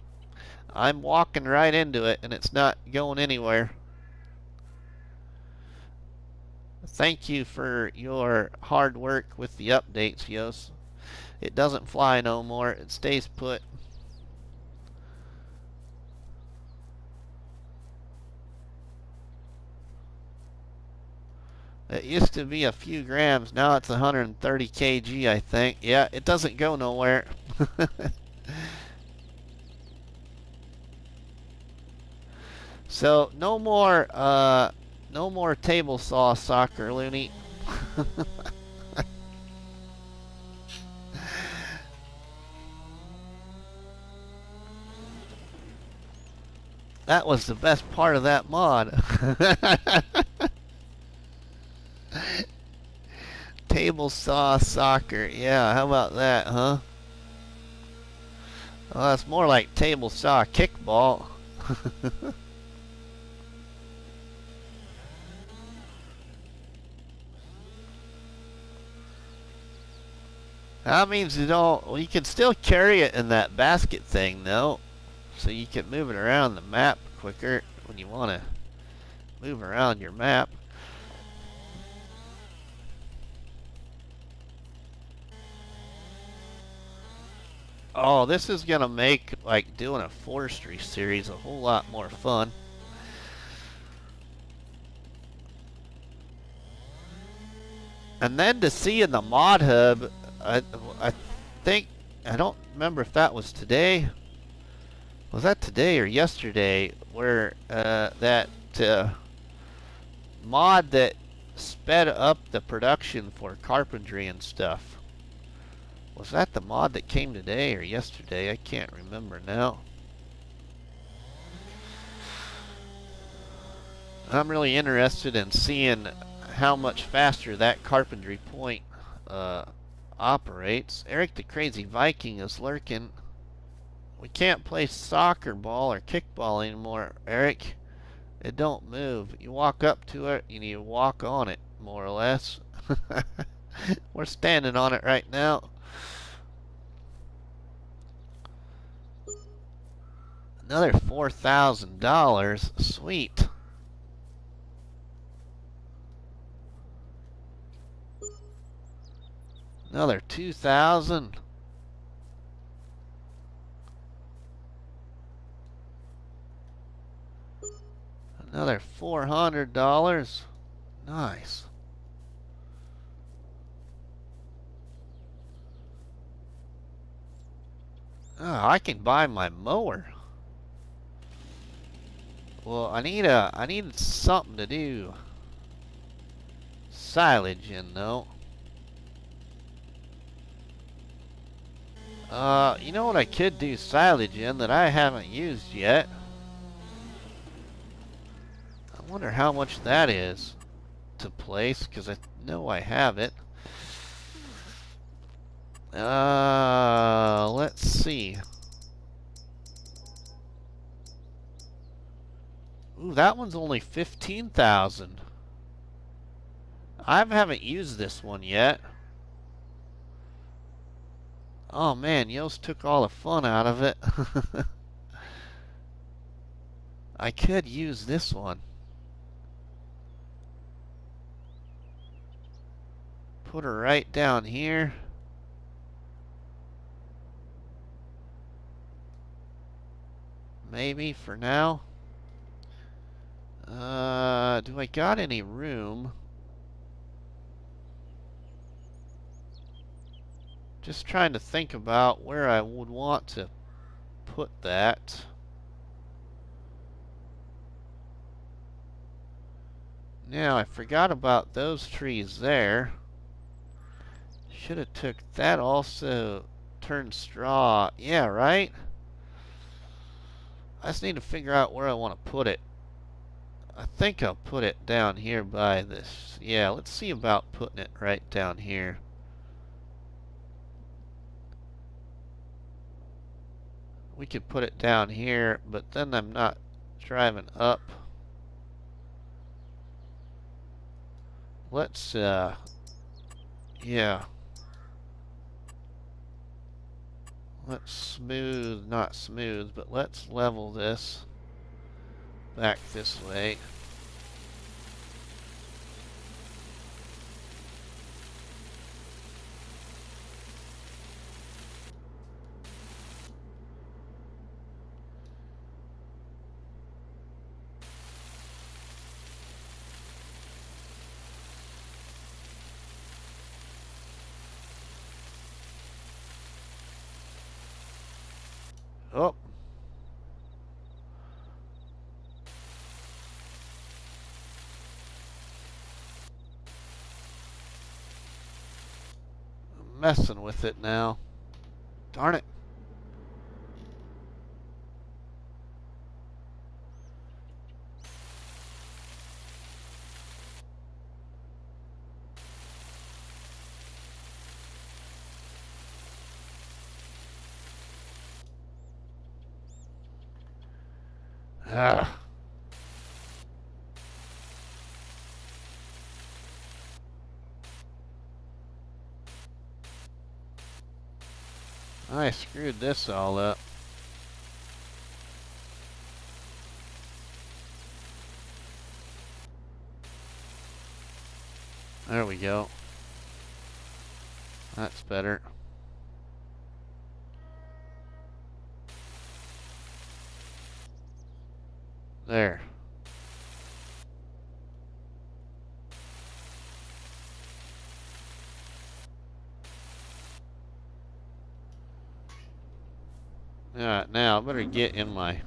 [SPEAKER 1] I'm walking right into it, and it's not going anywhere. Thank you for your hard work with the updates, yos. It doesn't fly no more. It stays put. It used to be a few grams. Now it's 130 kg, I think. Yeah, it doesn't go nowhere. So no more table saw soccer, Looney. That was the best part of that mod. Table saw soccer. Yeah, how about that, huh? Well, that's more like table saw kickball. That means you don't. Well, you can still carry it in that basket thing, though, so you can move it around the map quicker when you want to move around your map. Oh, this is gonna make like doing a forestry series a whole lot more fun. And then to see in the mod hub, I think, I don't remember if that was today. Was that today or yesterday? Where that mod that sped up the production for carpentry and stuff. Was that the mod that came today or yesterday? I can't remember now. I'm really interested in seeing how much faster that carpentry point operates. Eric the Crazy Viking is lurking. We can't play soccer ball or kickball anymore, Eric. It don't move. You walk up to it, you need to walk on it, more or less. We're standing on it right now. Another $4,000. Sweet. Another 2,000. Another $400. Nice. Oh, I can buy my mower. Well, I need something to do silage in, though. You know what I could do silage in that I haven't used yet? I wonder how much that is to place, because I know I have it. Let's see. Ooh, that one's only 15,000. I haven't used this one yet. Oh man, Yost took all the fun out of it. I could use this one. Put her right down here. Maybe for now. Do I got any room? Just trying to think about where I would want to put that. Now, I forgot about those trees there. Should have took that also. Turned straw. Yeah, right? I just need to figure out where I want to put it. I think I'll put it down here by this. Yeah, let's see about putting it right down here. We could put it down here, but then I'm not driving up. Let's, yeah. Let's smooth, not smooth, but let's level this back this way. Oh. I'm messing with it now. Darn it. Ah. I screwed this all up. There we go. That's better. There. Alright, now I better get in my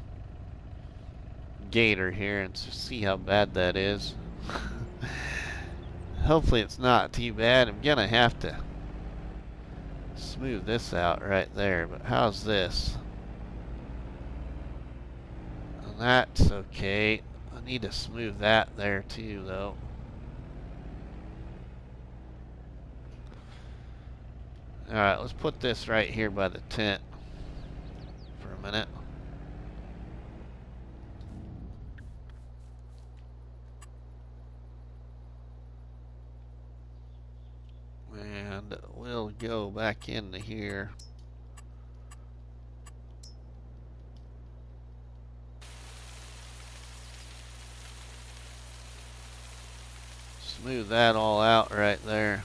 [SPEAKER 1] Gator here and see how bad that is. Hopefully it's not too bad. I'm gonna have to smooth this out right there, but how's this? And that's okay. I need to smooth that there too, though. Alright, let's put this right here by the tent for a minute. And we'll go back into here. Smooth that all out right there.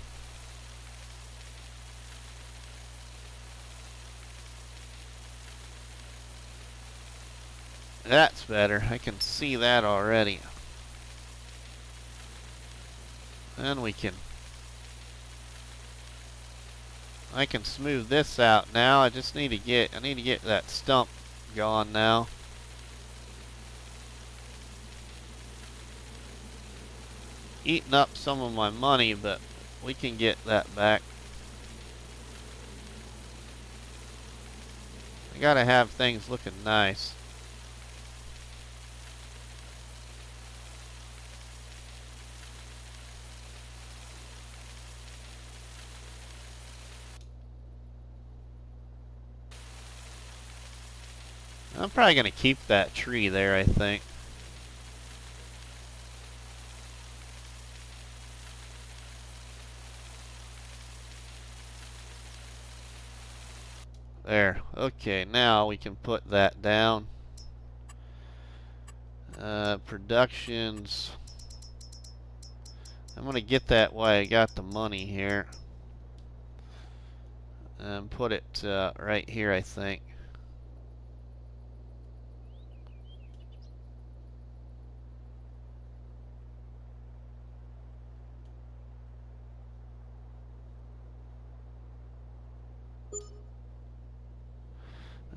[SPEAKER 1] That's better. I can see that already. Then I can smooth this out now. I need to get that stump gone now. Eating up some of my money, but we can get that back. I gotta have things looking nice. I'm probably gonna keep that tree there, I think. There. Okay, now we can put that down. Productions. I'm going to get that while I got the money here. And put it right here, I think.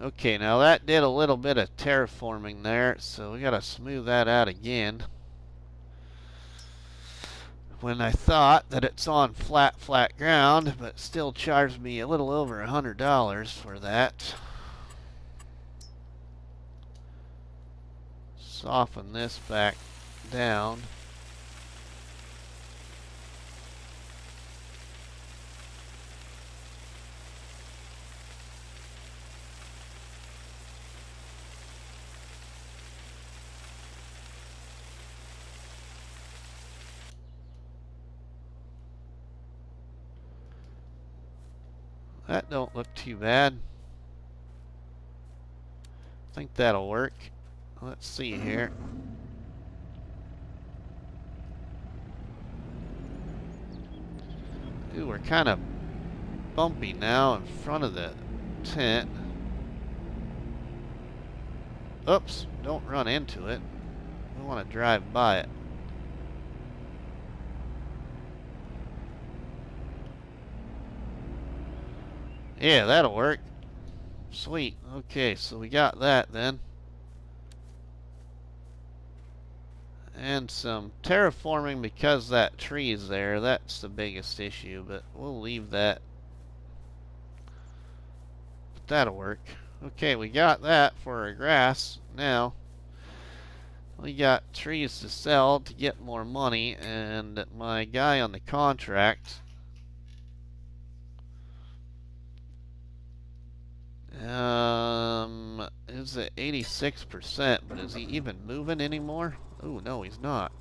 [SPEAKER 1] Okay, now that did a little bit of terraforming there, so we gotta smooth that out again. When I thought that it's on flat ground, but still charged me a little over $100 for that. Soften this back down. That don't look too bad. I think that'll work. Let's see here. Ooh, we're kind of bumpy now in front of the tent. Oops, don't run into it. We want to drive by it. Yeah, that'll work. Sweet. Okay, so we got that then. And some terraforming because that tree is there. That's the biggest issue, but we'll leave that. But that'll work. Okay, we got that for our grass. Now, we got trees to sell to get more money, and my guy on the contract is at 86%, but is he even moving anymore? Oh, no, he's not.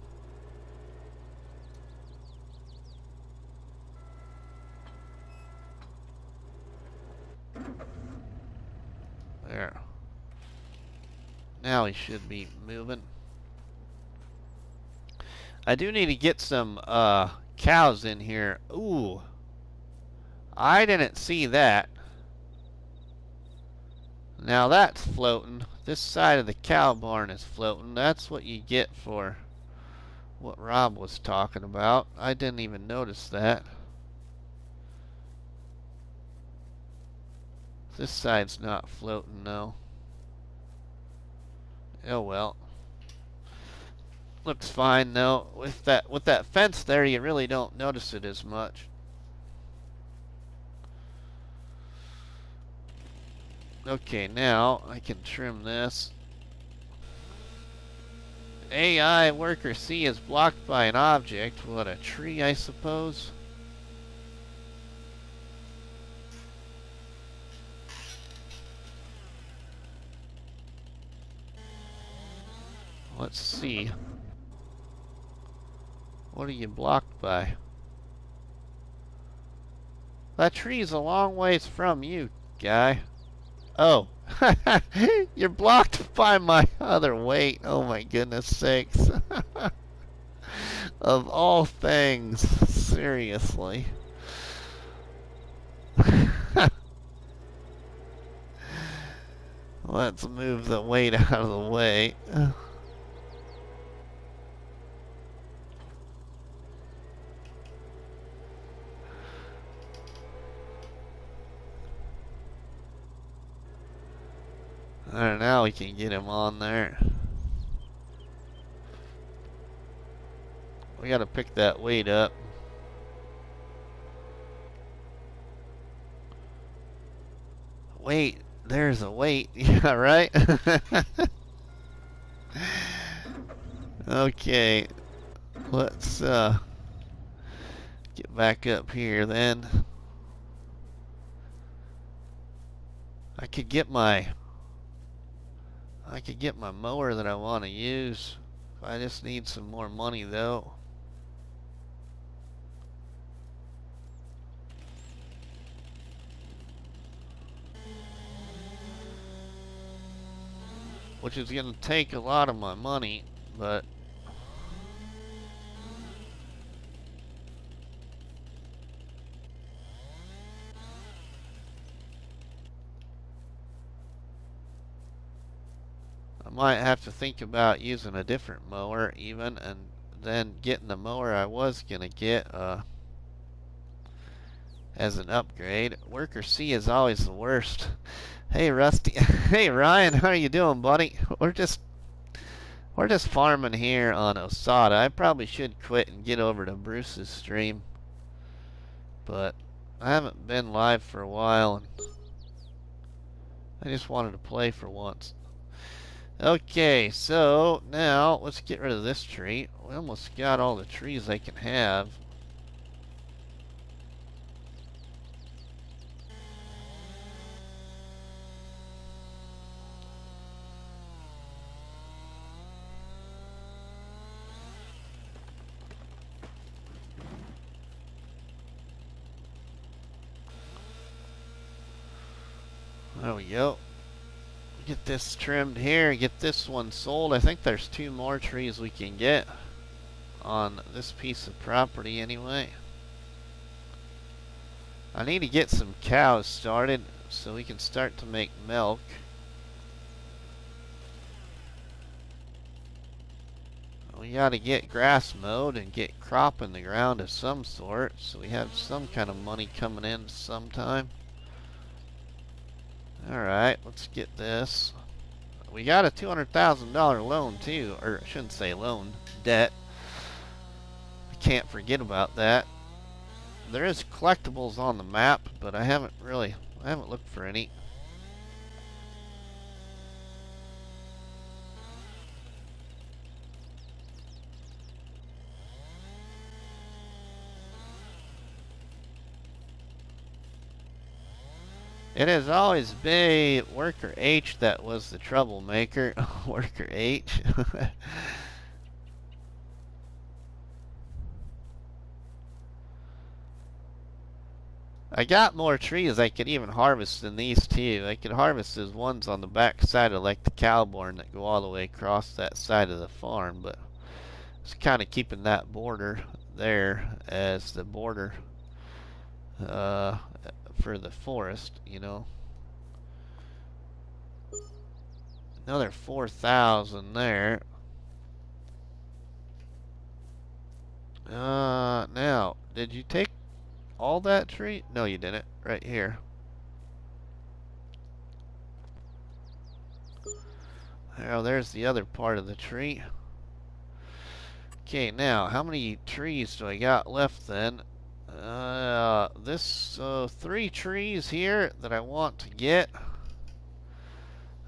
[SPEAKER 1] There. Now he should be moving. I do need to get some cows in here. Ooh. I didn't see that. Now that's floating. This side of the cow barn is floating. That's what you get for what Rob was talking about. I didn't even notice that. This side's not floating, though. Oh well. Looks fine though. With that fence there, you really don't notice it as much. Okay, now I can trim this. AI worker C is blocked by an object. What, a tree, I suppose? Let's see. What are you blocked by? That tree's a long ways from you, guy. Oh. You're blocked by my other weight. Oh my goodness sakes. Of all things. Seriously. Let's move the weight out of the way. Alright, now we can get him on there. We gotta pick that weight up. Wait, there's a weight. Yeah, right? Okay. Let's get back up here then. I could get my mower that I want to use. I just need some more money though. which is going to take a lot of my money, but I might have to think about using a different mower even, and then getting the mower I was going to get as an upgrade. Worker C is always the worst. Hey Rusty, hey Ryan, how are you doing, buddy? We're just farming here on Osada. I probably should quit and get over to Bruce's stream, but I haven't been live for a while, and I just wanted to play for once. Okay, so now let's get rid of this tree. We almost got all the trees I can have. There we go. Get this trimmed here, get this one sold. I think there's 2 more trees we can get on this piece of property anyway. I need to get some cows started so we can start to make milk. We gotta get grass mowed and get crop in the ground of some sort so we have some kind of money coming in sometime. Alright, let's get this. We got a $200,000 loan too, or I shouldn't say loan, debt. I can't forget about that. There is collectibles on the map, but I haven't looked for any. It has always been Worker H that was the troublemaker. Worker H. I got more trees I could even harvest than these two. I could harvest those ones on the back side of like the cowborn that go all the way across that side of the farm, but it's kind of keeping that border there as the border for the forest, you know. Another 4,000 there. Now, did you take all that tree? No, you didn't. Right here. Oh, there's the other part of the tree. Okay, now, how many trees do I got left then? This 3 trees here that I want to get.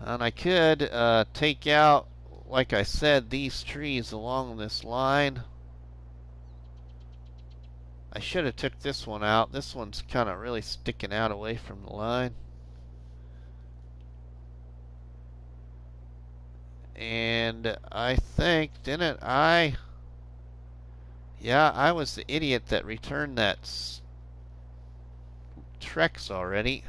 [SPEAKER 1] And I could take out, like I said, these trees along this line. I should have took this one out. This one's kind of really sticking out away from the line. And I think, didn't I? Yeah, I was the idiot that returned that Trex already.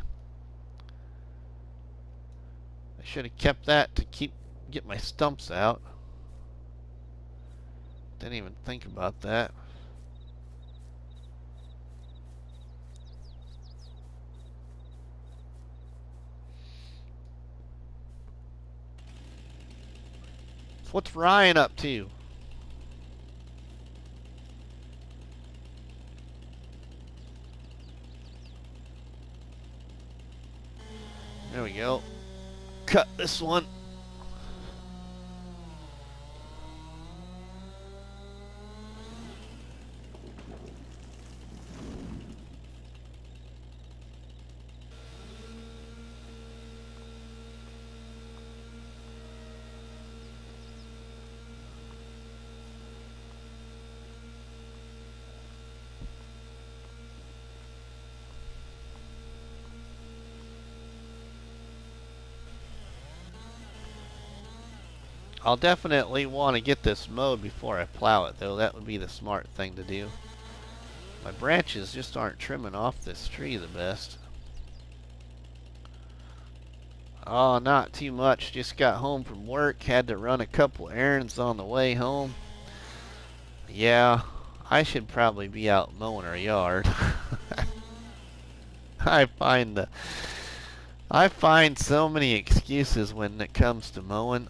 [SPEAKER 1] I should have kept that to get my stumps out. Didn't even think about that. What's Ryan up to? There we go. Cut this one. I'll definitely want to get this mowed before I plow it, though. That would be the smart thing to do. My branches just aren't trimming off this tree the best. Oh, not too much. Just got home from work. Had to run a couple errands on the way home. Yeah, I should probably be out mowing our yard. I find the I find so many excuses when it comes to mowing.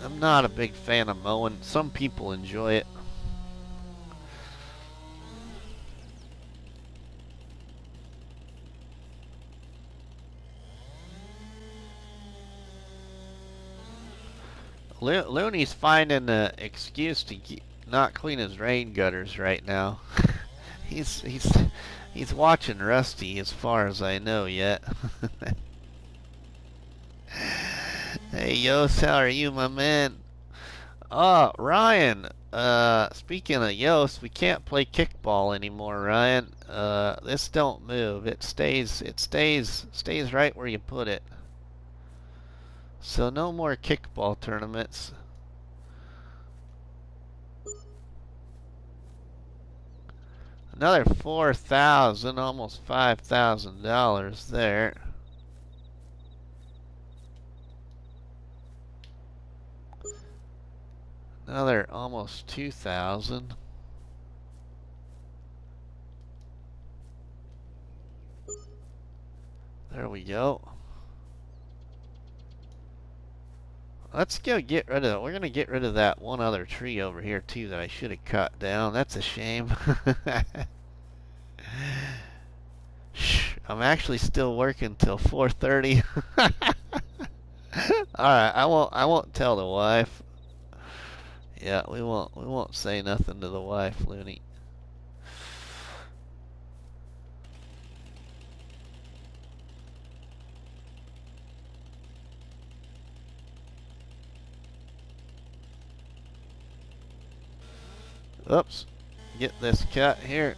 [SPEAKER 1] I'm not a big fan of mowing. Some people enjoy it. Looney's finding an excuse to not clean his rain gutters right now. he's he's he's watching Rusty, as far as I know yet. Hey Yost, how are you, my man? Ryan. Speaking of Yost, we can't play kickball anymore, Ryan. This don't move. It stays right where you put it. So no more kickball tournaments. Another 4,000, almost $5,000 there. Another almost 2,000. There we go. Let's go get rid of. We're gonna get rid of that one other tree over here too that I should have cut down. That's a shame. Shh, I'm actually still working till 4:30. All right, I won't tell the wife. Yeah, we won't say nothing to the wife, Looney. Oops. Get this cut here.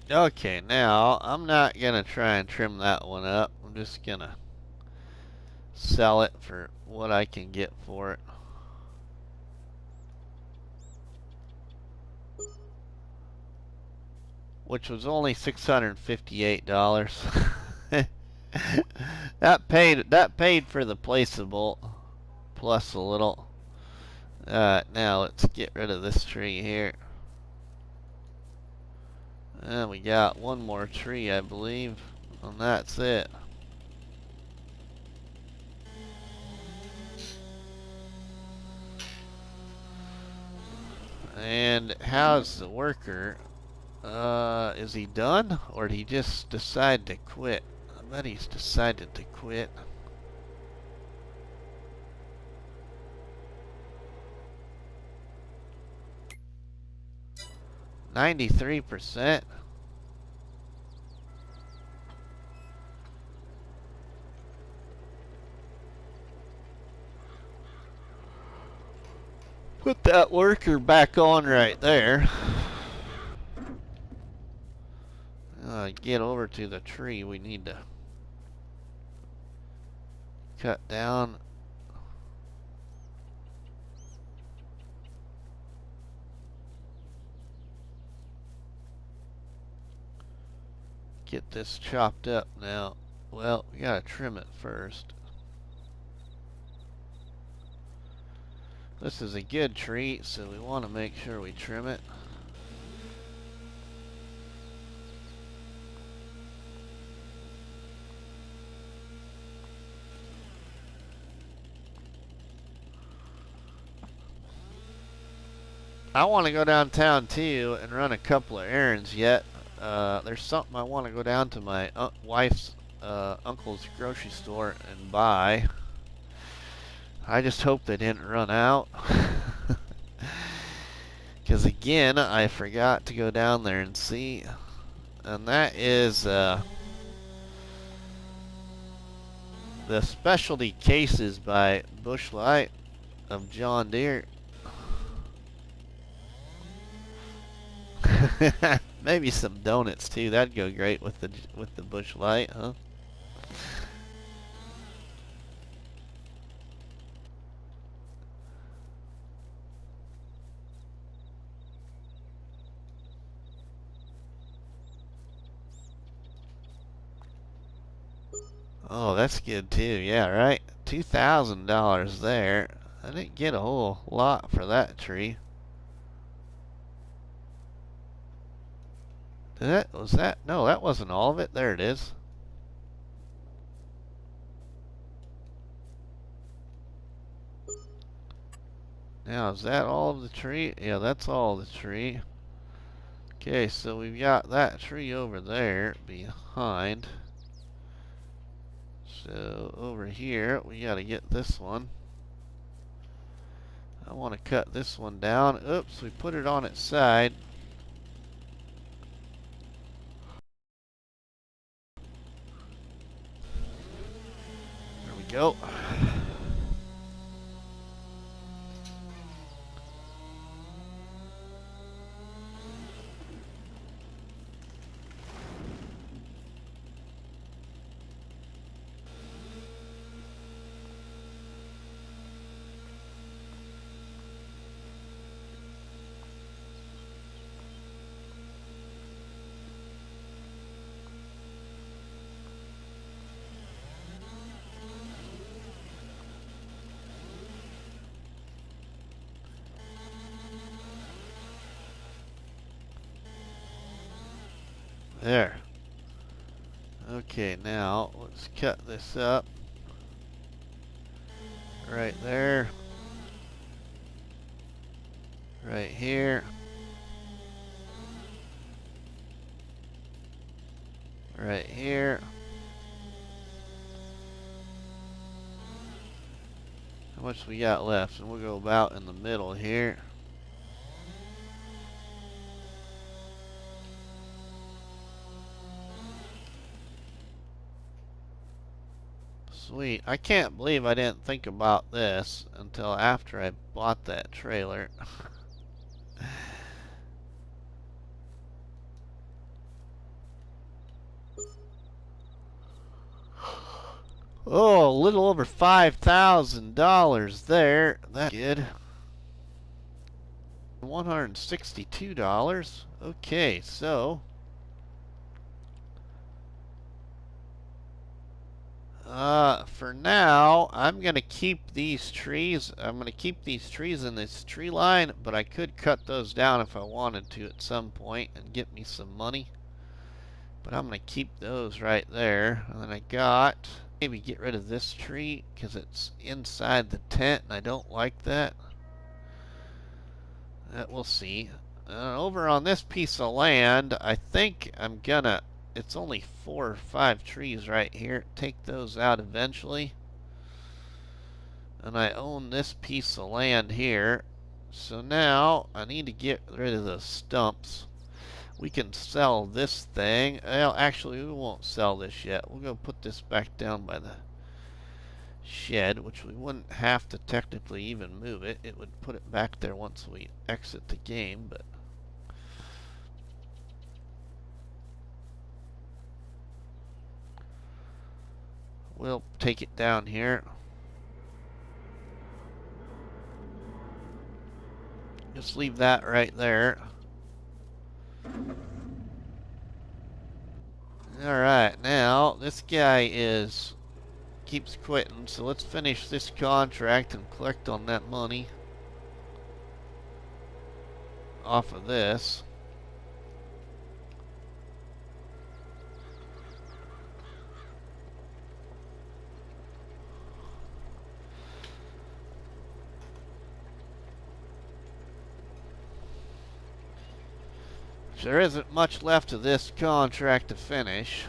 [SPEAKER 1] Okay, now I'm not gonna try and trim that one up. I'm just gonna sell it for what I can get for it. Which was only $658. that paid for the placeable plus a little. Now let's get rid of this tree here. And we got one more tree, I believe, and that's it. And how's the worker? Is he done, or did he just decide to quit? I bet he's decided to quit. $93%. Put that worker back on right there. Get over to the tree we need to cut down. Get this chopped up now. Well, we gotta trim it first. This is a good tree, so we want to make sure we trim it. I want to go downtown too and run a couple of errands yet. There's something I want to go down to my wife's uncle's grocery store and buy. I just hope they didn't run out. Because again, I forgot to go down there and see. And that is the specialty cases by Bush Light of John Deere. Maybe some donuts too. That'd go great with the Bush Light, huh? Oh, that's good too. Yeah, right. $2,000 there. I didn't get a whole lot for that tree. Was that? No, that wasn't all of it. There it is. Now, is that all of the tree? Yeah, that's all the tree. Okay, so we've got that tree over there behind. So over here, we got to get this one. I want to cut this one down. Oops, we put it on its side. There we go. There. Okay, now let's cut this up. Right there. Right here. Right here. How much we got left? And we'll go about in the middle here. Sweet. I can't believe I didn't think about this until after I bought that trailer. Oh, a little over $5,000 there. That's good. $162. Okay, so for now, I'm gonna keep these trees. I'm gonna keep these trees in this tree line, but I could cut those down if I wanted to at some point and get me some money. But I'm gonna keep those right there. And then I got maybe get rid of this tree because it's inside the tent and I don't like that. We'll see. Over on this piece of land, I think I'm gonna. It's only 4 or 5 trees right here. Take those out eventually. And I own this piece of land here. So now I need to get rid of those stumps. We can sell this thing. Well, actually, we won't sell this yet. We'll go put this back down by the shed, which we wouldn't have to technically even move it. It would put it back there once we exit the game, but we'll take it down here. Just leave that right there. Alright, now this guy keeps quitting, so let's finish this contract and collect on that money off of this. There isn't much left of this contract to finish.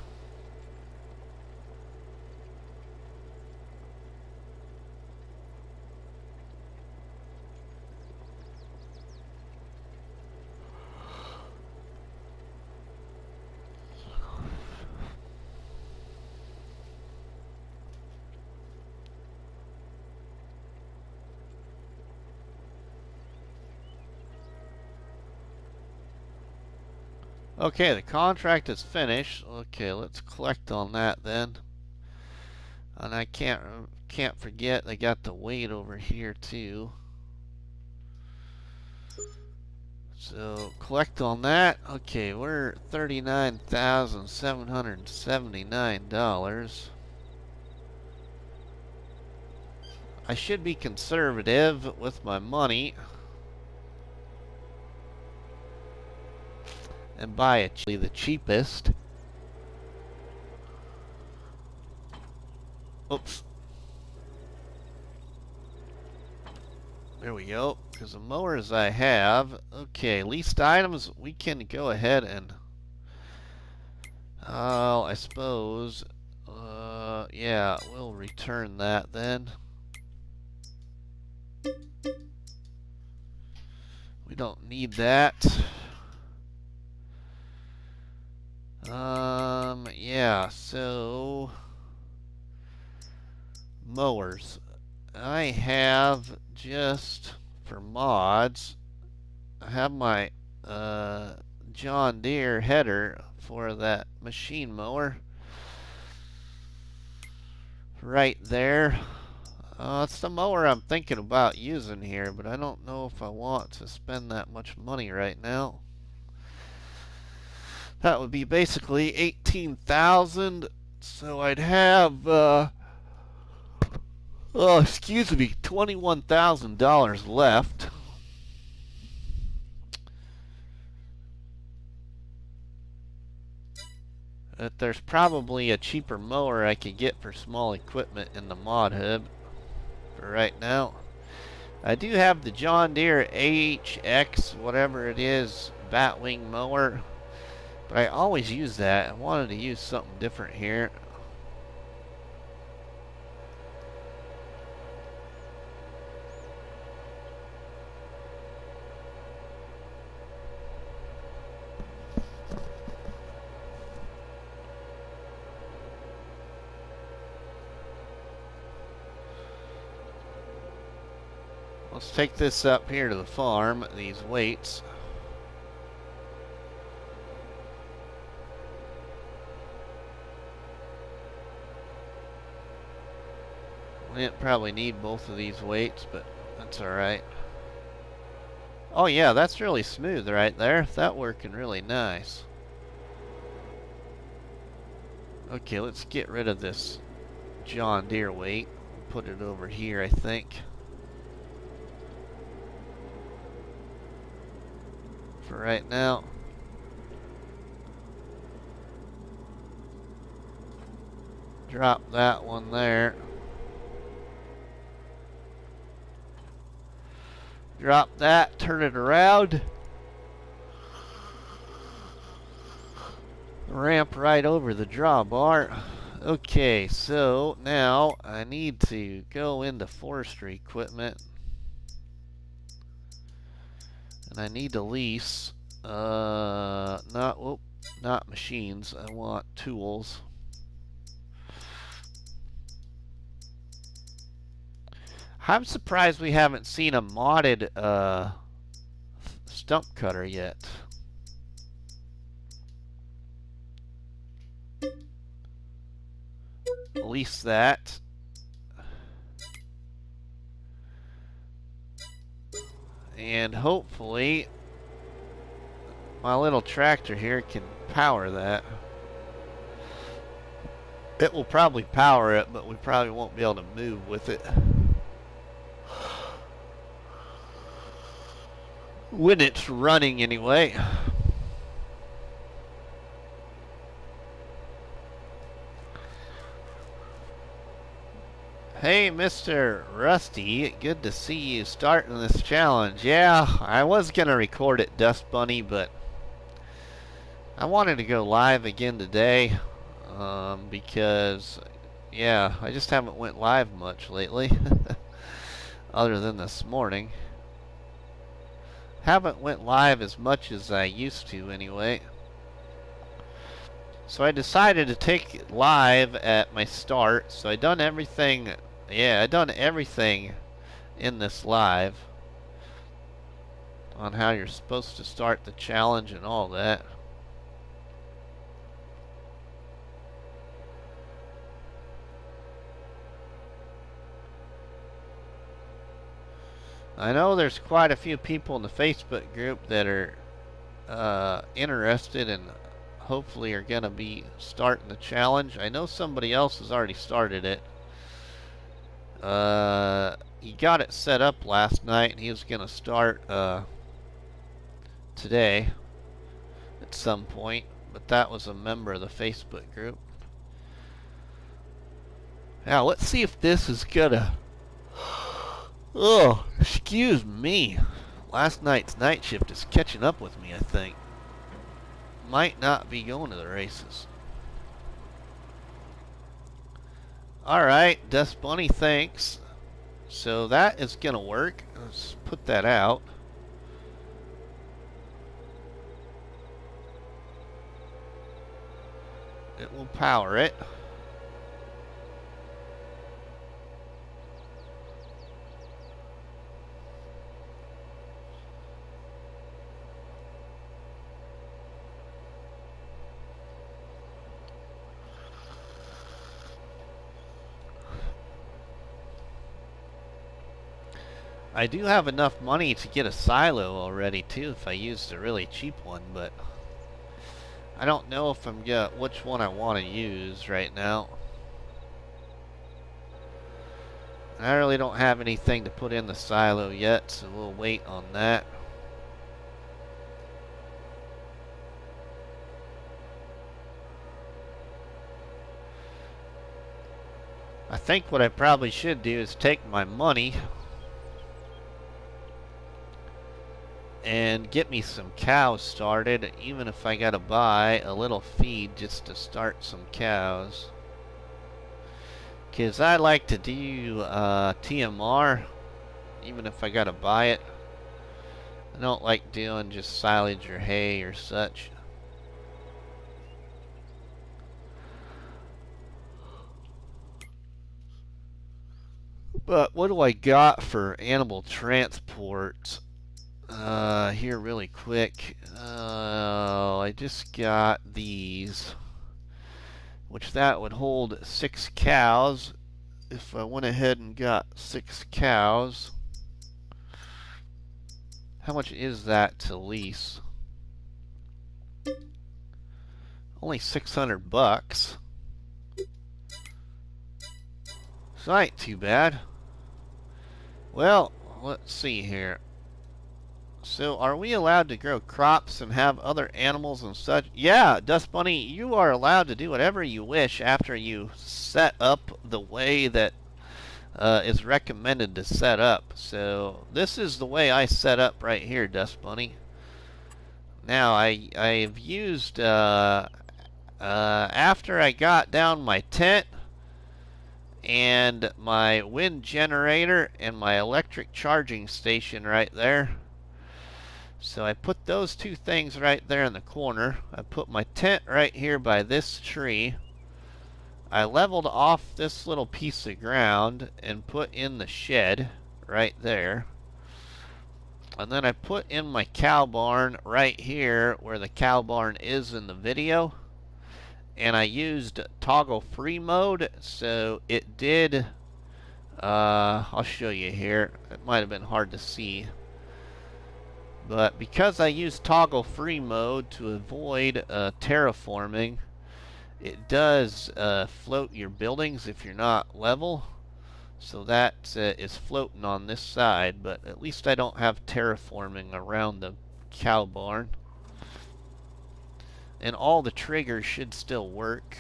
[SPEAKER 1] Okay, the contract is finished. Okay, let's collect on that then. And I can't forget they got the weight over here too. So collect on that. Okay, we're $39,779. I should be conservative with my money and buy the cheapest. Oops. There we go. Because the mowers I have, okay, leased items, we can go ahead and, I suppose, yeah, we'll return that then. We don't need that. Yeah, so mowers. I have just for mods, I have my John Deere header for that machine mower right there. It's the mower I'm thinking about using here, but I don't know if I want to spend that much money right now. That would be basically 18,000. So I'd have, excuse me, $21,000 left. There's probably a cheaper mower I could get for small equipment in the mod hub for right now. I do have the John Deere AHX, whatever it is, batwing mower. But I always use that. I wanted to use something different here. Let's take this up here to the farm, these weights. We didn't probably need both of these weights, but that's alright. Oh yeah, that's really smooth right there. That working really nice. Okay, let's get rid of this John Deere weight. Put it over here, I think. For right now. Drop that one there. Drop that, turn it around. Ramp right over the drawbar. Okay, so now I need to go into forestry equipment. And I need to lease, not machines, I want tools. I'm surprised we haven't seen a modded stump cutter yet. Lease that. And hopefully my little tractor here can power that. It will probably power it, but we probably won't be able to move with it. When it's running anyway. Hey, Mr. Rusty, good to see you starting this challenge. Yeah, I was going to record it, Dust Bunny, but I wanted to go live again today because, yeah, I just haven't went live much lately, other than this morning. Haven't went live as much as I used to anyway. So I decided to take it live at my start. So I done everything. Yeah, I done everything in this live on how you're supposed to start the challenge and all that. I know there's quite a few people in the Facebook group that are interested and hopefully are going to be starting the challenge. I know somebody else has already started it. He got it set up last night, and he was gonna start today at some point, but that was a member of the Facebook group. Now let's see if this is gonna. Oh, excuse me. Last night's night shift is catching up with me, I think. Might not be going to the races. Alright, Dust Bunny, thanks. So that is gonna work. Let's put that out. It will power it. I do have enough money to get a silo already too if I used a really cheap one, but I don't know if I'm gonna which one I want to use right now. I really don't have anything to put in the silo yet, so we'll wait on that. I think what I probably should do is take my money and get me some cows started, even if I gotta buy a little feed just to start some cows. Because I like to do TMR, even if I gotta buy it. I don't like doing just silage or hay or such. But what do I got for animal transport? Here really quick. I just got these, which that would hold 6 cows. If I went ahead and got 6 cows, how much is that to lease? Only $600. So that ain't too bad. Well, let's see here. So, are we allowed to grow crops and have other animals and such? Yeah, Dust Bunny, you are allowed to do whatever you wish after you set up the way that is recommended to set up. So, this is the way I set up right here, Dust Bunny. Now, I've used, after I got down my tent and my wind generator and my electric charging station right there. So I put those two things right there in the corner. I put my tent right here by this tree. I leveled off this little piece of ground and put in the shed right there. And then I put in my cow barn right here where the cow barn is in the video. And I used toggle free mode, so it did, I'll show you here. It might have been hard to see. But because I used toggle free mode to avoid terraforming, it does float your buildings if you're not level. So that is floating on this side, but at least I don't have terraforming around the cow barn. And all the triggers should still work.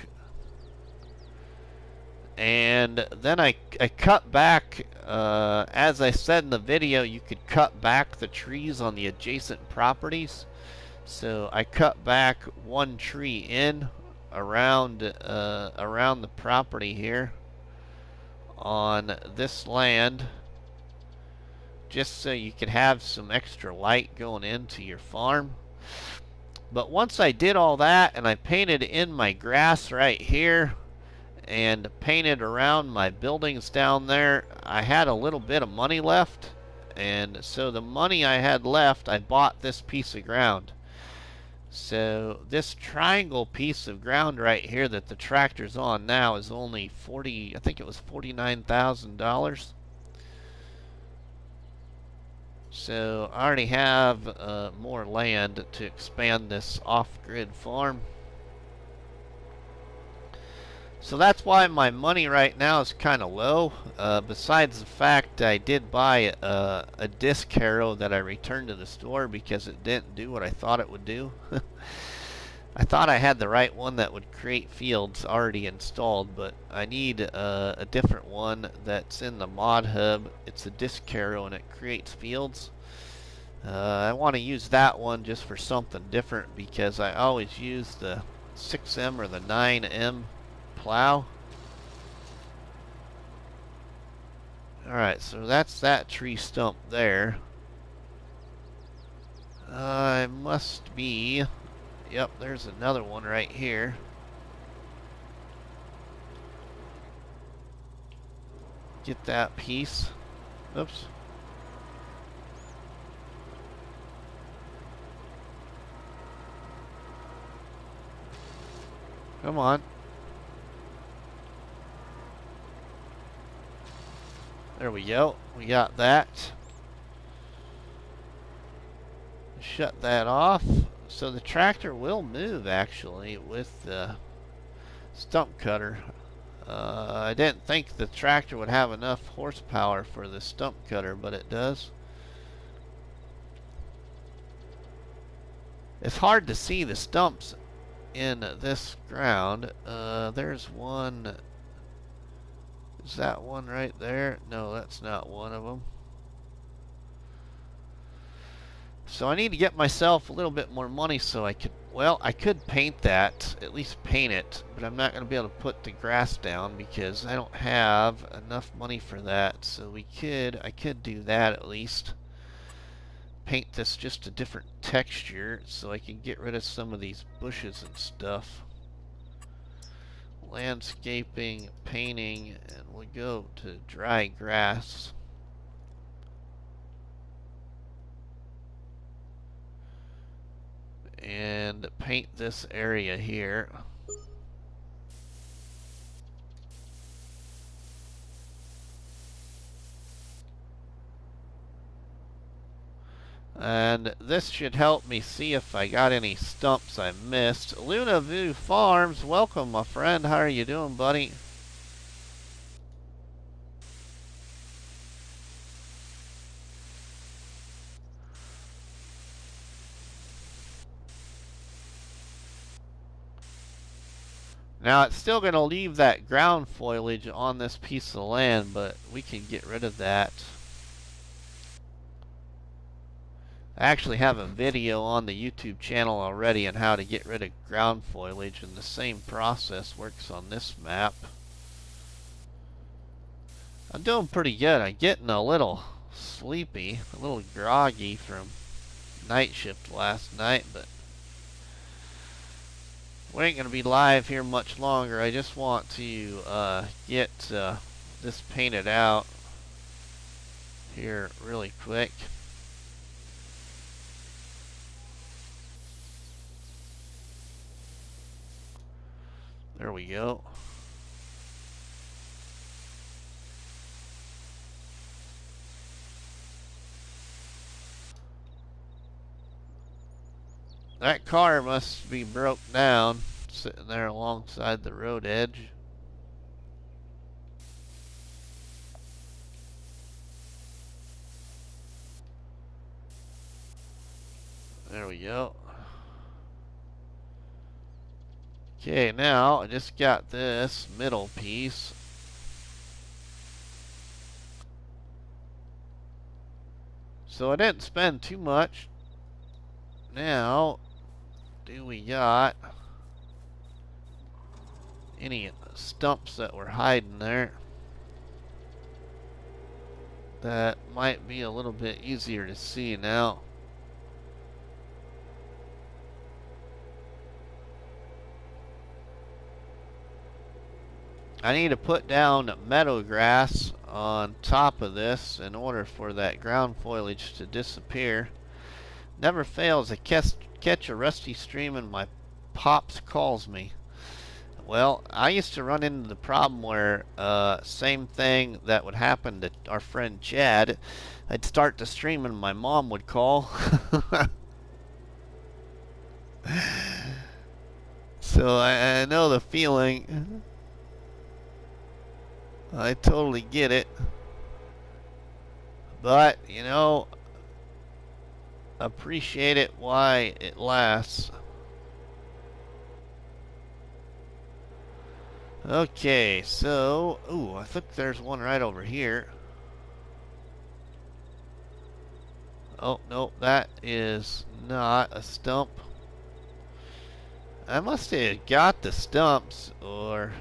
[SPEAKER 1] And then I cut back, as I said in the video, you could cut back the trees on the adjacent properties. So I cut back one tree in around around the property here on this land, just so you could have some extra light going into your farm. But once I did all that and I painted in my grass right here and painted around my buildings down there, I had a little bit of money left. And so the money I had left, I bought this piece of ground. So this triangle piece of ground right here that the tractor's on now is only I think it was $49,000. So I already have more land to expand this off-grid farm. So that's why my money right now is kind of low. Besides the fact I did buy a disc harrow that I returned to the store because it didn't do what I thought it would do. I thought I had the right one that would create fields already installed, but I need a different one that's in the mod hub. It's a disc harrow and it creates fields. I want to use that one just for something different because I always use the 6M or the 9M plow. Alright, so that's that tree stump there. I must be... Yep, there's another one right here. Get that piece. Oops. Come on. There we go. We got that. Shut that off. So the tractor will move actually with the stump cutter. I didn't think the tractor would have enough horsepower for the stump cutter, but it does. It's hard to see the stumps in this ground. There's one. Is that one right there? No, that's not one of them. So I need to get myself a little bit more money so I could, well, I could paint that, at least paint it, but I'm not going to be able to put the grass down because I don't have enough money for that. So I could do that at least. Paint this just a different texture so I can get rid of some of these bushes and stuff. Landscaping, painting, and we'll go to dry grass. And paint this area here. And this should help me see if I got any stumps I missed. Luna View Farms, welcome my friend. How are you doing, buddy? Now it's still going to leave that ground foliage on this piece of land, but we can get rid of that. I actually have a video on the YouTube channel already on how to get rid of ground foliage, and the same process works on this map. I'm doing pretty good. I'm getting a little sleepy, a little groggy from night shift last night, but we ain't going to be live here much longer. I just want to get this painted out here really quick. There we go. That car must be broke down, sitting there alongside the road edge. There we go. Okay, now I just got this middle piece. So I didn't spend too much. Now, do we got any stumps that were hiding there that might be a little bit easier to see now? I need to put down meadow grass on top of this in order for that ground foliage to disappear. Never fails to catch a rusty stream and my pops calls me. Well, I used to run into the problem where same thing that would happen to our friend Chad. I'd start the stream and my mom would call. So I know the feeling. I totally get it. But, you know, appreciate it why it lasts. Okay, so, ooh, I think there's one right over here. Oh, no, that is not a stump. I must have got the stumps or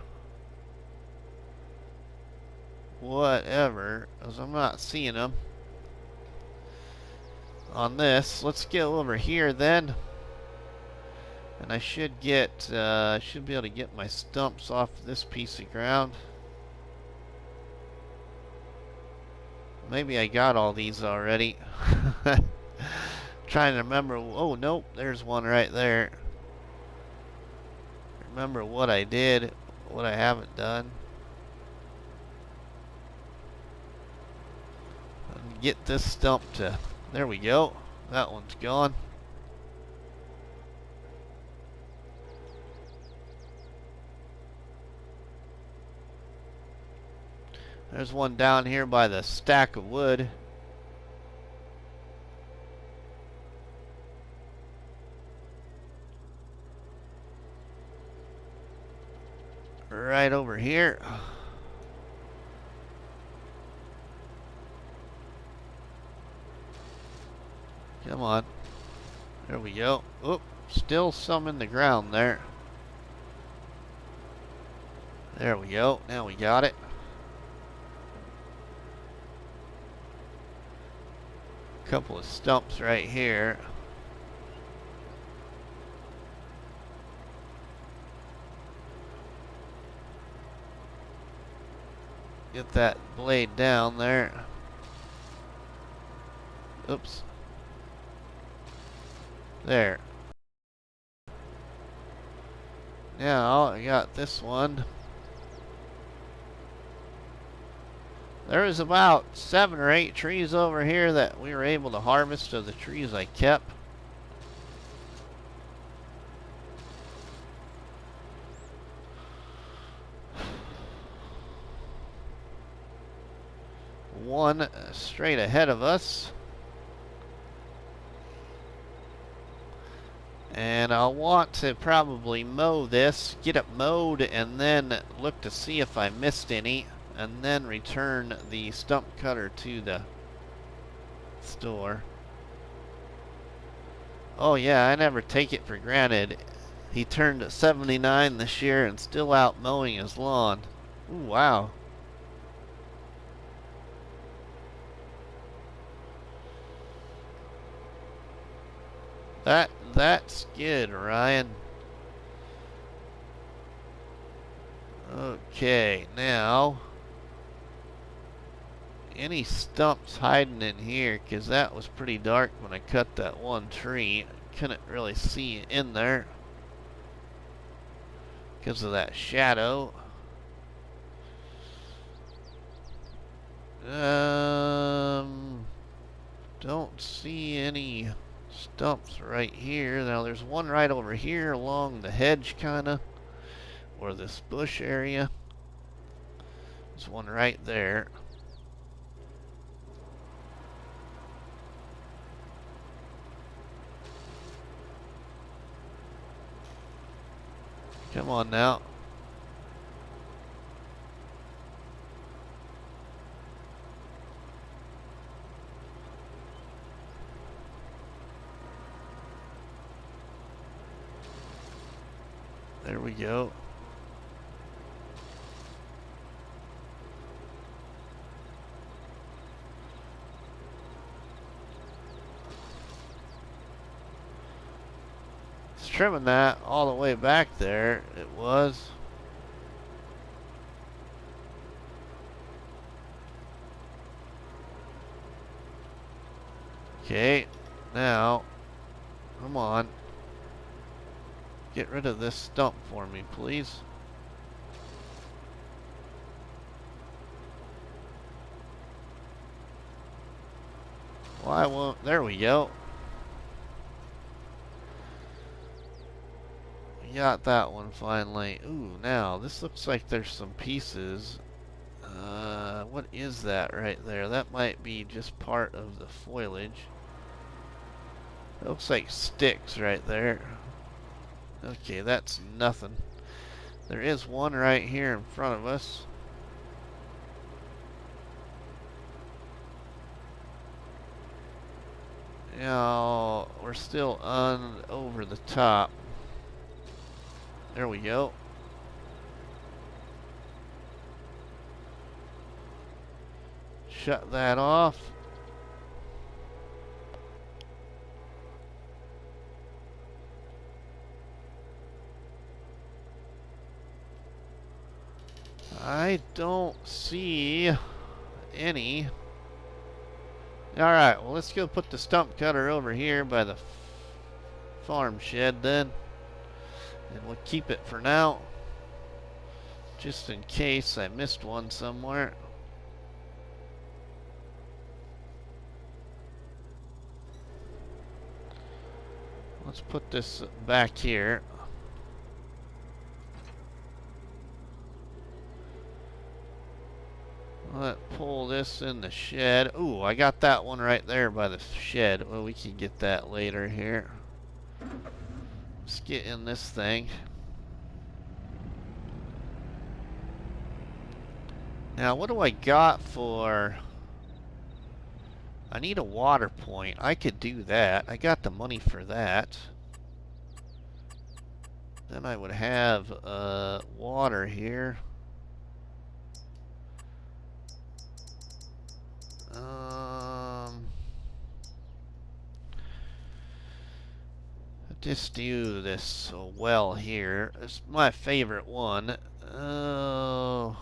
[SPEAKER 1] whatever, because I'm not seeing them on this. Let's go over here then. And I should be able to get my stumps off this piece of ground. Maybe I got all these already. Trying to remember. Oh, nope, there's one right there. Remember what I did, what I haven't done. And get this stump to, there we go. That one's gone. There's one down here by the stack of wood. Right over here. Come on. There we go. Oop, still some in the ground there. There we go. Now we got it. Couple of stumps right here. Get that blade down there. Oops. There. Now I got this one. There was about 7 or 8 trees over here that we were able to harvest of the trees I kept. One straight ahead of us. And I'll want to probably mow this, get it mowed, and then look to see if I missed any, and then return the stump cutter to the store. Oh yeah, I never take it for granted. He turned 79 this year and still out mowing his lawn. Ooh, wow. That's good, Ryan. Okay, now any stumps hiding in here, because that was pretty dark when I cut that one tree. Couldn't really see in there because of that shadow. Don't see any stumps right here. Now there's one right over here along the hedge kinda, or this bush area. There's one right there. Come on now. There we go. It's trimming that all the way back there. It was. Okay, now, come on. Get rid of this stump for me, please. Why won't... There we go. We got that one finally. Ooh, now, this looks like there's some pieces. What is that right there? That might be just part of the foliage. It looks like sticks right there. Okay, that's nothing. There is one right here in front of us. Now, we're still over the top. There we go. Shut that off. I don't see any. Alright, well, let's go put the stump cutter over here by the farm shed then. And we'll keep it for now, just in case I missed one somewhere. Let's put this back here. Let's pull this in the shed. Ooh, I got that one right there by the shed. Well, we can get that later here. Let's get in this thing. Now, what do I got for... I need a water point. I could do that. I got the money for that. Then I would have water here. Just do this well here. It's my favorite one. Oh.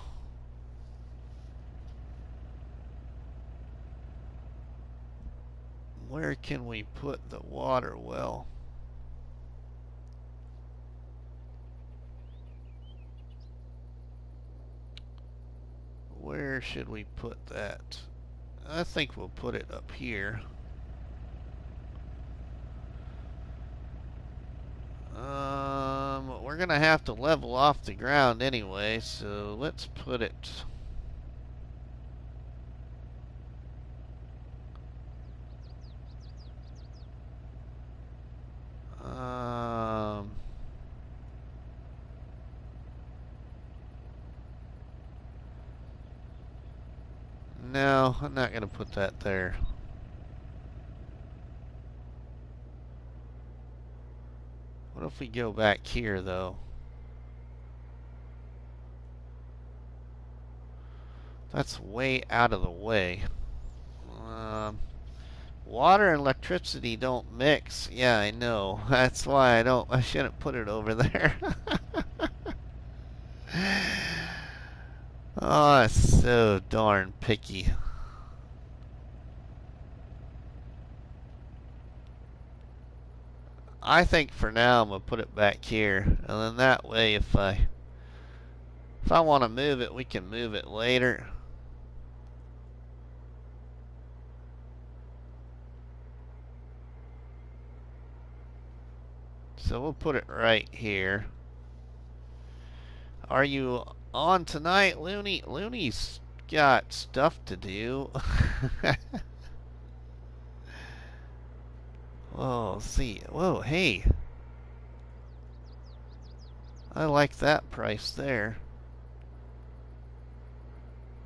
[SPEAKER 1] Where can we put the water well? Where should we put that? I think we'll put it up here. We're gonna have to level off the ground anyway, so let's put it... No, I'm not gonna put that there. What if we go back here, though? That's way out of the way. Water and electricity don't mix. Yeah, I know. That's why I shouldn't put it over there. Oh, it's so darn picky. I think for now I'm gonna put it back here, and then that way if I want to move it, we can move it later. So we'll put it right here. Are you on tonight, Looney? Looney's got stuff to do. Whoa, see. Whoa, hey. I like that price there.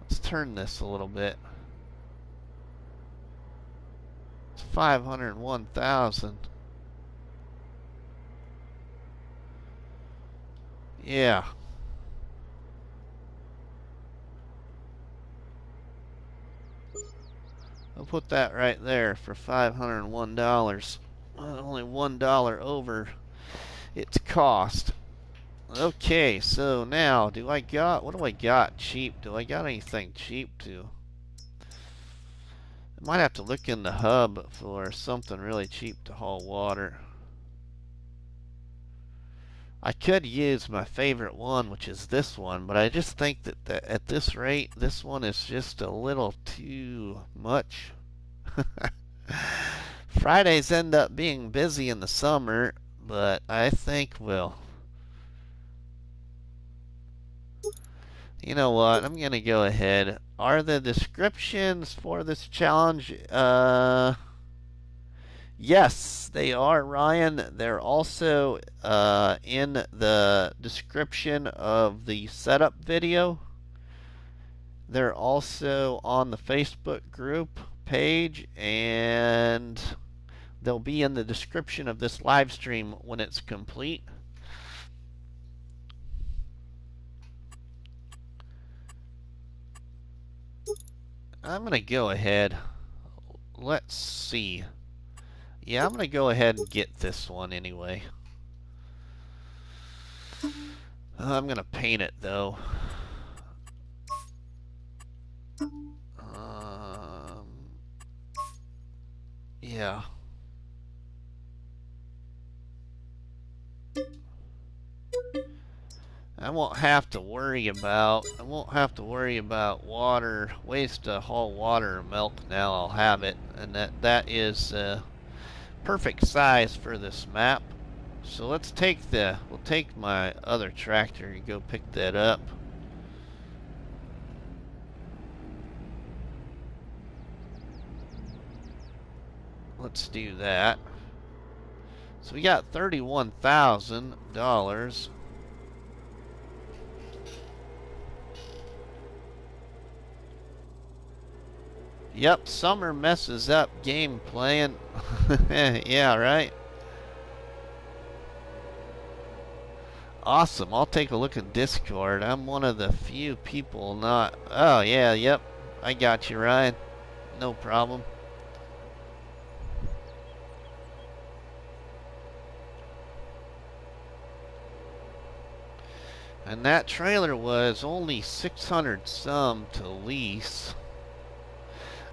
[SPEAKER 1] Let's turn this a little bit. It's 501,000. Yeah. I'll put that right there for $501. Only $1 over its cost. Okay, so now what do I got cheap? Do I got anything cheap to? I might have to look in the hub for something really cheap to haul water. I could use my favorite one, which is this one, but I just think that at this rate, this one is just a little too much. Fridays end up being busy in the summer, but I think you know what? I'm going to go ahead. Are the descriptions for this challenge? Yes, they are, Ryan. They're also in the description of the setup video. They're also on the Facebook group page, and they'll be in the description of this live stream when it's complete. I'm going to go ahead. Let's see. Yeah, I'm going to go ahead and get this one anyway. I'm going to paint it though. Yeah. I won't have to worry about water, waste a whole water milk. Now I'll have it, and that is perfect size for this map. So we'll take my other tractor and go pick that up. Let's do that. So we got $31,000. Yep, summer messes up game playing. Yeah, right. Awesome. I'll take a look at Discord. I'm one of the few people not... Oh, yeah, yep. I got you, Ryan. No problem. And that trailer was only 600 some to lease.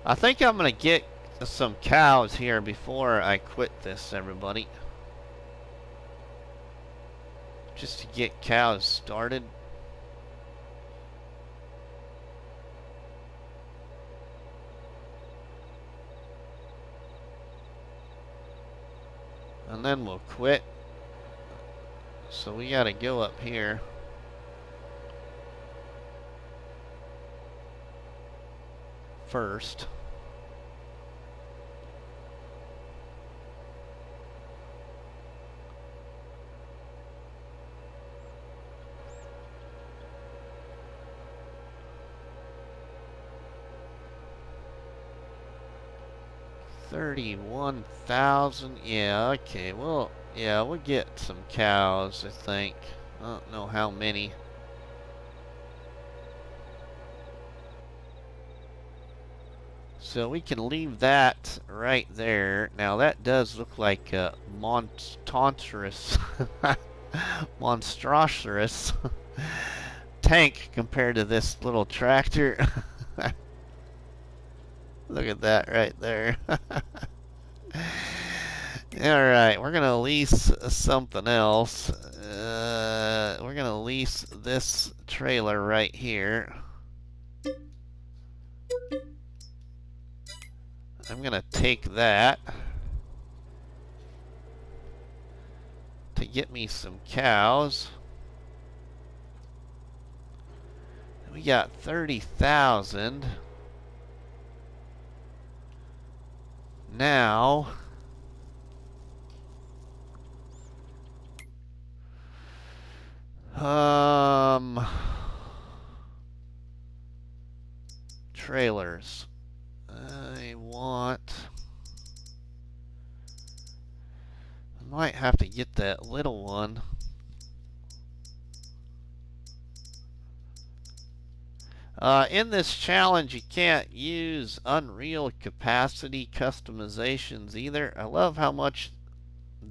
[SPEAKER 1] I think I'm going to get some cows here before I quit this, everybody. Just to get cows started. And then we'll quit. So we got to go up here. First. $31,000. Yeah, okay. Well, yeah, we'll get some cows, I think. I don't know how many. So we can leave that right there. Now that does look like a monstrous tank compared to this little tractor. Look at that right there. Alright, we're gonna lease something else. We're gonna lease this trailer right here. I'm gonna take that to get me some cows. We got 30,000. Now trailers. I might have to get that little one. In this challenge, you can't use Unreal capacity customizations either. I love how much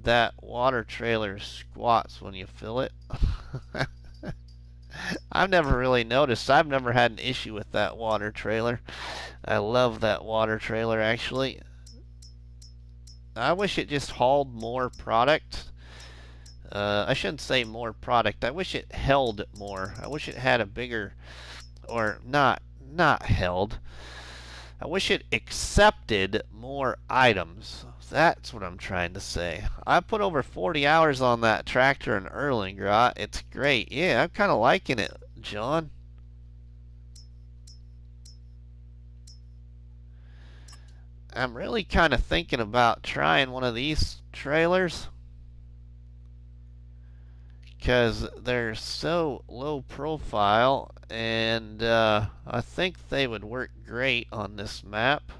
[SPEAKER 1] that water trailer squats when you fill it. I've never really noticed. I've never had an issue with that water trailer. I love that water trailer, actually. I wish it just hauled more product. I shouldn't say more product. I wish it held more. I wish it had a bigger, or not held. I wish it accepted more items. That's what I'm trying to say. I put over 40 hours on that tractor in Erlingrot. It's great. Yeah, I'm kind of liking it, John. I'm really kind of thinking about trying one of these trailers because they're so low profile, and I think they would work great on this map.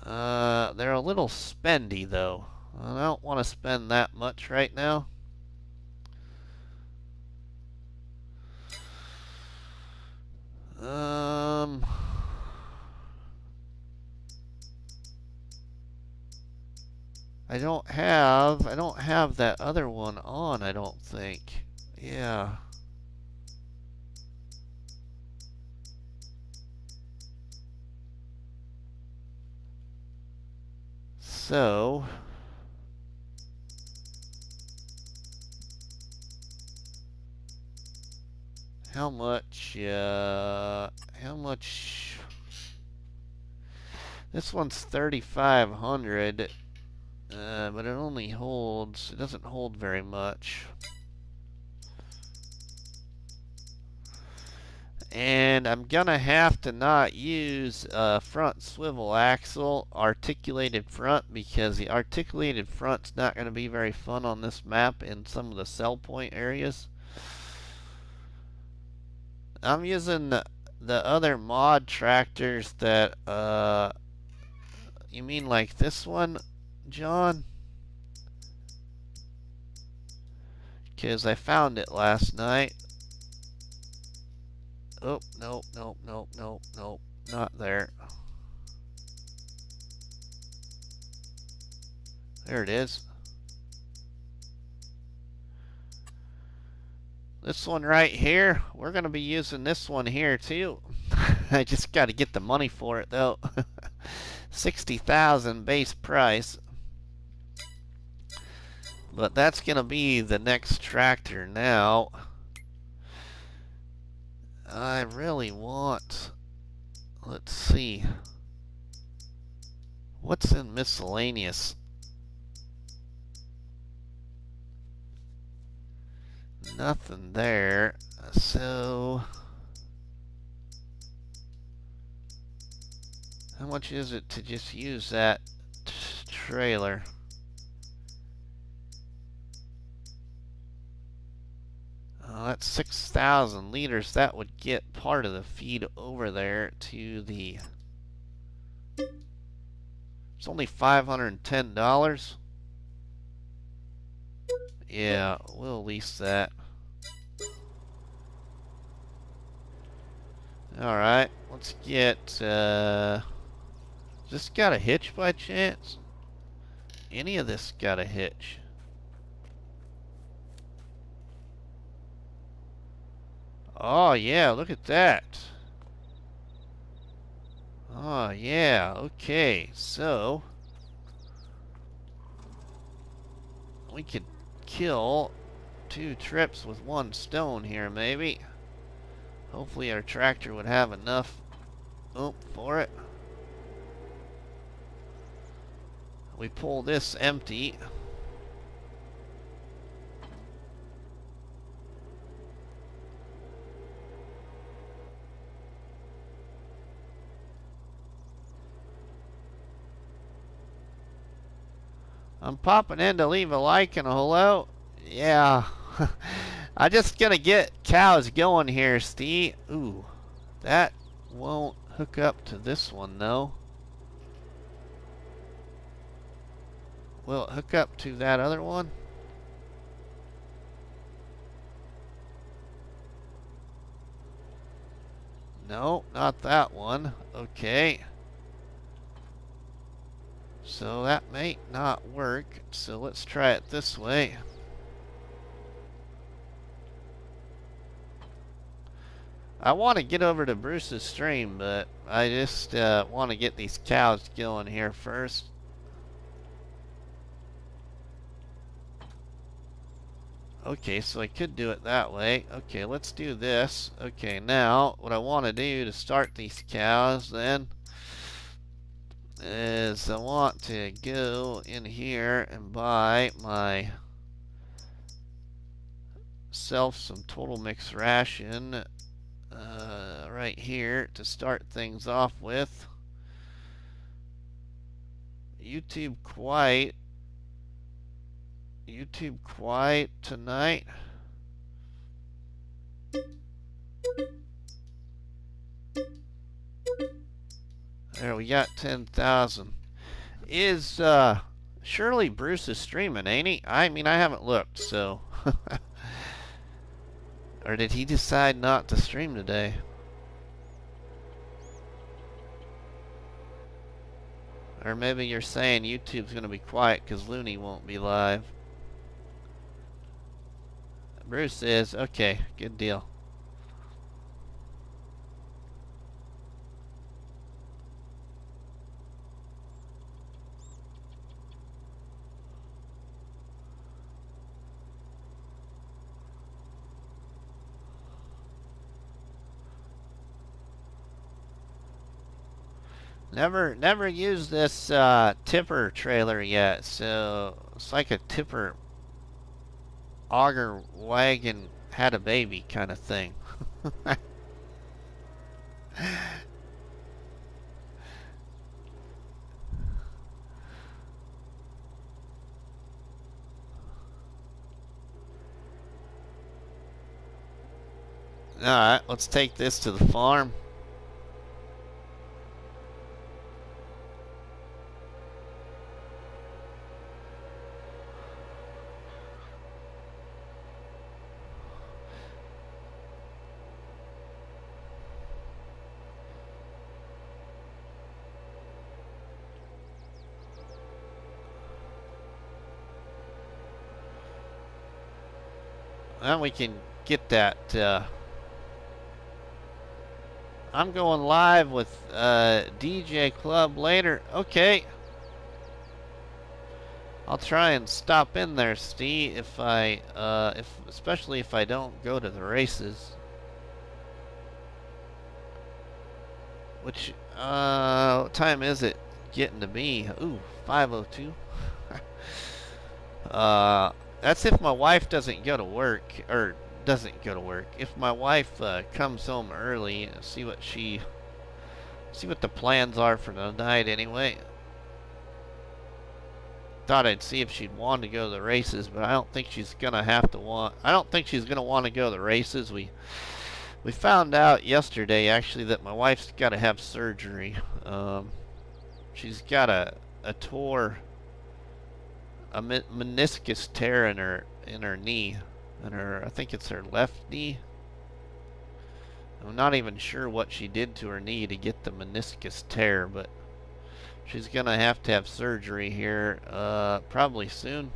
[SPEAKER 1] They're a little spendy though. I don't want to spend that much right now. I don't have that other one on, I don't think. Yeah. So how much this one's 3,500, but it doesn't hold very much. And I'm gonna have to not use front swivel axle articulated front, because the articulated front's not gonna be very fun on this map in some of the sell point areas. I'm using the other mod tractors that you mean like this one, John? Because I found it last night. Oh, nope, nope, nope, nope, nope. Not there. There it is. This one right here, we're going to be using this one here too. I just got to get the money for it though. 60,000 base price. But that's going to be the next tractor now. I really want, let's see, what's in miscellaneous? Nothing there. So how much is it to just use that trailer? That's 6,000 liters. That would get part of the feed over there to the... It's only $510. Yeah, we'll lease that. Alright, let's get... Does this got a hitch by chance? Any of this got a hitch? Oh yeah, look at that. Oh yeah, okay, so we could kill 2 trips with 1 stone here maybe. Hopefully our tractor would have enough oomph for it. We pull this empty. I'm popping in to leave a like and a hello. Yeah. I'm just gonna get cows going here, Steve. Ooh, that won't hook up to this one though. Will it hook up to that other one? No, not that one. Okay. So that may not work. So let's try it this way. I want to get over to Bruce's stream, but I just want to get these cows going here first. Okay, so I could do it that way. Okay, let's do this. Okay, now what I want to do to start these cows then is I want to go in here and buy myself some total mix ration right here to start things off with. YouTube quiet tonight. There, we got 10,000. Is surely Bruce is streaming, ain't he? I mean, I haven't looked, so. Or did he decide not to stream today? Or maybe you're saying YouTube's going to be quiet because Looney won't be live. Bruce is. Okay, good deal. Never used this tipper trailer yet, so it's like a tipper auger wagon had a baby kind of thing. Alright, let's take this to the farm. Then we can get that. I'm going live with DJ Club later. Okay. I'll try and stop in there, Steve, if especially if I don't go to the races. Which what time is it getting to be? Ooh, 5:02. That's if my wife doesn't go to work, or doesn't go to work. If my wife comes home early, see what the plans are for the night anyway. Thought I'd see if she'd want to go to the races, but I don't think she's gonna want to go to the races. We found out yesterday actually that my wife's got to have surgery. She's got a meniscus tear in her knee, I think it's her left knee. I'm not even sure what she did to her knee to get the meniscus tear, but she's gonna have to have surgery here probably soon.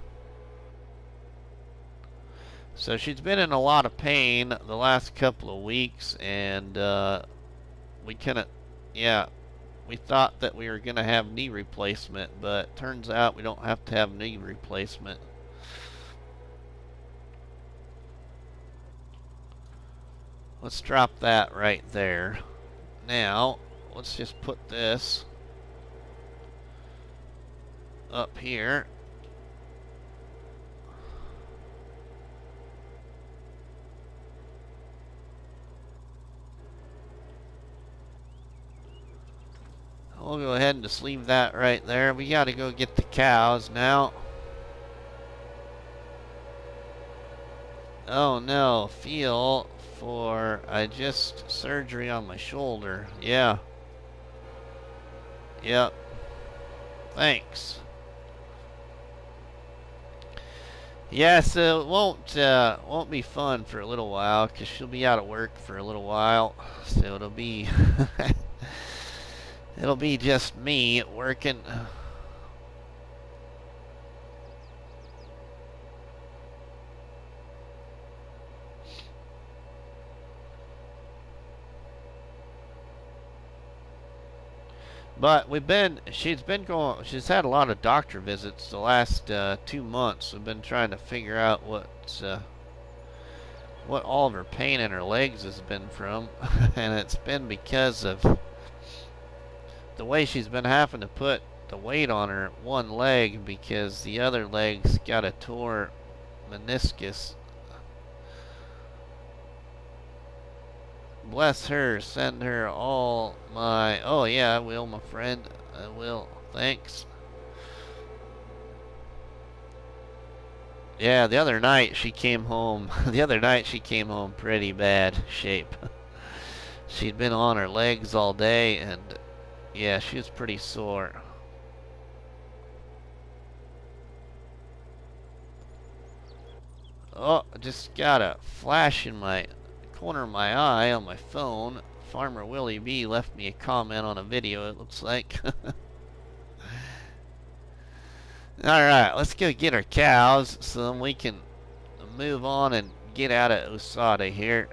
[SPEAKER 1] So she's been in a lot of pain the last couple of weeks, and we thought that we were gonna have knee replacement, but turns out we don't have to have knee replacement. Let's drop that right there. Now, let's just put this up here. We'll go ahead and just leave that right there. We got to go get the cows now. Oh no, feel for surgery on my shoulder. Yeah. Yep. Thanks. Yeah, so it won't be fun for a little while because she'll be out of work for a little while. So it'll be it'll be just me working. But she's had a lot of doctor visits the last 2 months. We've been trying to figure out what all of her pain in her legs has been from. And it's been because of the way she's been having to put the weight on her one leg because the other leg's got a tore meniscus. bless her. Send her all my... Oh, yeah, I will, my friend. I will. Thanks. Yeah, the other night she came home. The other night she came home pretty bad shape. She'd been on her legs all day, and yeah, she was pretty sore. Oh, I just got a flash in my corner of my eye on my phone. Farmer Willie B left me a comment on a video, it looks like. Alright, let's go get our cows so then we can move on and get out of Osada here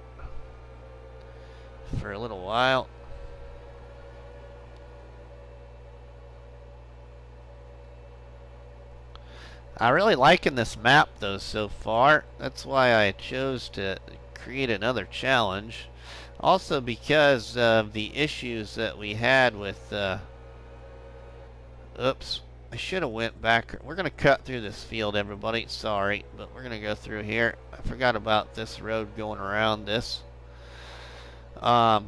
[SPEAKER 1] for a little while. I'm really liking this map though so far. That's why I chose to create another challenge. Also because of the issues that we had with oops, I should have went back. We're going to cut through this field, everybody. Sorry, but we're going to go through here. I forgot about this road going around this. I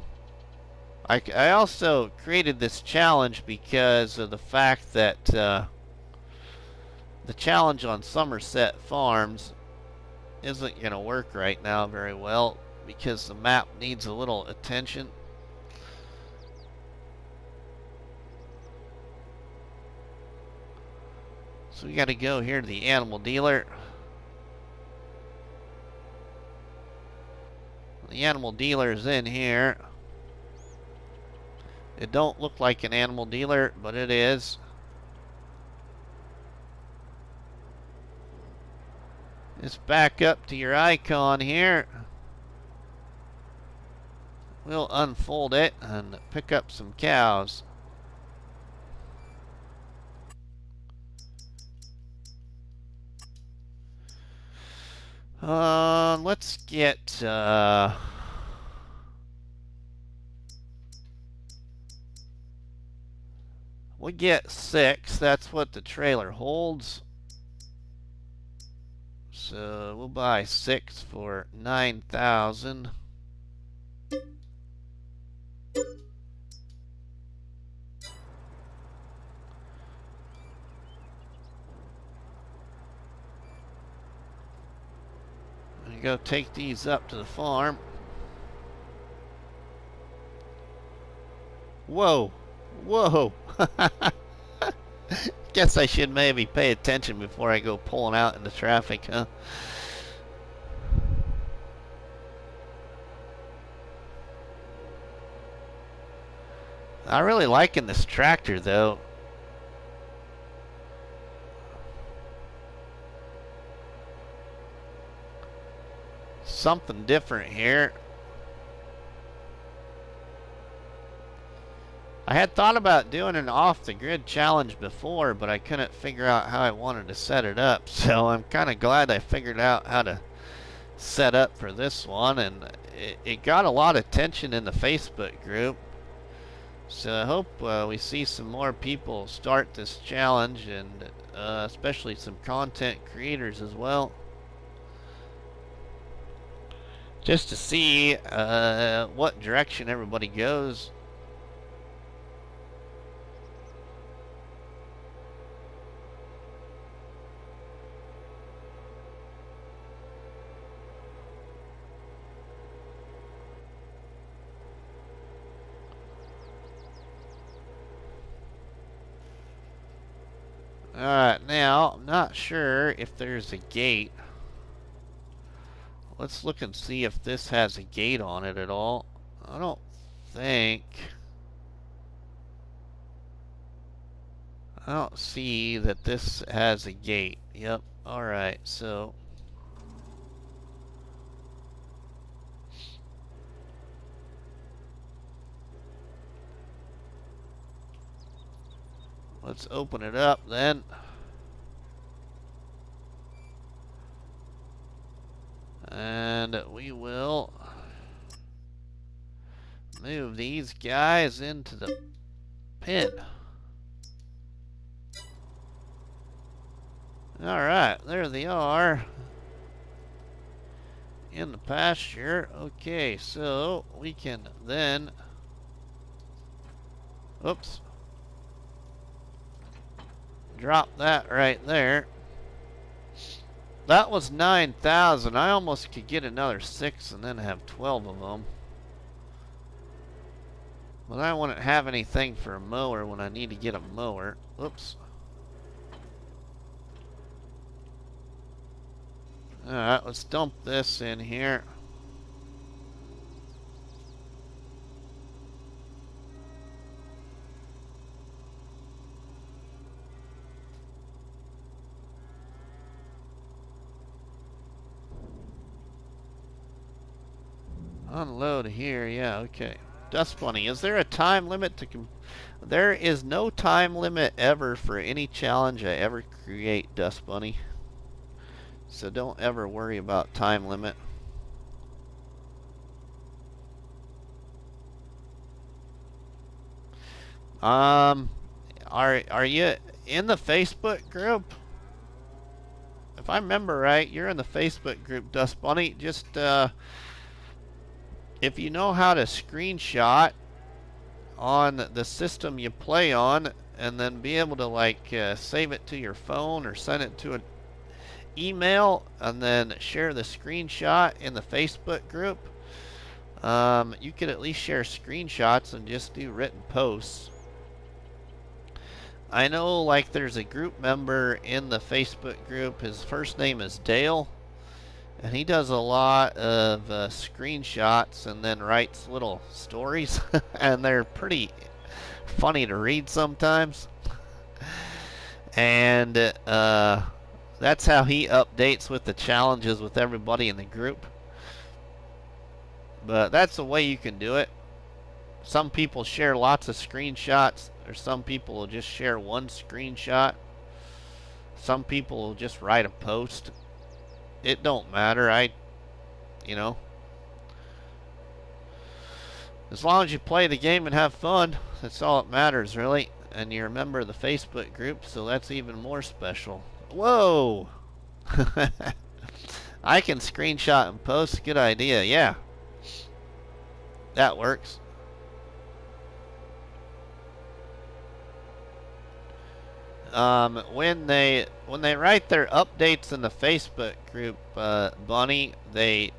[SPEAKER 1] also created this challenge because of the fact that the challenge on Somerset Farms isn't going to work right now very well because the map needs a little attention. So we got to go here to the animal dealer. The animal dealer is in here. It don't look like an animal dealer, but it is. Just back up to your icon here. We'll unfold it and pick up some cows. Let's get we get 6. That's what the trailer holds. So we'll buy 6 for 9,000. And go take these up to the farm. Whoa. Whoa. Guess I should maybe pay attention before I go pulling out into traffic, huh? I'm really liking this tractor, though. Something different here. I had thought about doing an off-the-grid challenge before, but I couldn't figure out how I wanted to set it up. So I'm kind of glad I figured out how to set up for this one, and it got a lot of attention in the Facebook group. So I hope we see some more people start this challenge, and especially some content creators as well, just to see what direction everybody goes. Alright, now, I'm not sure if there's a gate. Let's look and see if this has a gate on it at all. I don't think. I don't see that this has a gate. Yep, alright, so. Let's open it up then. And we will move these guys into the pen. Alright, there they are. in the pasture. Okay, so we can then, oops, drop that right there. That was 9,000. I almost could get another 6 and then have 12 of them. But I wouldn't have anything for a mower when I need to get a mower. Oops. Alright, let's dump this in here. Unload here, yeah, okay. Dust Bunny, is there a time limit to... There is no time limit ever for any challenge I ever create, Dust Bunny. So don't ever worry about time limit. Are you in the Facebook group? If I remember right, you're in the Facebook group, Dust Bunny. Just if you know how to screenshot on the system you play on, and then be able to like save it to your phone or send it to an email, and then share the screenshot in the Facebook group. You could at least share screenshots and just do written posts. I know like there's a group member in the Facebook group. His first name is Dale. And he does a lot of screenshots and then writes little stories. And they're pretty funny to read sometimes. And that's how he updates with the challenges with everybody in the group. But that's the way you can do it. Some people share lots of screenshots, or some people will just share one screenshot. Some people will just write a post. It don't matter. You know, as long as you play the game and have fun, that's all that matters, really. And you're a member of the Facebook group, so that's even more special. Whoa! I can screenshot and post. Good idea. Yeah, that works. When they write their updates in the Facebook group, Bunny, they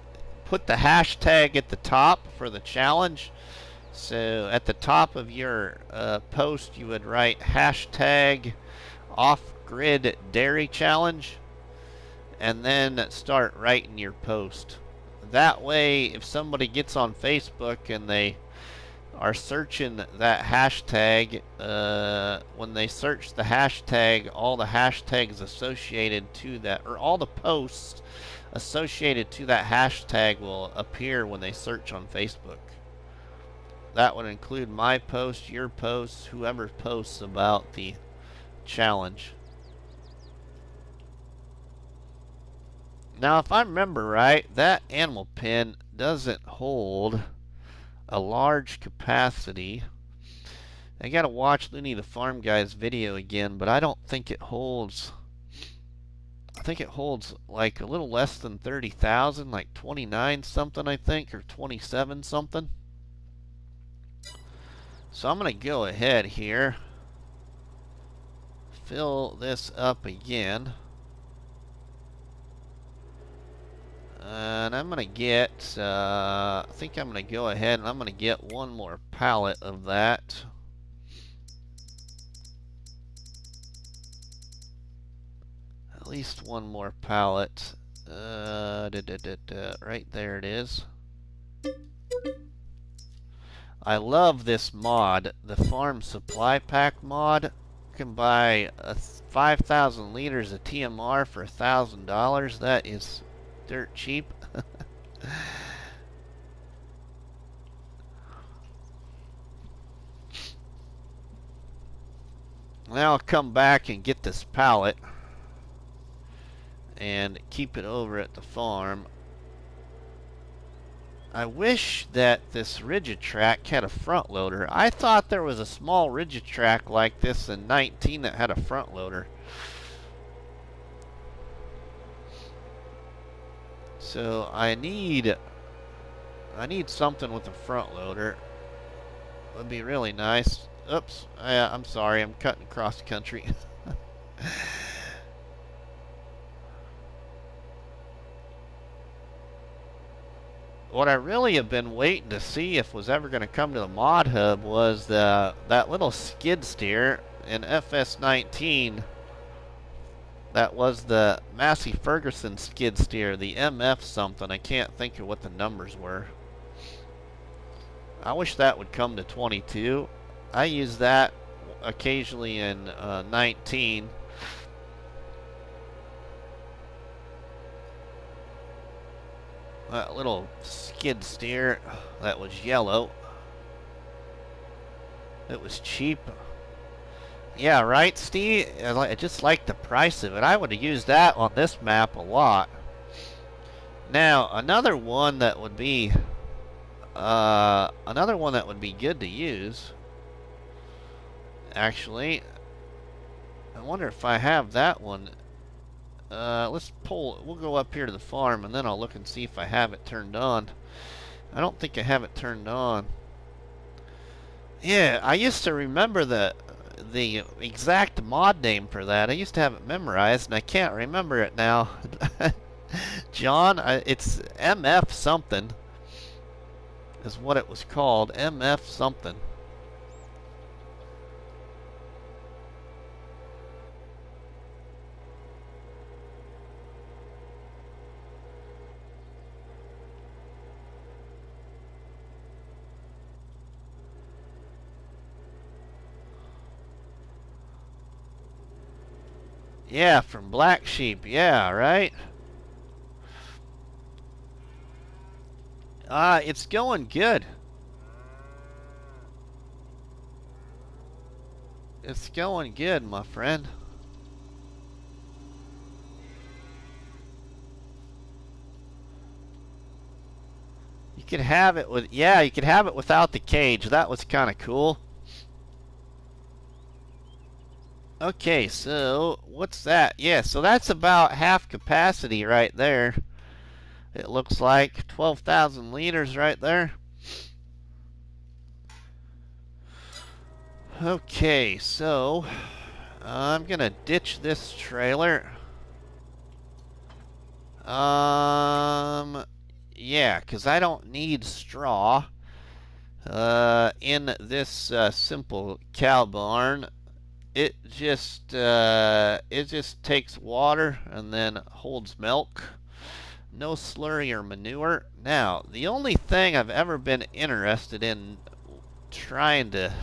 [SPEAKER 1] put the hashtag at the top for the challenge. So at the top of your post, you would write hashtag off-grid dairy challenge, and then start writing your post. That way, if somebody gets on Facebook and they are searching that hashtag, when they search the hashtag, all the hashtags associated to that, or all the posts associated to that hashtag will appear when they search on Facebook. That would include my post, your posts, whoever posts about the challenge. Now, if I remember right, that animal pen doesn't hold a large capacity. I gotta watch Looney the Farm Guy's video again, but I don't think it holds. I think it holds like a little less than 30,000, like 29 something, I think, or 27 something. So I'm gonna go ahead here, fill this up again. And I'm going to get, I think I'm going to go ahead and I'm going to get one more pallet of that. At least one more pallet. Right there it is. I love this mod, the Farm Supply Pack mod. You can buy 5,000 liters of TMR for $1,000. That is dirt cheap. Now I'll come back and get this pallet and keep it over at the farm. I wish that this Rigi Trac had a front loader. I thought there was a small Rigi Trac like this in 19 that had a front loader. So I need something with a front loader. Would be really nice. Oops, I'm sorry, I'm cutting cross country. What I really have been waiting to see if was ever going to come to the mod hub was that little skid steer in FS19. That was the Massey Ferguson skid steer, the MF something. I can't think of what the numbers were. I wish that would come to 22. I use that occasionally in 19. That little skid steer that was yellow. It was cheap. Yeah, right, Steve? I just like the price of it. I would have used that on this map a lot. Now, another one that would be good to use. Actually, I wonder if I have that one. We'll go up here to the farm and then I'll look and see if I have it turned on. I don't think I have it turned on. Yeah, I used to remember the exact mod name for that. I used to have it memorized and I can't remember it now. John, it's MF something is what it was called. MF something. Yeah, from Black Sheep. Yeah, right? It's going good. It's going good, my friend. You could have it with, yeah, you could have it without the cage. That was kind of cool. Okay, so what's that? Yeah, so that's about half capacity right there. It looks like 12,000 liters right there. Okay, so I'm gonna ditch this trailer. Yeah, because I don't need straw in this simple cow barn. It just takes water and then holds milk. No slurry or manure. Now, the only thing I've ever been interested in trying to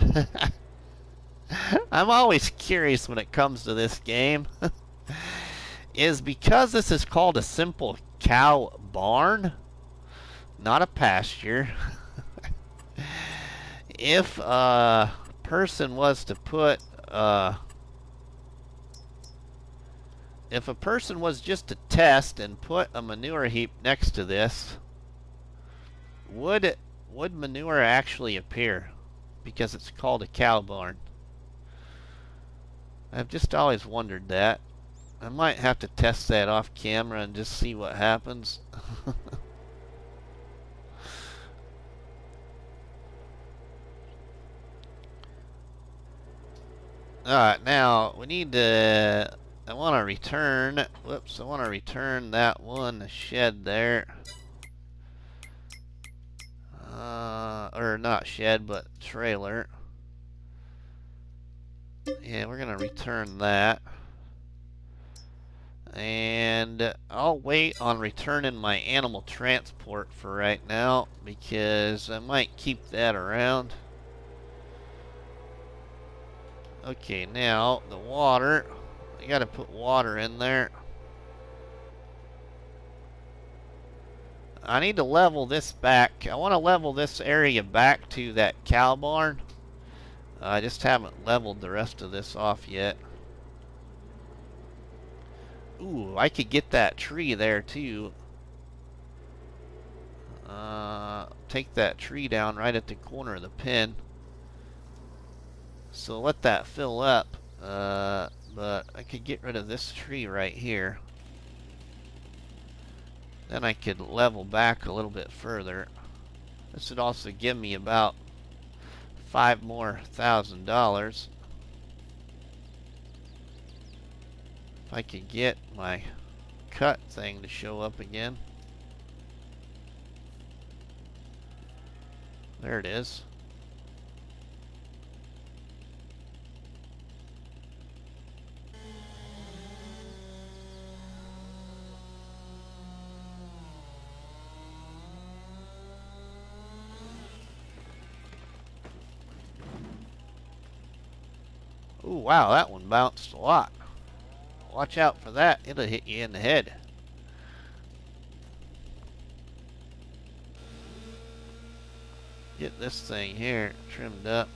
[SPEAKER 1] I'm always curious when it comes to this game is because this is called a simple cow barn, not a pasture. If a person was to put if a person was just to test and put a manure heap next to this, would manure actually appear? Because it's called a cow barn. I've just always wondered that. I might have to test that off camera and just see what happens. Alright, now we need to, I want to return that one shed there. Or not shed, but trailer. Yeah, we're going to return that. And I'll wait on returning my animal transport for right now because I might keep that around. Okay, now the water. I gotta put water in there. I need to level this back. I want to level this area back to that cow barn. I just haven't leveled the rest of this off yet. Ooh, I could get that tree there too. Take that tree down right at the corner of the pen. So let that fill up. But I could get rid of this tree right here. Then I could level back a little bit further. This would also give me about $5,000 more. If I could get my cut thing to show up again. There it is. Ooh, wow, that one bounced a lot. Watch out for that. It'll hit you in the head. Get this thing here trimmed up.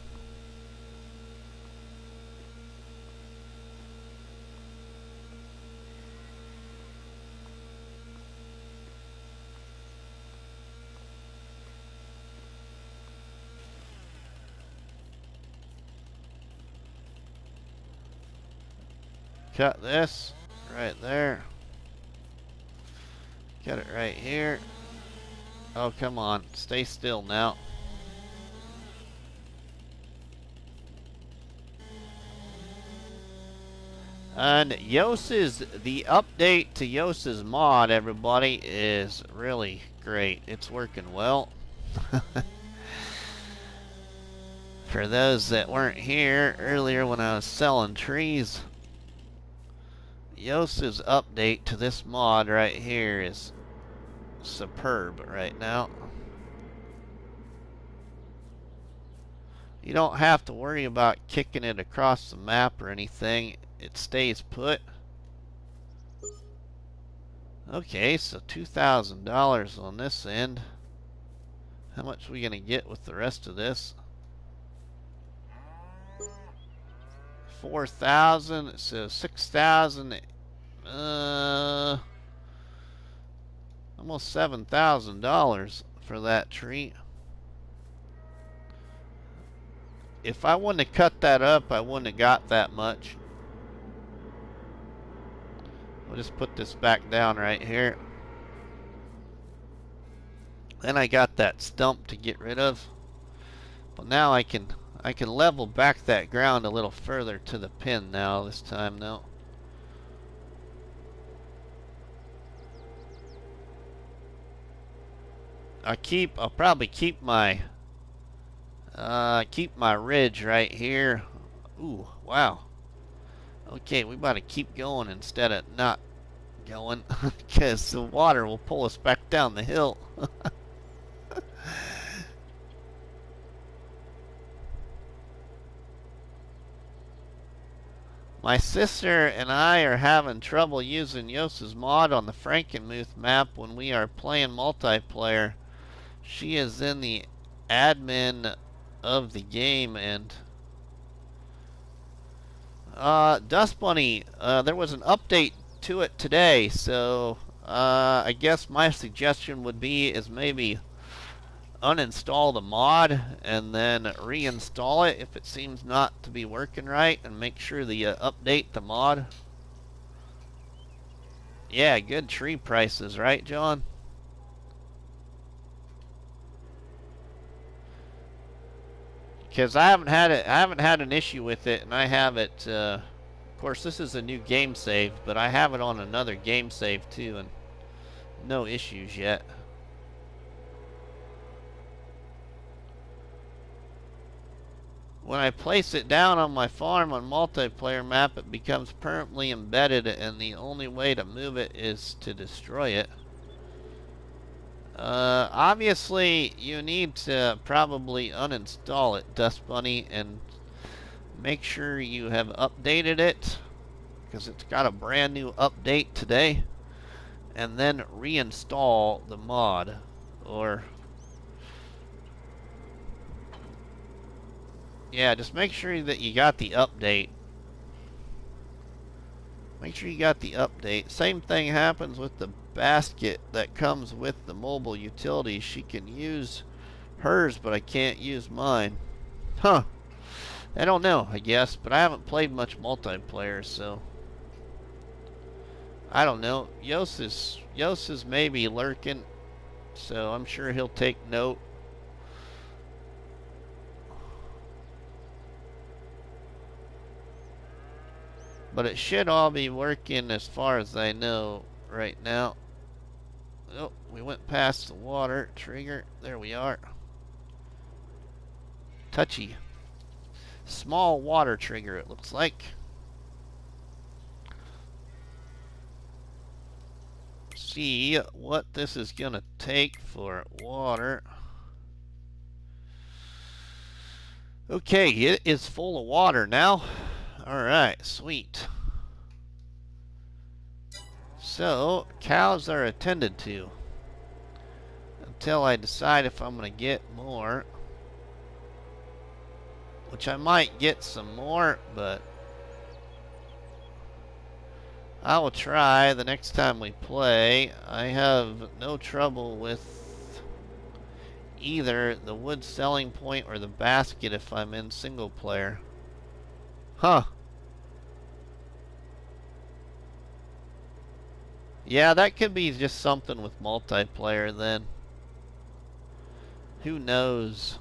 [SPEAKER 1] Cut this right there. Cut it right here. Oh, come on. Stay still now. And the update to Yoss's mod, everybody, is really great. It's working well. For those that weren't here earlier when I was selling trees, Yoss's update to this mod right here is superb right now. You don't have to worry about kicking it across the map or anything. It stays put. Okay, so $2,000 on this end. How much are we gonna get with the rest of this? 4,000. So 6,000. Almost $7,000 for that tree. If I wouldn't have cut that up, I wouldn't have got that much. We'll just put this back down right here. Then I got that stump to get rid of. But now I can level back that ground a little further to the pin now this time though. I'll probably keep my ridge right here. Ooh, wow. Okay, we about to keep going instead of not going, because the water will pull us back down the hill. My sister and I are having trouble using Yoss's mod on the Frankenmuth map when we are playing multiplayer. She is in the admin of the game, and Dust Bunny, there was an update to it today, so I guess my suggestion would be is maybe uninstall the mod and then reinstall it if it seems not to be working right, and make sure that you update the mod. Yeah, good tree prices, right, John? Because I haven't had an issue with it, and I have it. Of course, this is a new game save, but I have it on another game save too, and no issues yet. When I place it down on my farm on multiplayer map, it becomes permanently embedded, and the only way to move it is to destroy it. Obviously, you need to probably uninstall it, Dust Bunny, and make sure you have updated it, because it's got a brand new update today, and then reinstall the mod, or yeah, just make sure that you got the update. Make sure you got the update. Same thing happens with the basket that comes with the mobile utility. She can use hers, but I can't use mine. Huh. I don't know, I guess, but I haven't played much multiplayer, so I don't know. Yos is maybe lurking, so I'm sure he'll take note. But it should all be working as far as I know right now. Oh, we went past the water trigger. There we are. Touchy. Small water trigger, it looks like. See what this is gonna take for water. Okay, it is full of water now. Alright, sweet. So, cows are attended to. Until I decide if I'm gonna get more. Which I might get some more, but I will try the next time we play. I have no trouble with either the wood selling point or the basket if I'm in single player. Huh. Yeah, that could be just something with multiplayer then. Who knows?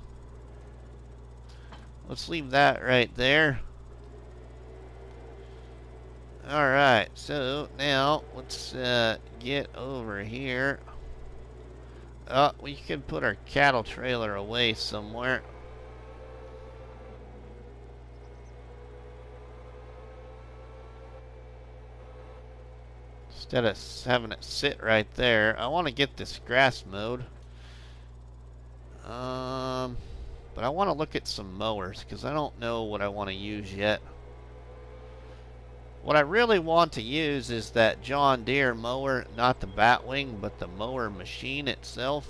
[SPEAKER 1] Let's leave that right there. Alright, so now let's get over here. We can put our cattle trailer away somewhere. Instead of having it sit right there, I want to get this grass mowed. But I want to look at some mowers because I don't know what I want to use yet. What I really want to use is that John Deere mower, not the Batwing, but the mower machine itself.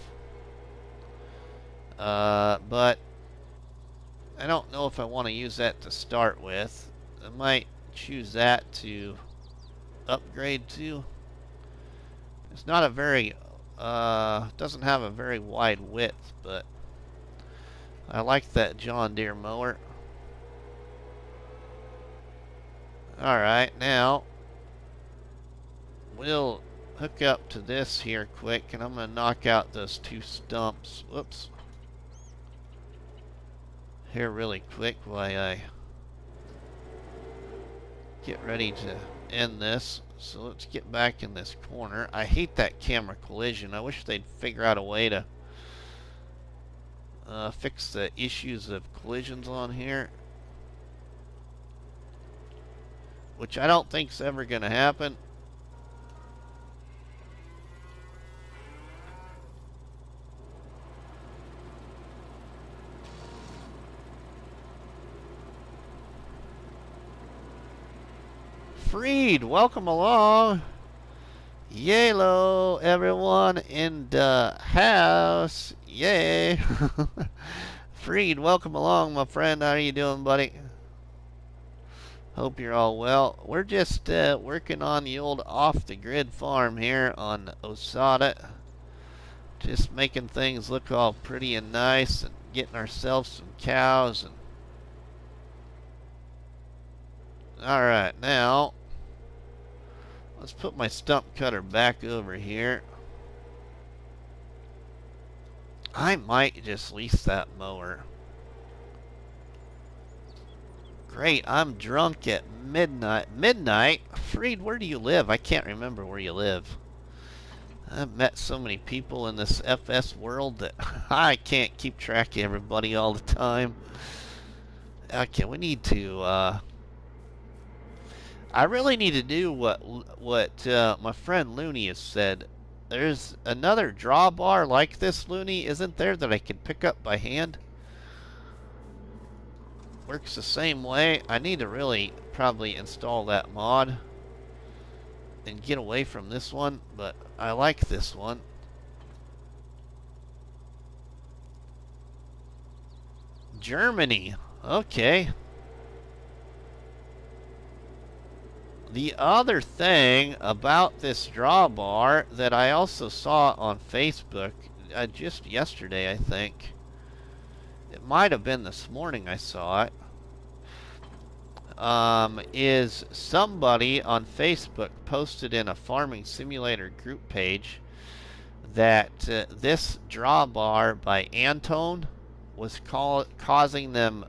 [SPEAKER 1] But I don't know if I want to use that to start with. I might choose that to upgrade to. It's not a very, doesn't have a very wide width, but I like that John Deere mower. Alright, now we'll hook up to this here quick, and I'm going to knock out those two stumps. Whoops. Here really quick while I get ready to end this. So let's get back in this corner. I hate that camera collision. I wish they'd figure out a way to fix the issues of collisions on here. Which I don't think's ever going to happen. Freed, welcome along. Yellow, everyone in the house. Yay. Freed, welcome along, my friend. How are you doing, buddy? Hope you're all well. We're just working on the old off-the-grid farm here on Osada. Just making things look all pretty and nice and getting ourselves some cows. And alright, now let's put my stump cutter back over here. I might just lease that mower. Great, I'm drunk at midnight. Midnight? Freed, where do you live? I can't remember where you live. I've met so many people in this FS world that I can't keep track of everybody all the time. Okay, we need to, I really need to do what my friend Looney has said. There's another drawbar like this, Looney, isn't there, that I can pick up by hand? Works the same way. I need to really probably install that mod and get away from this one, but I like this one. Germany. Okay. The other thing about this drawbar that I also saw on Facebook just yesterday, I think. It might have been this morning I saw it. is somebody on Facebook posted in a farming simulator group page that this drawbar by Antone was causing them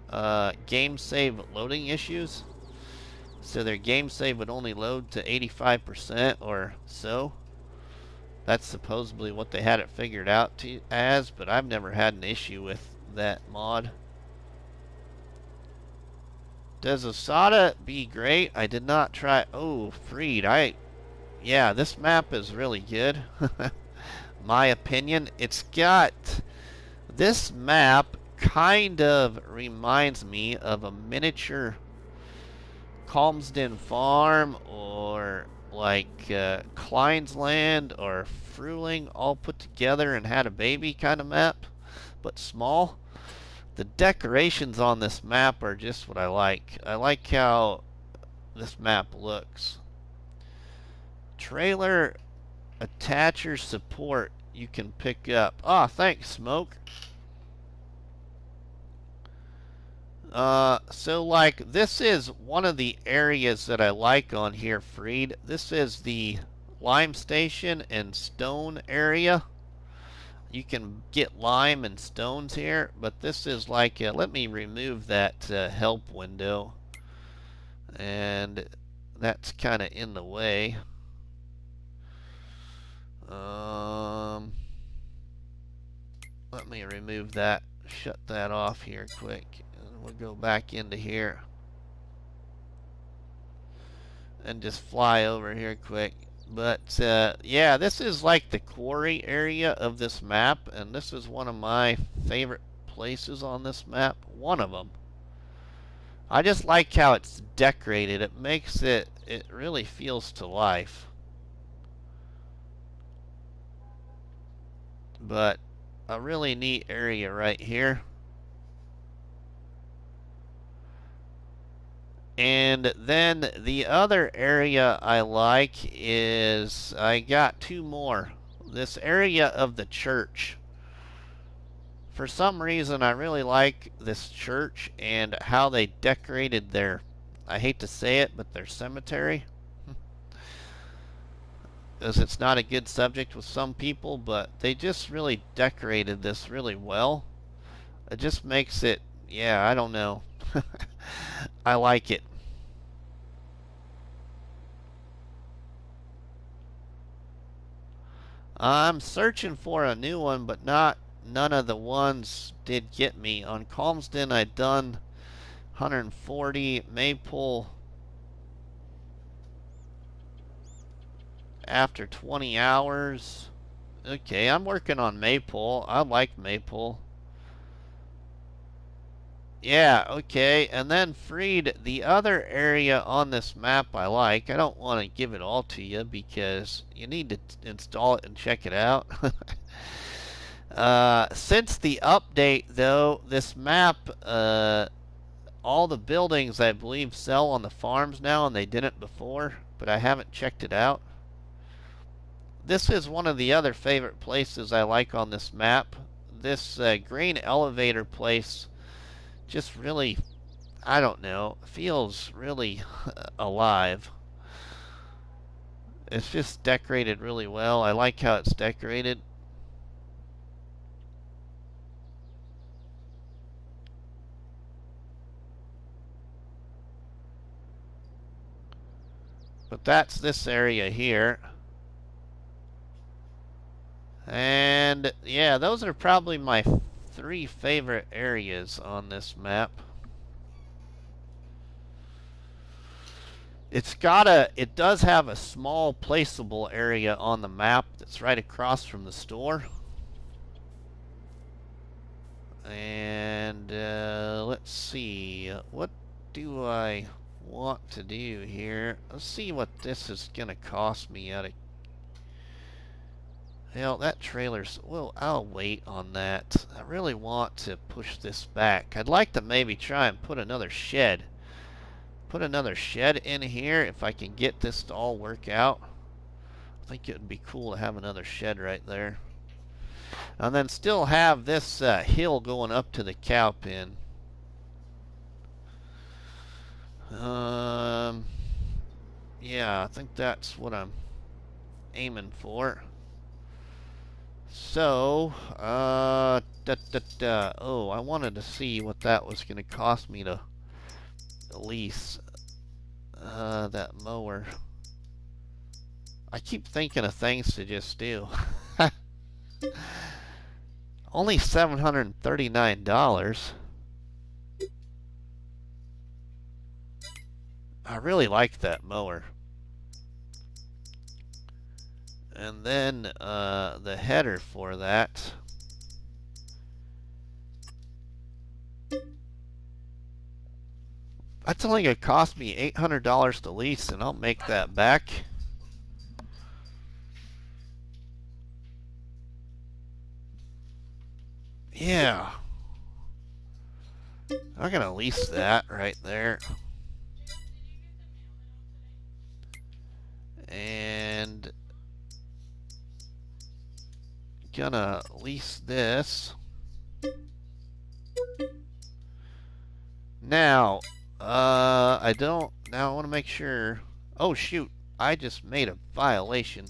[SPEAKER 1] game save loading issues. So their game save would only load to 85% or so. That's supposedly what they had it figured out as, but I've never had an issue with that mod. Does Osada be great? I did not try. Oh, Freed. Yeah, this map is really good. My opinion. It's got. This map kind of reminds me of a miniature Calmsden Farm or like Klein's Land or Fruling all put together and had a baby kind of map, but small. The decorations on this map are just what I like. I like how this map looks. Trailer attacher support you can pick up. Ah, thanks, Smoke. So like this is one of the areas that I like on here, Freed. This is the lime station and stone area. You can get lime and stones here, but this is like let me remove that help window, and that's kind of in the way. Let me remove that, shut that off here quick, and we'll go back into here and just fly over here quick. But yeah, this is like the quarry area of this map, and this is one of my favorite places on this map. One of them. I just like how it's decorated. It makes it really feels to life. But a really neat area right here. And then the other area I like is, I got two more. This area of the church. For some reason I really like this church and how they decorated their, I hate to say it, but their cemetery. Because it's not a good subject with some people, but they just really decorated this really well. It just makes it, yeah, I don't know. I like it. I'm searching for a new one, but none of the ones did get me. On Calmsden I done 140. Maypole after 20 hours. Okay, I'm working on Maypole. I like Maypole. Yeah, okay, and then Freed, the other area on this map I like. I don't want to give it all to you because you need to install it and check it out. Since the update, though, this map, all the buildings I believe sell on the farms now, and they didn't before, but I haven't checked it out. This is one of the other favorite places I like on this map. This green elevator place just really, I don't know, feels really alive. It's just decorated really well. I like how it's decorated. But that's this area here. And yeah, those are probably my three favorite areas on this map. It does have a small placeable area on the map that's right across from the store. And let's see, what do I want to do here? Let's see what this is gonna cost me out of. Well, that trailer's, well, I'll wait on that. I really want to push this back. I'd like to maybe try and put another shed. Put another shed in here if I can get this to all work out. I think it would be cool to have another shed right there. And then still have this hill going up to the cow pen. Um, yeah, I think that's what I'm aiming for. So, oh, I wanted to see what that was going to cost me to lease that mower. I keep thinking of things to just do. Only $739. I really like that mower. And then the header for that. That's only going to cost me $800 to lease, and I'll make that back. Yeah. I'm going to lease that right there. And gonna lease this. Now, I want to make sure. Oh, shoot. I just made a violation.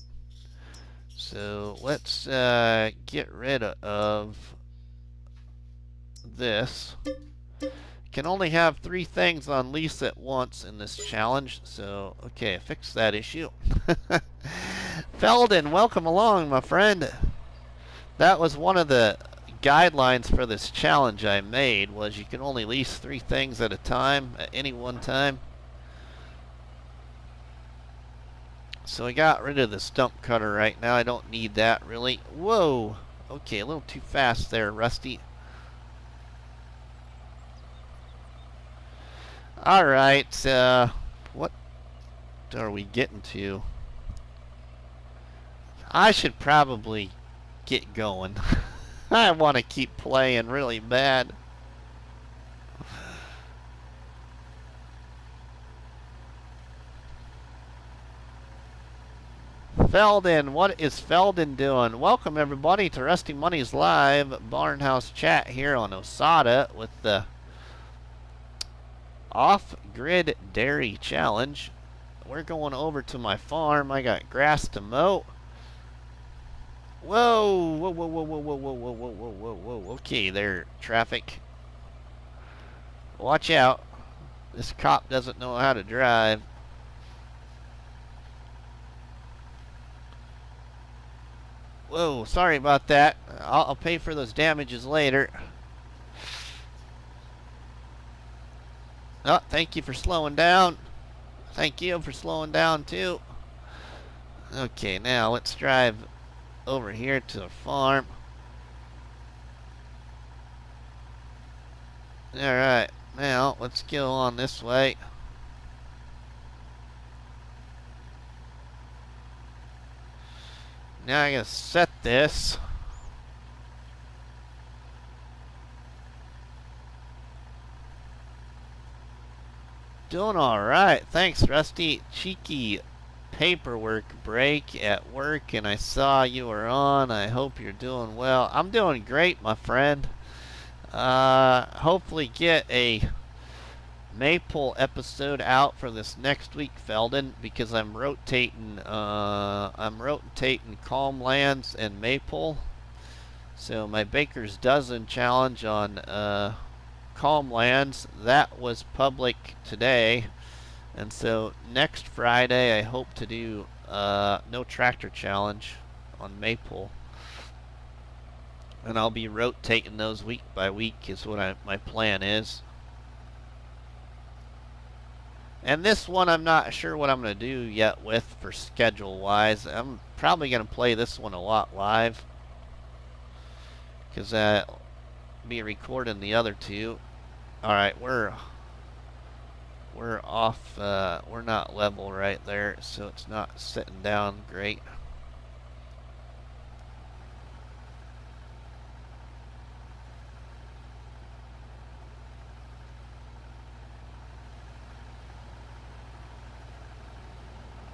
[SPEAKER 1] So let's get rid of this. Can only have 3 things on lease at once in this challenge. So, okay, fix that issue. Felden, welcome along, my friend. That was one of the guidelines for this challenge I made, was you can only lease 3 things at a time, at any one time. So I got rid of the stump cutter right now. I don't need that really. Whoa! Okay, a little too fast there, Rusty. Alright, what are we getting to? I should probably get going. I want to keep playing really bad. Felden, what is Felden doing? Welcome everybody to Rusty Money's live Barnhouse chat here on Osada with the off-grid dairy challenge. We're going over to my farm. I got grass to mow. Whoa, whoa, whoa, whoa, whoa, whoa, whoa, whoa, whoa, whoa, whoa, whoa. Okay, there, traffic. Watch out. This cop doesn't know how to drive. Whoa, sorry about that. I'll pay for those damages later. Oh, thank you for slowing down. Thank you for slowing down too. Okay, now let's drive over here to the farm. Alright, now let's go on this way. Now I gotta set this. Doing alright. Thanks, Rusty. Cheeky paperwork break at work, and I saw you were on. I hope you're doing well. I'm doing great, my friend. Hopefully get a Maple episode out for this next week, Felden, because I'm rotating Calm Lands and Maple. So my Baker's Dozen challenge on Calm Lands, that was public today, and so next Friday I hope to do no tractor challenge on Maple, and I'll be rotating those week by week is what my plan is. And this one I'm not sure what I'm going to do yet with for schedule wise. I'm probably going to play this one a lot live, because I'll be recording the other two. Alright, we're off, we're not level right there, so it's not sitting down great.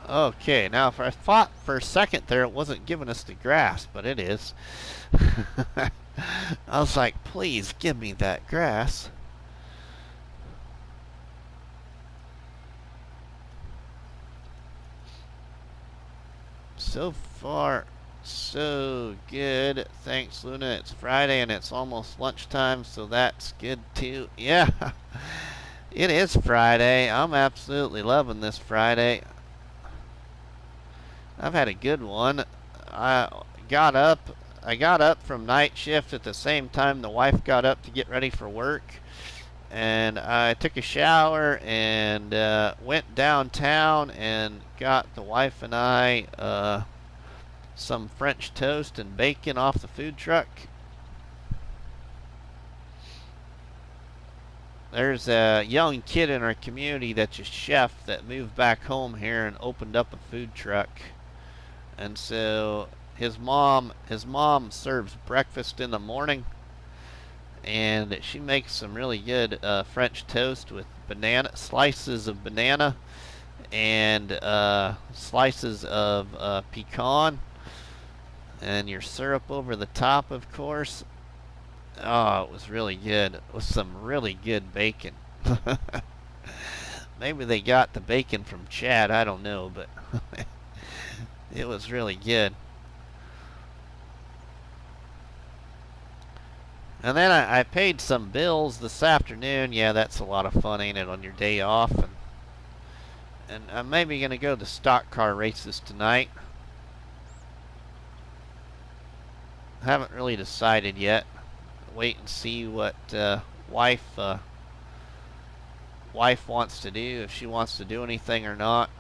[SPEAKER 1] Okay, now I thought for a second there it wasn't giving us the grass, but it is. I was like, please give me that grass. So far, so good. Thanks, Luna. It's Friday and it's almost lunchtime, so that's good too. Yeah, it is Friday. I'm absolutely loving this Friday. I've had a good one. I got up. I got up from night shift at the same time the wife got up to get ready for work. And I took a shower and went downtown and got the wife and I some French toast and bacon off the food truck. There's a young kid in our community that's a chef that moved back home here and opened up a food truck. And so his mom serves breakfast in the morning, and she makes some really good French toast with slices of banana and slices of pecan, and your syrup over the top, of course. Oh, it was really good with some really good bacon. Maybe they got the bacon from Chad, I don't know, but it was really good. And then I paid some bills this afternoon. Yeah, that's a lot of fun, ain't it, on your day off? And I'm maybe going to go to stock car races tonight. Haven't really decided yet. Wait and see what wife wants to do, if she wants to do anything or not.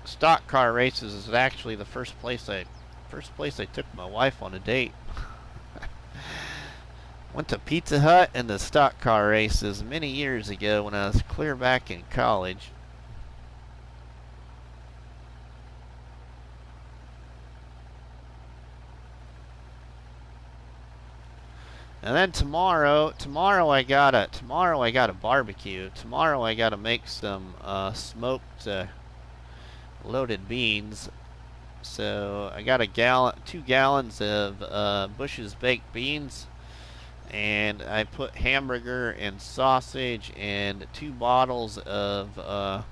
[SPEAKER 1] Stock car races is actually the first place I took my wife on a date. Went to Pizza Hut and the stock car races many years ago when I was clear back in college. And then tomorrow I got a barbecue. Tomorrow I gotta make some smoked loaded beans. So I got 2 gallons of Bush's baked beans, and I put hamburger and sausage and 2 bottles of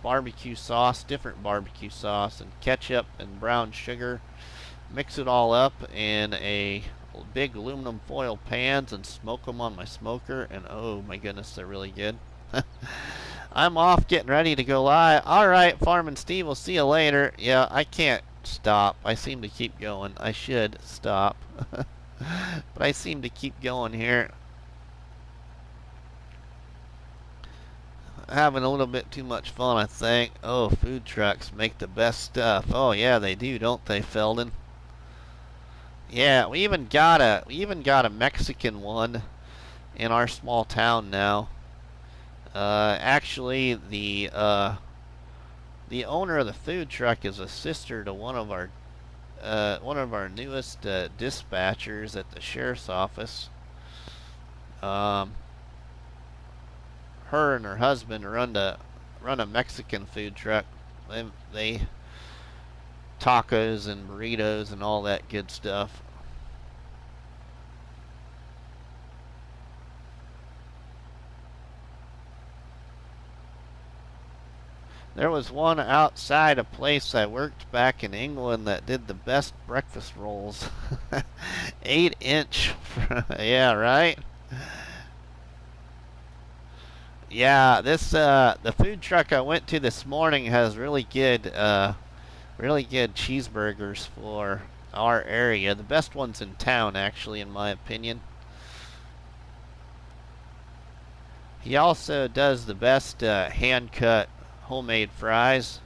[SPEAKER 1] barbecue sauce, different barbecue sauce, and ketchup and brown sugar. Mix it all up in a big aluminum foil pans and smoke them on my smoker, and oh my goodness, they're really good. I'm off getting ready to go live. Alright, Farm Steve, we'll see you later. Yeah, I can't stop. I seem to keep going. I should stop. But I seem to keep going here. Having a little bit too much fun, I think. Oh, food trucks make the best stuff. Oh yeah, they do, don't they, Felden? Yeah, we even got a Mexican one in our small town now. Actually, the owner of the food truck is a sister to one of our newest dispatchers at the sheriff's office. Her and her husband run a Mexican food truck. They tacos and burritos and all that good stuff. There was one outside a place I worked back in England that did the best breakfast rolls. 8-inch. Yeah, right? Yeah, the food truck I went to this morning has really good cheeseburgers for our area. The best ones in town, actually, in my opinion. He also does the best hand-cut homemade fries.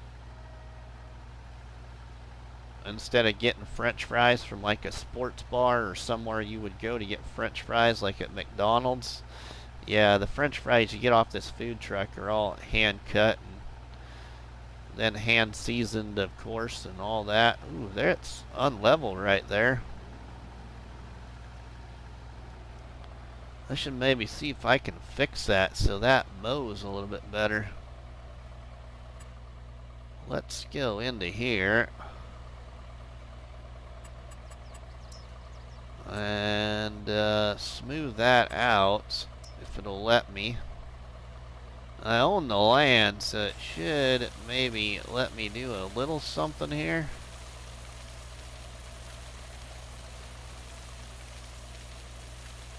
[SPEAKER 1] Instead of getting French fries from like a sports bar or somewhere you would go to get French fries like at McDonald's. Yeah, the French fries you get off this food truck are all hand-cut and then hand seasoned, of course, and all that. Ooh, that's unlevel right there. I should maybe see if I can fix that so that mows a little bit better. Let's go into here and smooth that out if it'll let me. I own the land, so it should maybe let me do a little something here.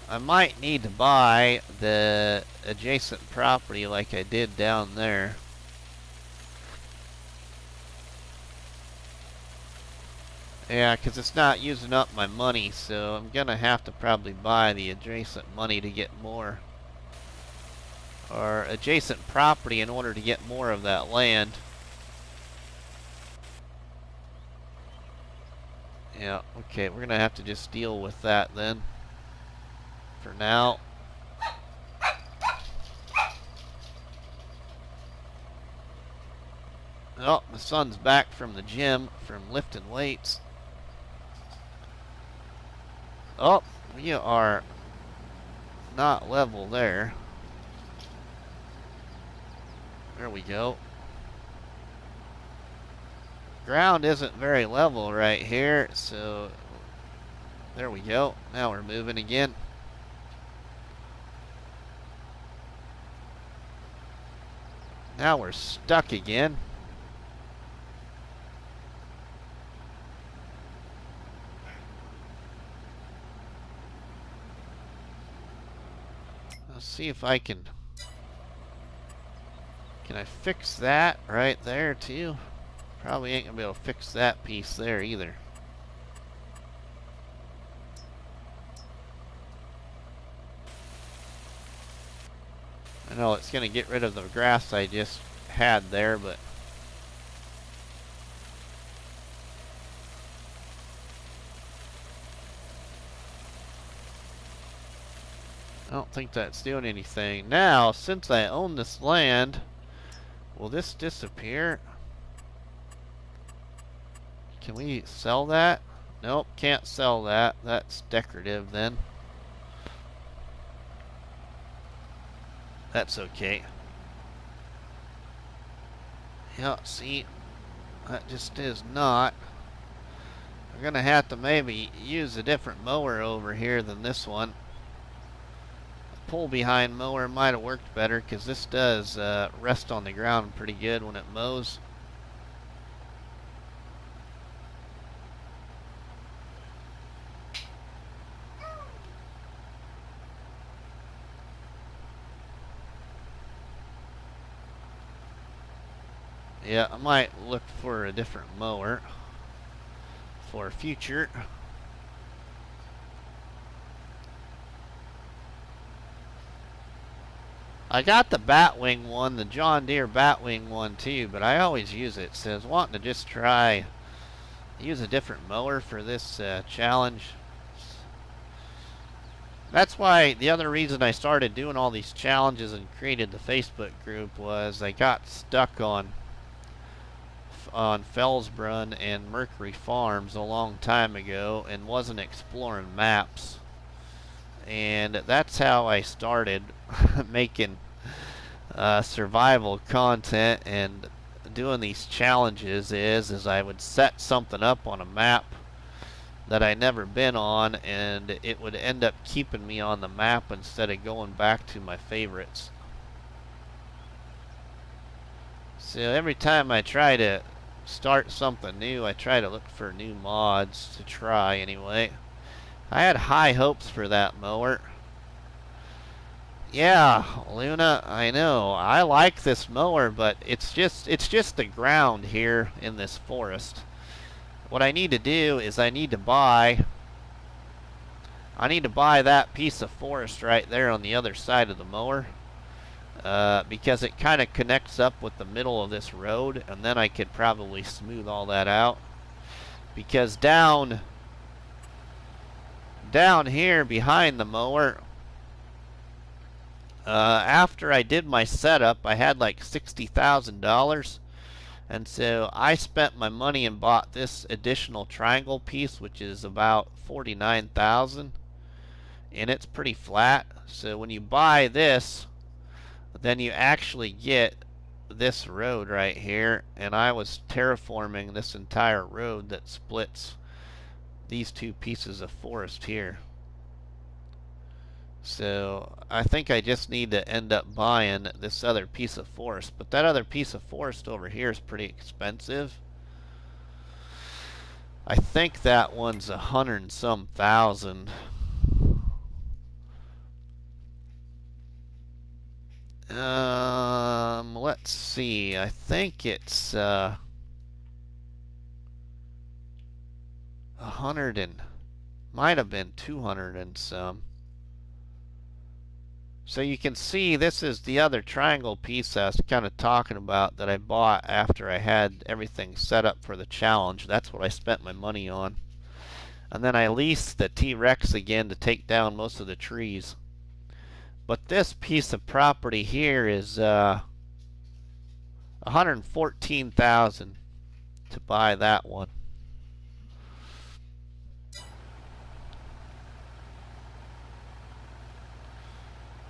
[SPEAKER 1] I might need to buy the adjacent property like I did down there. Yeah, because it's not using up my money, so I'm going to have to probably buy the adjacent money to get more. Or adjacent property in order to get more of that land. Yeah, okay, we're going to have to just deal with that then. For now. Oh, my son's back from the gym from lifting weights. Oh, we are not level there. There we go. Ground isn't very level right here, so there we go. Now we're moving again. Now we're stuck again. Let's see if I can I fix that right there too? Probably ain't gonna be able to fix that piece there either. I know it's gonna get rid of the grass I just had there, but I don't think that's doing anything. Now, since I own this land, will this disappear? Can we sell that? Nope, can't sell that. That's decorative then. That's okay. Yeah, see, that just is not. We're gonna have to maybe use a different mower over here than this one. The pull behind mower might have worked better because this does rest on the ground pretty good when it mows. Yeah, I might look for a different mower for future. I got the Batwing one, the John Deere Batwing one too, but I always use it. So I was wanting to just try use a different mower for this challenge. That's why the other reason I started doing all these challenges and created the Facebook group was I got stuck on Fellsbrunn and Mercury Farms a long time ago and wasn't exploring maps. And that's how I started making survival content and doing these challenges is I would set something up on a map that I never been on, and it would end up keeping me on the map instead of going back to my favorites. So every time I try to start something new, I try to look for new mods to try anyway. I had high hopes for that mower. Yeah, Luna, I know. I like this mower, but it's just the ground here in this forest. What I need to do is I need to buy that piece of forest right there on the other side of the mower. Because it kind of connects up with the middle of this road, and then I could probably smooth all that out. Because down here behind the mower, after I did my setup, I had like $60,000, and so I spent my money and bought this additional triangle piece, which is about $49,000, and it's pretty flat. So when you buy this, then you actually get this road right here, and I was terraforming this entire road that splits these two pieces of forest here. So I think I just need to end up buying this other piece of forest. But that other piece of forest over here is pretty expensive. I think that one's 100 and some thousand. Let's see. I think it's 100 and might have been 200 and some. So you can see this is the other triangle piece I was kind of talking about that I bought after I had everything set up for the challenge. That's what I spent my money on. And then I leased the T-Rex again to take down most of the trees. But this piece of property here is 114,000 to buy that one.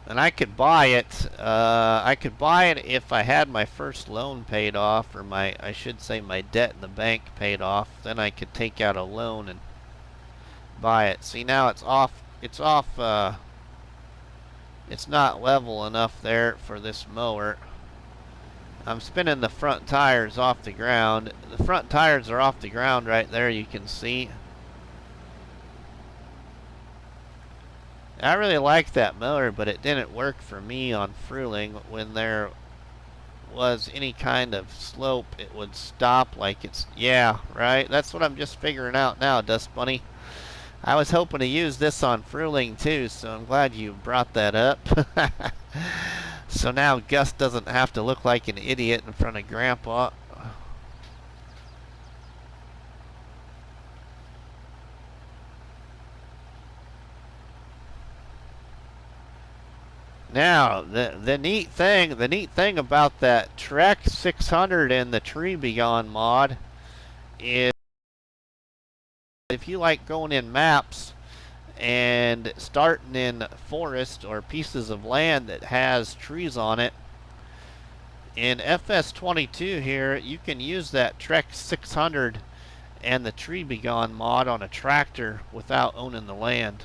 [SPEAKER 1] And I could buy it. I could buy it if I had my first loan paid off, or I should say my debt in the bank paid off. Then I could take out a loan and buy it. See, now it's off. It's off. It's not level enough there for this mower. I'm spinning the front tires off the ground. The front tires are off the ground right there. You can see. I really like that mower, but it didn't work for me on Fruling. When there was any kind of slope, it would stop like it's... Yeah, right? That's what I'm just figuring out now, Dust Bunny. I was hoping to use this on Fruling too, so I'm glad you brought that up. So now Gus doesn't have to look like an idiot in front of Grandpa. Now, the neat thing about that Trex600 and the Tree Beyond mod is if you like going in maps and starting in forest or pieces of land that has trees on it, in FS22 here, you can use that Trex600 and the Tree Beyond mod on a tractor without owning the land.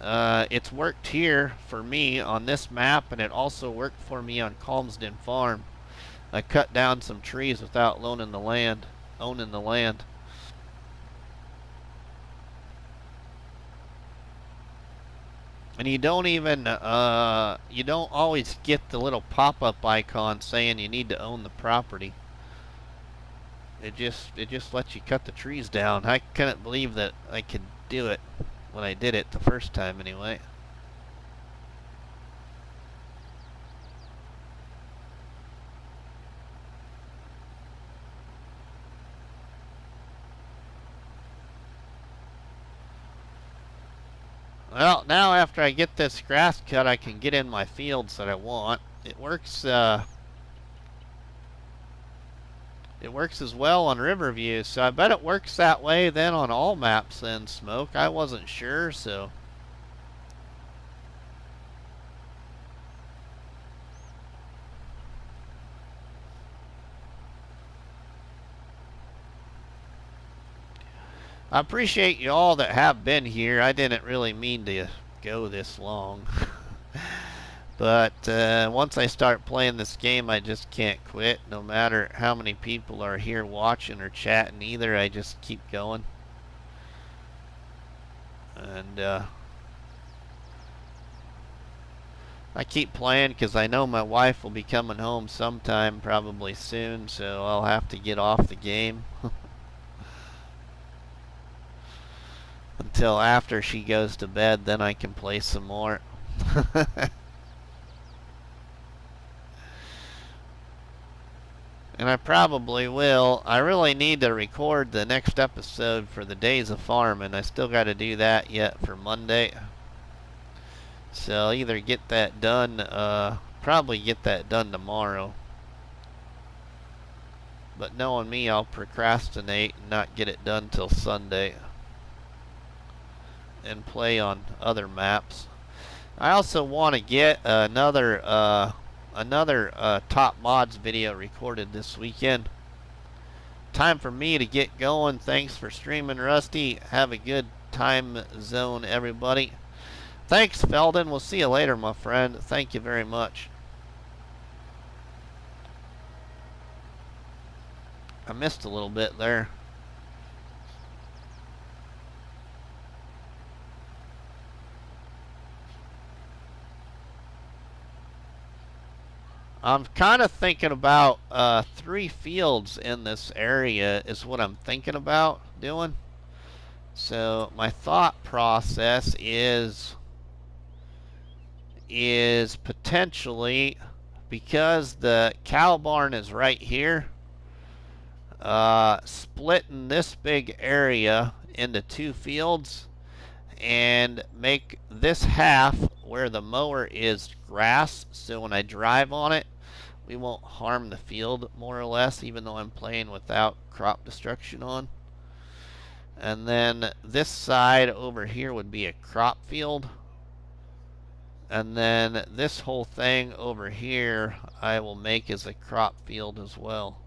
[SPEAKER 1] It's worked here for me on this map, and it also worked for me on Calmsden Farm. I cut down some trees without owning the land. And you don't even, you don't always get the little pop-up icon saying you need to own the property. It just lets you cut the trees down. I couldn't believe that I could do it when I did it the first time anyway. Well, now after I get this grass cut, I can get in my fields that I want. It works as well on Riverview, so I bet it works that way then on all maps then, Smoke. I wasn't sure, so. I appreciate you all that have been here. I didn't really mean to go this long. But once I start playing this game, I just can't quit. No matter how many people are here watching or chatting either, I just keep going. And I keep playing because I know my wife will be coming home sometime probably soon, so I'll have to get off the game. Until after she goes to bed, then I can play some more. And I probably will. I really need to record the next episode for the Days of Farming. I still got to do that yet for Monday. So I'll either get that done, probably get that done tomorrow. But knowing me, I'll procrastinate and not get it done till Sunday. And play on other maps. I also want to get another top mods video recorded this weekend. Time for me to get going. Thanks for streaming, Rusty. Have a good time zone, everybody. Thanks, Felden. We'll see you later, my friend. Thank you very much. I missed a little bit there. I'm kind of thinking about 3 fields in this area is what I'm thinking about doing. So my thought process is potentially, because the cow barn is right here, splitting this big area into 2 fields and make this half where the mower is grass, so when I drive on it, we won't harm the field, more or less, even though I'm playing without crop destruction on. And then this side over here would be a crop field. And then this whole thing over here I will make as a crop field as well.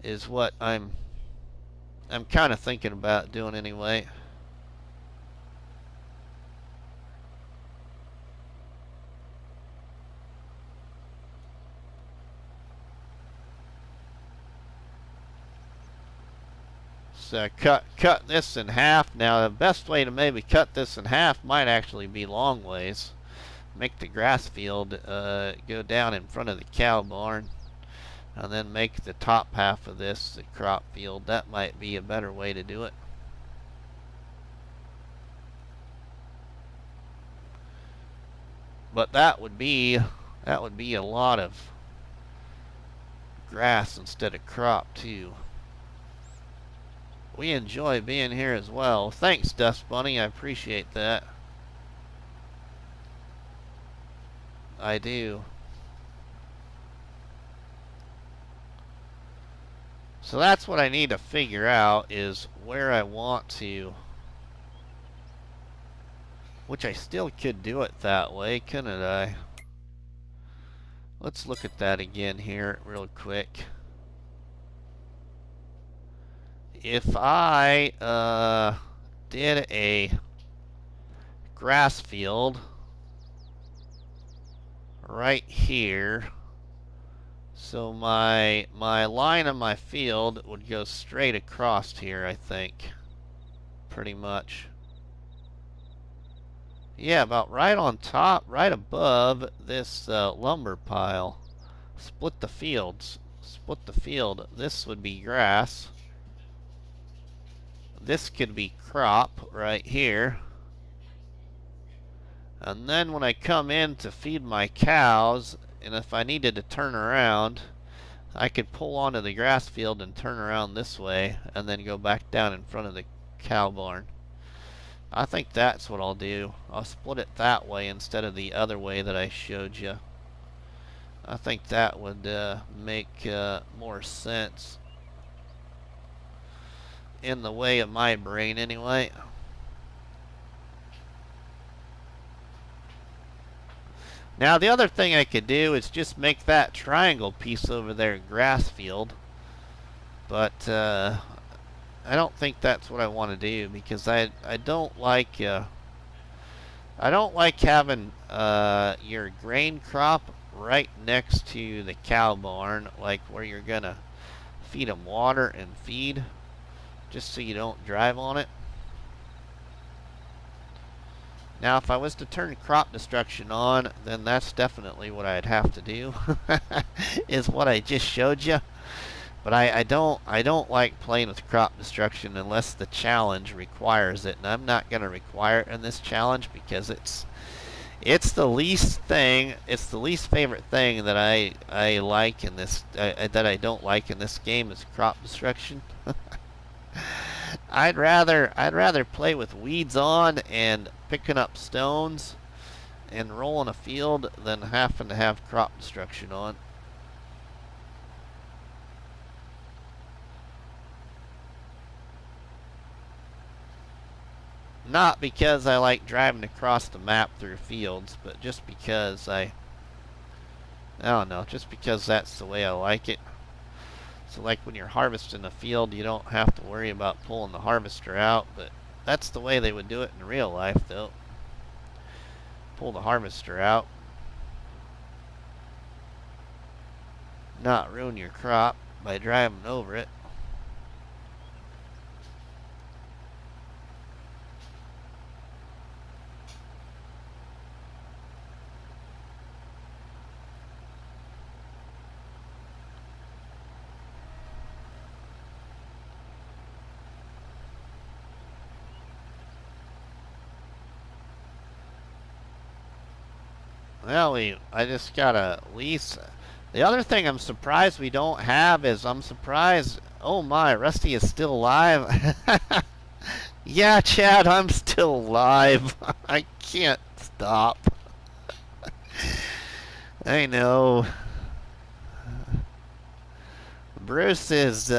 [SPEAKER 1] Is what I'm kind of thinking about doing anyway. So cut this in half. Now the best way to maybe cut this in half might actually be long ways. Make the grass field go down in front of the cow barn, and then make the top half of this the crop field. That might be a better way to do it. But that would be a lot of grass instead of crop too. We enjoy being here as well. Thanks, Dust Bunny. I appreciate that. I do. So that's what I need to figure out, is where I want to. Which I still could do it that way, couldn't I? Let's look at that again here real quick. If I did a grass field right here, so my line of my field would go straight across here, I think, pretty much. Yeah, about right on top, right above this lumber pile. Split the fields. Split the field. This would be grass. This could be crop right here. And then when I come in to feed my cows, and if I needed to turn around, I could pull onto the grass field and turn around this way, and then go back down in front of the cow barn. I think that's what I'll do. I'll split it that way instead of the other way that I showed you. I think that would make more sense in the way of my brain anyway. Now the other thing I could do is just make that triangle piece over there grass field, but I don't think that's what I want to do, because I don't like having your grain crop right next to the cow barn, like where you're gonna feed them water and feed, just so you don't drive on it. Now if I was to turn crop destruction on, then that's definitely what I'd have to do, is what I just showed you. But I don't like playing with crop destruction unless the challenge requires it, and I'm not going to require it in this challenge, because it's the least favorite thing that I like in this that I don't like in this game is crop destruction. I'd rather play with weeds on and picking up stones and rolling a field than having to have crop destruction on. Not because I like driving across the map through fields, but just because I don't know, just because that's the way I like it. So like when you're harvesting a field, you don't have to worry about pulling the harvester out, but That's the way they would do it in real life, though. Pull the harvester out. Not ruin your crop by driving over it. Well, I just got a lease. The other thing I'm surprised we don't have is I'm surprised. Oh my, Rusty is still alive. Yeah, Chad, I'm still alive. I can't stop. I know. Bruce is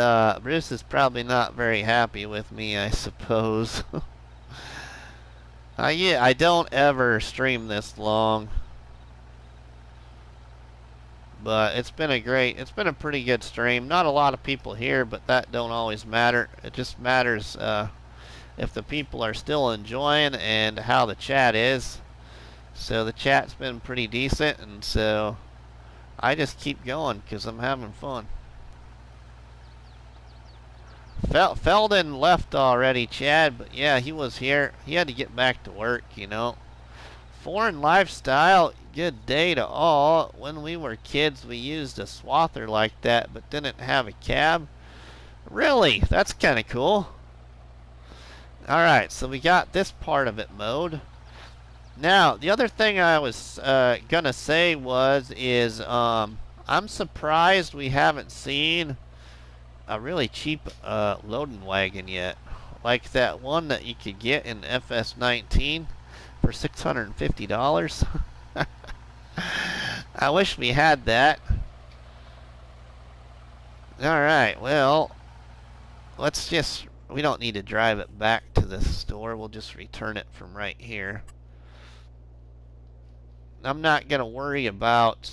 [SPEAKER 1] probably not very happy with me, I suppose. Yeah, I don't ever stream this long. But it's been a pretty good stream. Not a lot of people here, but that don't always matter. It just matters if the people are still enjoying and how the chat is. So the chat's been pretty decent, and so I just keep going because I'm having fun. Felden left already, Chad, but yeah, he was here. He had to get back to work, you know. Foreign lifestyle, good day to all. When we were kids, we used a swather like that, but didn't have a cab. Really? That's kind of cool. Alright, so we got this part of it mowed. Now, the other thing I was gonna say is I'm surprised we haven't seen a really cheap loading wagon yet. Like that one that you could get in FS19 for $650. I wish we had that. Alright, well, we don't need to drive it back to the store. We'll just return it from right here. I'm not gonna worry about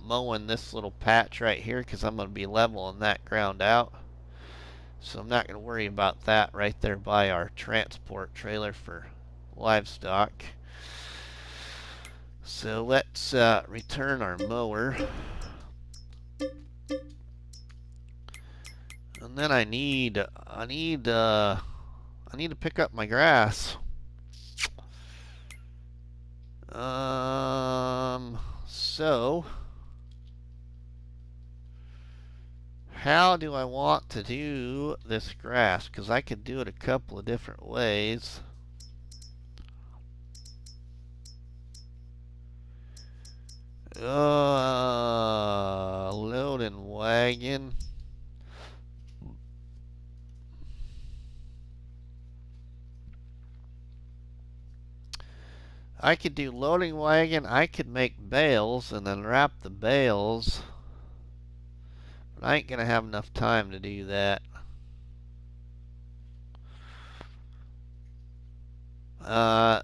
[SPEAKER 1] mowing this little patch right here because I'm gonna be leveling that ground out. So I'm not gonna worry about that right there by our transport trailer for livestock. So let's return our mower. And then I need to pick up my grass. So how do I want to do this grass? Because I could do it a couple of different ways. Loading wagon. I could do loading wagon. I could make bales and then wrap the bales. But I ain't gonna have enough time to do that.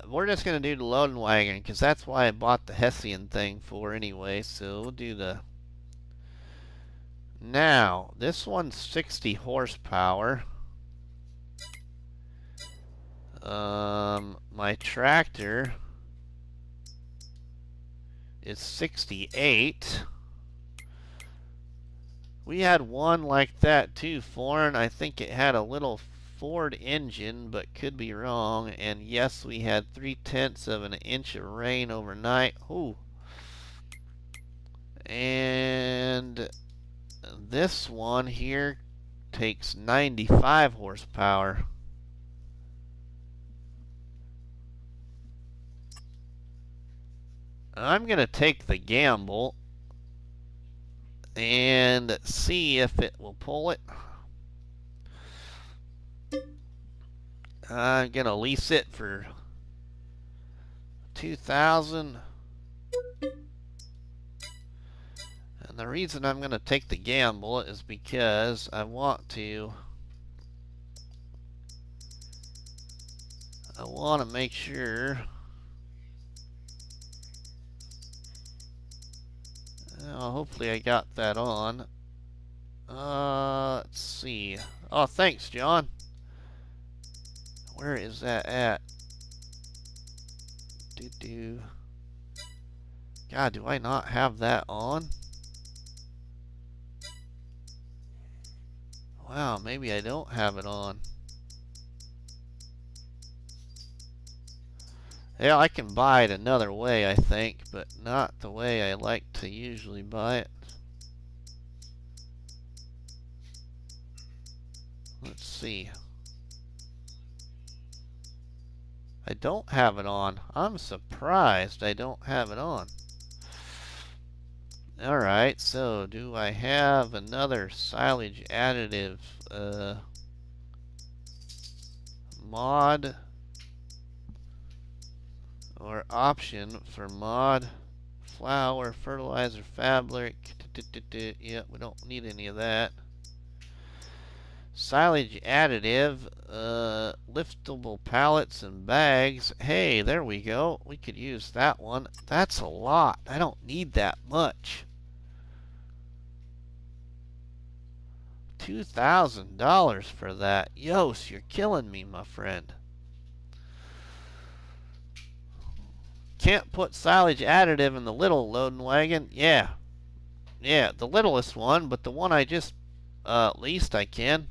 [SPEAKER 1] We're just gonna do the loading wagon because that's why I bought the Hessian thing for anyway. So we'll do the. Now this one's 60 horsepower. My tractor is 68. We had one like that too, foreign. I think it had a little Ford engine, but could be wrong. And yes, we had 3/10 of an inch of rain overnight. Ooh. And this one here takes 95 horsepower. I'm going to take the gamble and see if it will pull it. I'm going to lease it for $2,000. And the reason I'm going to take the gamble is because I want to make sure. Well, hopefully I got that on. Let's see. Oh, thanks, John. Where is that at? God, do I not have that on? Wow, maybe I don't have it on. Yeah, I can buy it another way, I think, but not the way I like to usually buy it. Let's see. I don't have it on. I'm surprised I don't have it on. Alright, so do I have another silage additive mod or option for mod flour, fertilizer, fabric? Yeah, we don't need any of that. Silage additive, liftable pallets and bags. Hey, there we go. We could use that one. That's a lot. I don't need that much. $2,000 for that. Yos, you're killing me, my friend. Can't put silage additive in the little loading wagon? Yeah. Yeah, the littlest one, but the one I just leased I can.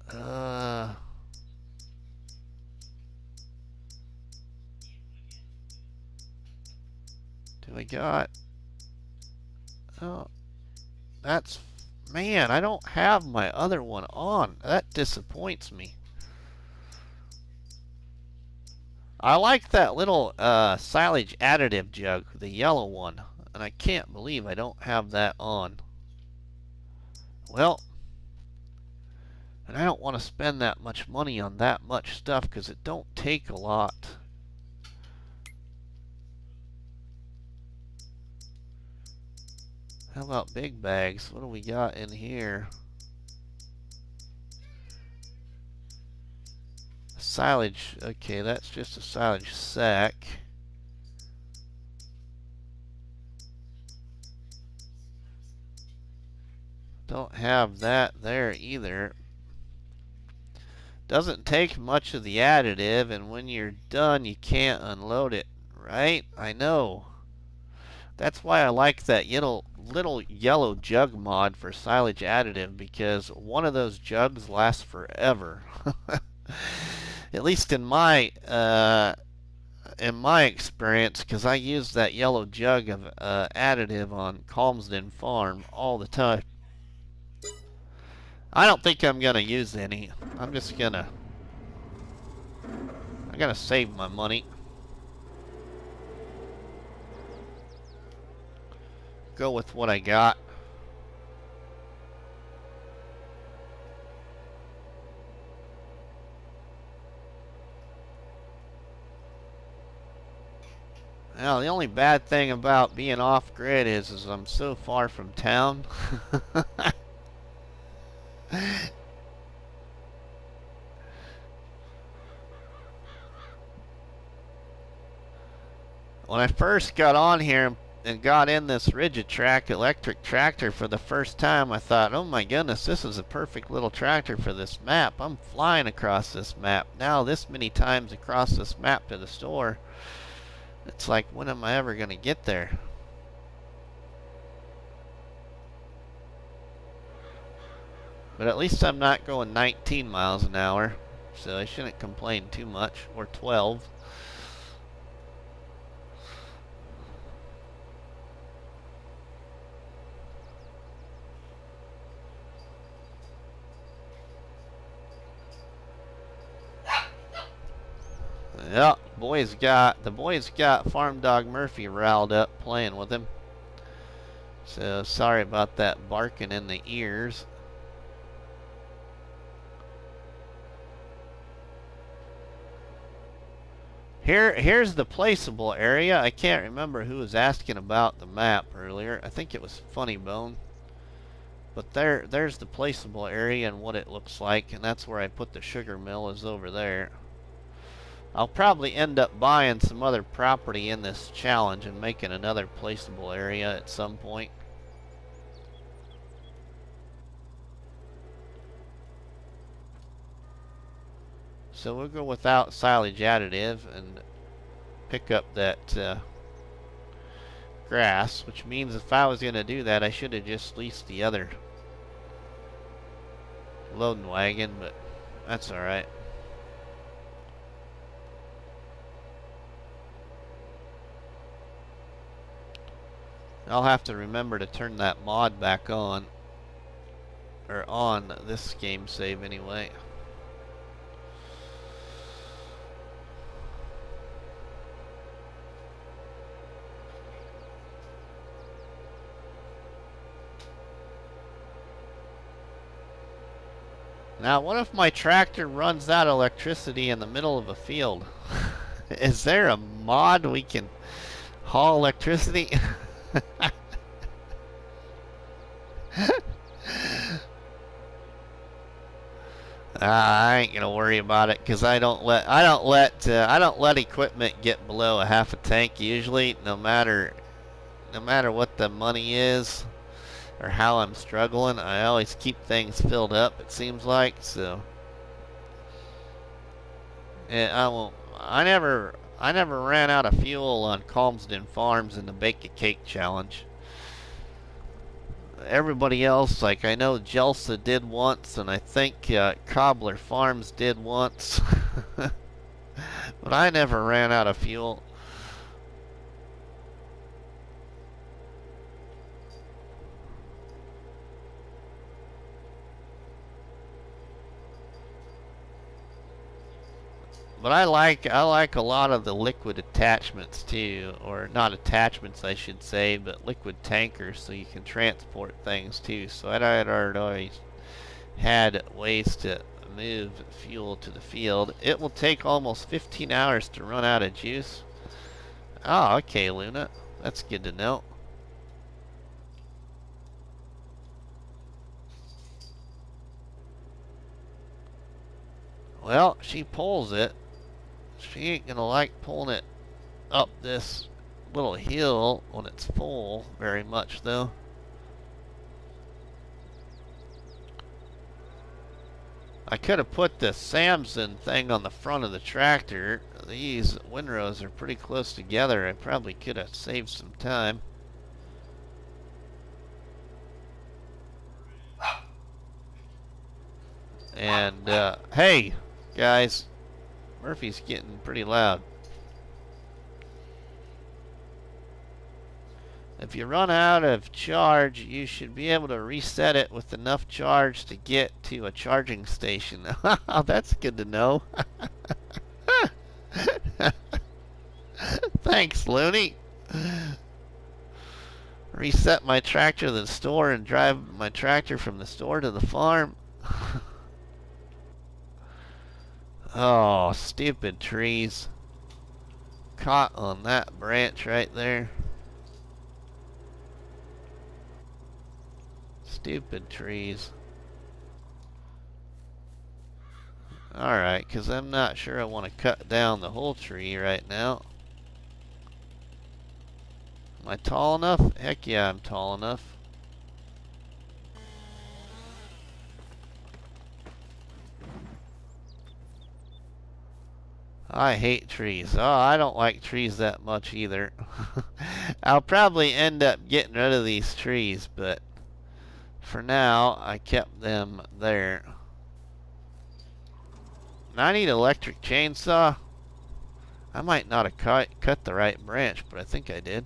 [SPEAKER 1] Do I got... Oh, that's... Man, I don't have my other one on. That disappoints me. I like that little silage additive jug, the yellow one, and I can't believe I don't have that on. Well, and I don't want to spend that much money on that much stuff because it don't take a lot. How about big bags? What do we got in here? Silage. Okay, that's just a silage sack. Don't have that there either. Doesn't take much of the additive, and when you're done, you can't unload it, right? I know. That's why I like that little yellow jug mod for silage additive, because one of those jugs lasts forever. At least in my experience, because I use that yellow jug of additive on Calmsden Farm all the time. I don't think I'm gonna use any. I'm gonna save my money. Go with what I got. Now, the only bad thing about being off-grid is I'm so far from town. When I first got on here and got in this Rigi Trac electric tractor for the first time, I thought, oh my goodness, this is a perfect little tractor for this map. I'm flying across this map. Now, this many times across this map to the store, it's like, when am I ever going to get there? But at least I'm not going 19 miles an hour, so I shouldn't complain too much. Or 12. Yeah, the boys got Farm Dog Murphy riled up playing with him. So sorry about that barking in the ears. Here's the placeable area. I can't remember who was asking about the map earlier. I think it was Funny Bone. But there's the placeable area and what it looks like, and that's where I put the sugar mill, is over there. I'll probably end up buying some other property in this challenge and making another placeable area at some point. So we'll go without silage additive and pick up that grass, which means if I was going to do that, I should have just leased the other loading wagon, but that's alright. I'll have to remember to turn that mod back on, or on this game save anyway. Now, what if my tractor runs out of electricity in the middle of a field? Is there a mod we can haul electricity? I ain't gonna worry about it because I don't let equipment get below a half a tank usually, no matter what the money is or how I'm struggling. I always keep things filled up, it seems like. So, and I never ran out of fuel on Calmsden Farms in the Bake a Cake challenge. Everybody else, like I know Jelsa did once, and I think Cobbler Farms did once, but I never ran out of fuel. But I like a lot of the liquid attachments too, or not attachments I should say, but liquid tankers, so you can transport things too. So I'd always had ways to move fuel to the field. It will take almost 15 hours to run out of juice. Oh, okay, Luna. That's good to know. Well, she pulls it. She ain't gonna like pulling it up this little hill when it's full very much though. I could have put the Samson thing on the front of the tractor. These windrows are pretty close together. I probably could have saved some time. And hey guys, Murphy's getting pretty loud. If you run out of charge, you should be able to reset it with enough charge to get to a charging station. That's good to know. Thanks, Looney. Reset my tractor to the store and drive my tractor from the store to the farm. Oh, stupid trees. Caught on that branch right there. Stupid trees. Alright, because I'm not sure I want to cut down the whole tree right now. Am I tall enough? Heck yeah, I'm tall enough. I hate trees. Oh, I don't like trees that much either. I'll probably end up getting rid of these trees, but for now, I kept them there. I need an electric chainsaw. I might not have cut the right branch, but I think I did.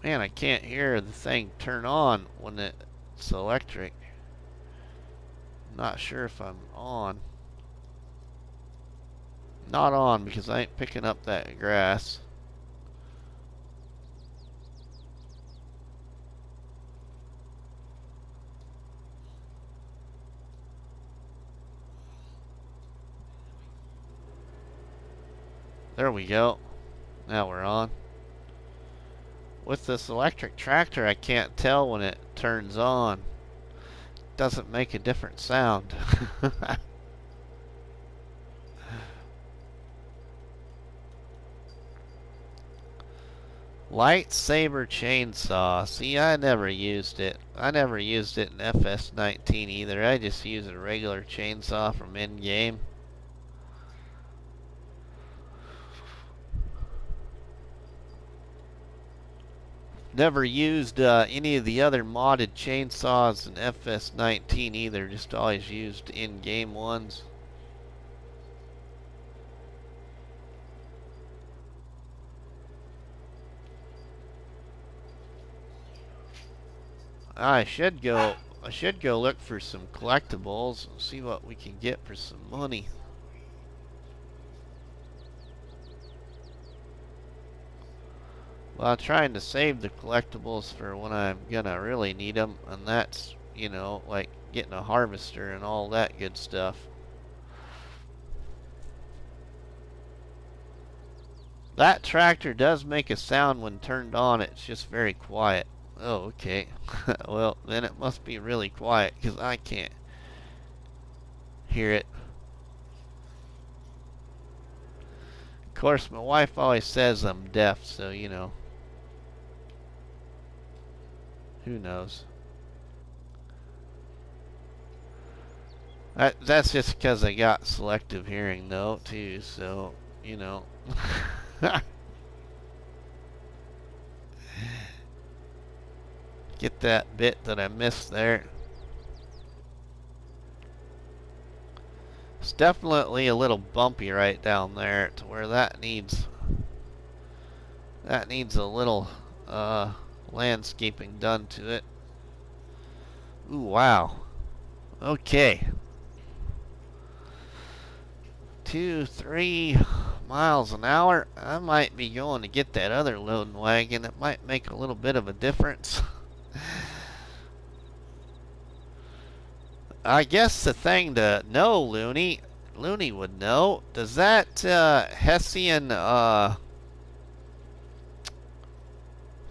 [SPEAKER 1] Man, I can't hear the thing turn on when it's electric. I'm not sure if I'm on. Not on because I ain't picking up that grass. There we go. Now we're on. With this electric tractor, I can't tell when it turns on. It doesn't make a different sound. Lightsaber chainsaw. See, I never used it. I never used it in FS19 either. I just used a regular chainsaw from in-game. Never used any of the other modded chainsaws in FS19 either. Just always used in-game ones. I should go look for some collectibles and see what we can get for some money. Well, I'm trying to save the collectibles for when I'm gonna really need them, and that's, you know, like getting a harvester and all that good stuff. That tractor does make a sound when turned on. It's just very quiet. Oh, okay. Well, then it must be really quiet because I can't hear it. Of course, my wife always says I'm deaf, so, you know. Who knows? That's just because I got selective hearing, though, too, so, you know. Get that bit that I missed there. It's definitely a little bumpy right down there to where that needs a little landscaping done to it. Ooh, wow. Okay. 2-3 miles an hour. I might be going to get that other loading wagon. It might make a little bit of a difference. I guess the thing to know, Looney would know. Does that Hessian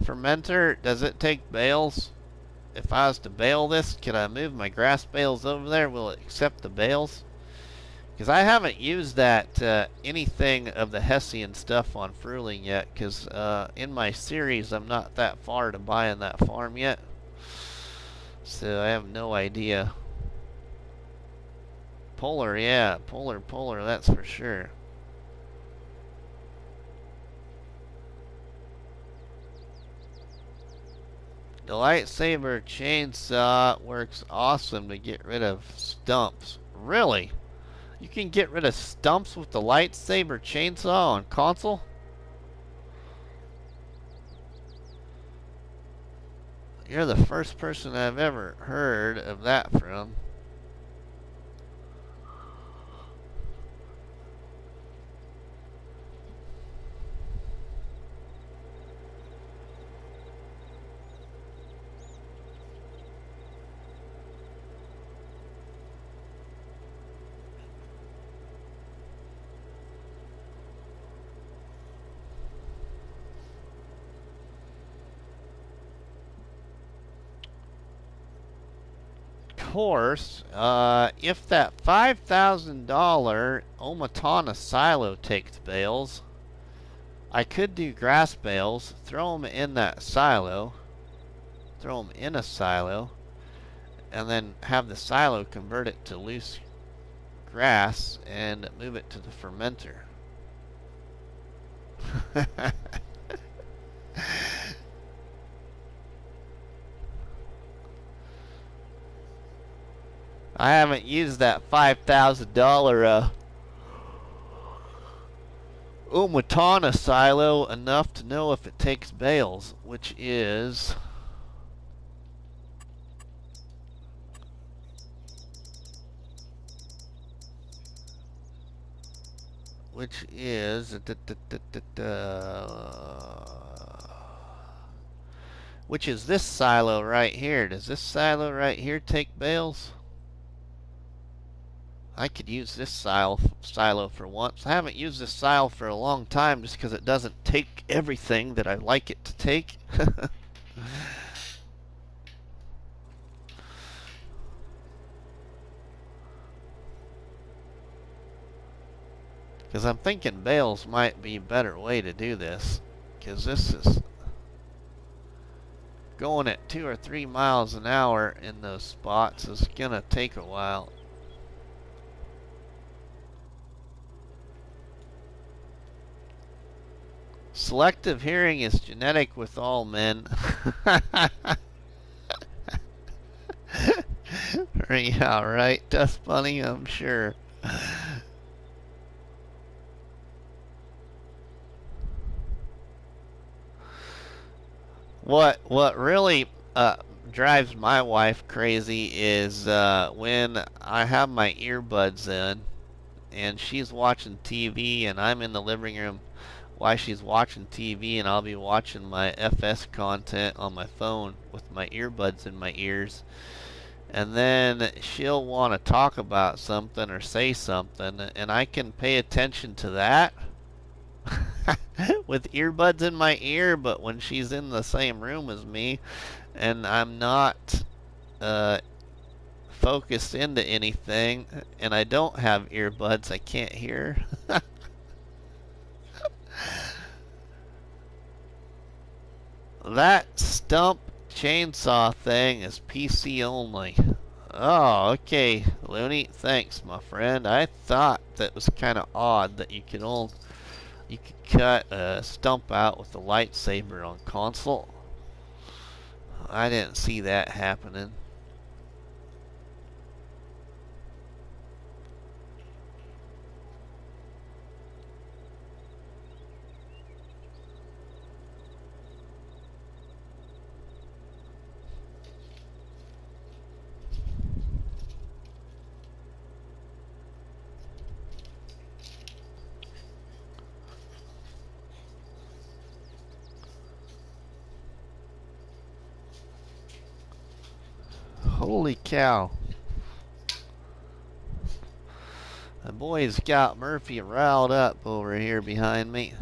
[SPEAKER 1] fermenter, does it take bales? If I was to bale this, could I move my grass bales over there? Will it accept the bales? Because I haven't used that anything of the Hessian stuff on Fruling yet. Because in my series, I'm not that far to buying that farm yet. So I have no idea. Polar, yeah. Polar, that's for sure. The lightsaber chainsaw works awesome to get rid of stumps. Really? You can get rid of stumps with the lightsaber chainsaw on console? You're the first person I've ever heard of that from. Course, if that $5,000 OmaTana silo takes bales, I could do grass bales, throw them in that silo, throw them in a silo, and then have the silo convert it to loose grass and move it to the fermenter. I haven't used that $5,000 OmaTana silo enough to know if it takes bales, which is this silo right here. Does this silo right here take bales? I could use this silo for once. I haven't used this silo for a long time just because it doesn't take everything that I like it to take. Because I'm thinking bales might be a better way to do this. Because this is going at 2 or 3 miles an hour in those spots is gonna take a while. Selective hearing is genetic with all men. Yeah, right. That's funny, I'm sure. What really drives my wife crazy is when I have my earbuds in and she's watching TV and I'm in the living room while she's watching TV, and I'll be watching my FS content on my phone with my earbuds in my ears. And then she'll want to talk about something or say something, and I can pay attention to that with earbuds in my ear, but when she's in the same room as me and I'm not uh, focused into anything and I don't have earbuds, I can't hear. That stump chainsaw thing is PC only. Oh, okay, Looney. Thanks, my friend. I thought that was kind of odd that you could cut a stump out with a lightsaber on console. I didn't see that happening. Holy cow. The boy's got Murphy riled up over here behind me.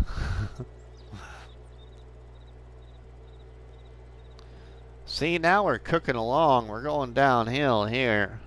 [SPEAKER 1] See, now we're cooking along. We're going downhill here.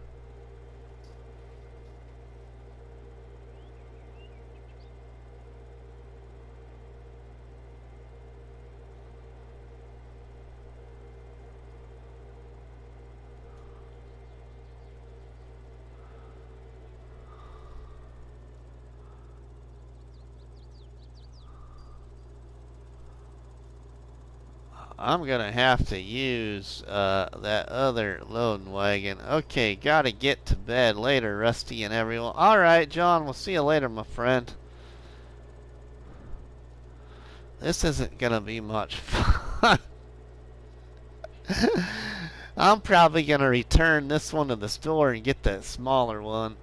[SPEAKER 1] I'm gonna have to use that other loading wagon. Okay, gotta get to bed later, Rusty and everyone. Alright, John, we'll see you later, my friend. This isn't gonna be much fun. I'm probably gonna return this one to the store and get that smaller one.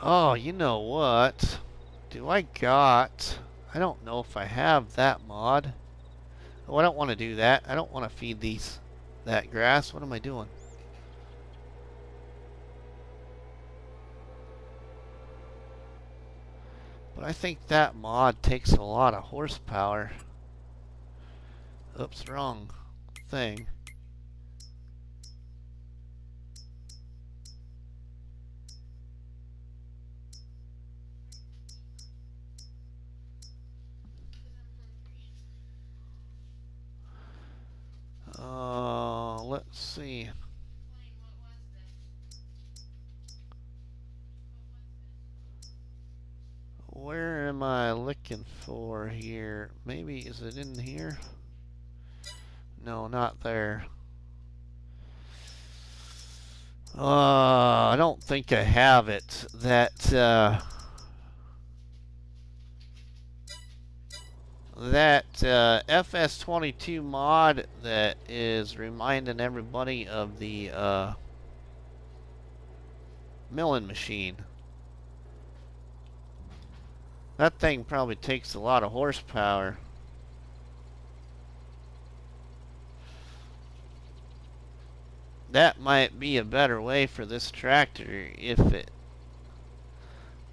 [SPEAKER 1] Oh, you know what? I don't know if I have that mod. Oh, I don't want to do that. I don't want to feed that grass. What am I doing? But I think that mod takes a lot of horsepower. Oops, wrong thing. Let's see. Where am I looking for here? Maybe, is it in here? No, not there. I don't think I have it. That FS22 mod that is reminding everybody of the milling machine. That thing probably takes a lot of horsepower. That might be a better way for this tractor if it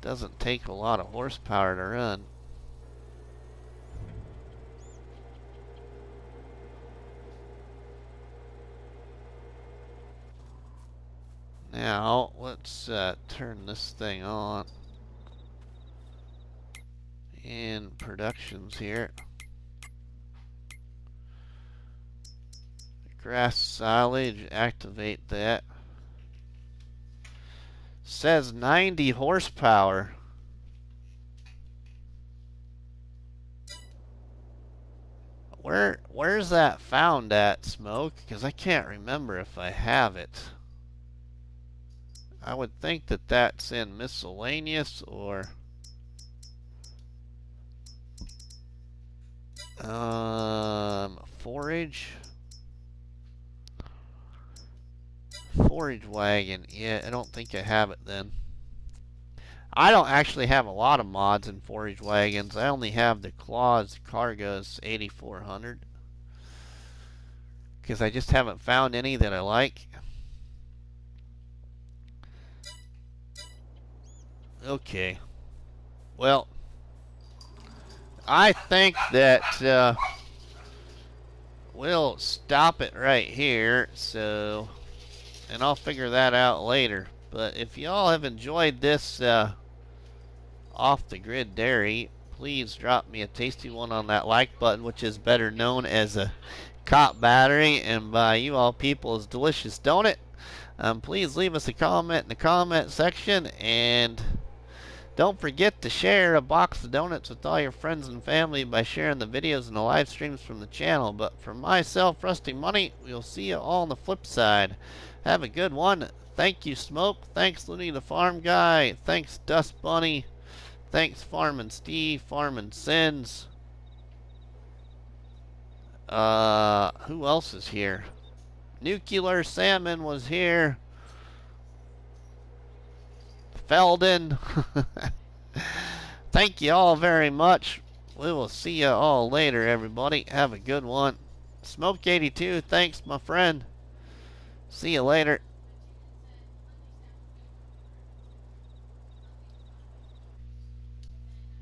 [SPEAKER 1] doesn't take a lot of horsepower to run. Now, let's turn this thing on. In productions here. Grass silage, activate that. Says 90 horsepower. Where's that found at, Smoke? Because I can't remember if I have it. I would think that that's in miscellaneous or forage. Forage wagon. Yeah, I don't think I have it then. I don't actually have a lot of mods in forage wagons. I only have the Claws Cargos 8400. Because I just haven't found any that I like. Okay. Well, I think that we'll stop it right here. So, and I'll figure that out later. But if y'all have enjoyed this off the grid dairy, please drop me a tasty one on that like button, which is better known as a cop battery, and by you all people is delicious donut. Please leave us a comment in the comment section, and don't forget to share a box of donuts with all your friends and family by sharing the videos and the live streams from the channel. But for myself, RustyMoney, we'll see you all on the flip side. Have a good one. Thank you, Smoke. Thanks, Looney the Farm Guy. Thanks, Dust Bunny. Thanks, Farmin' Steve. Farmin' Sins. Who else is here? Nuclear Salmon was here. Felden. Thank you all very much. We will see you all later, everybody. Have a good one. Smoke 82, thanks, my friend. See you later.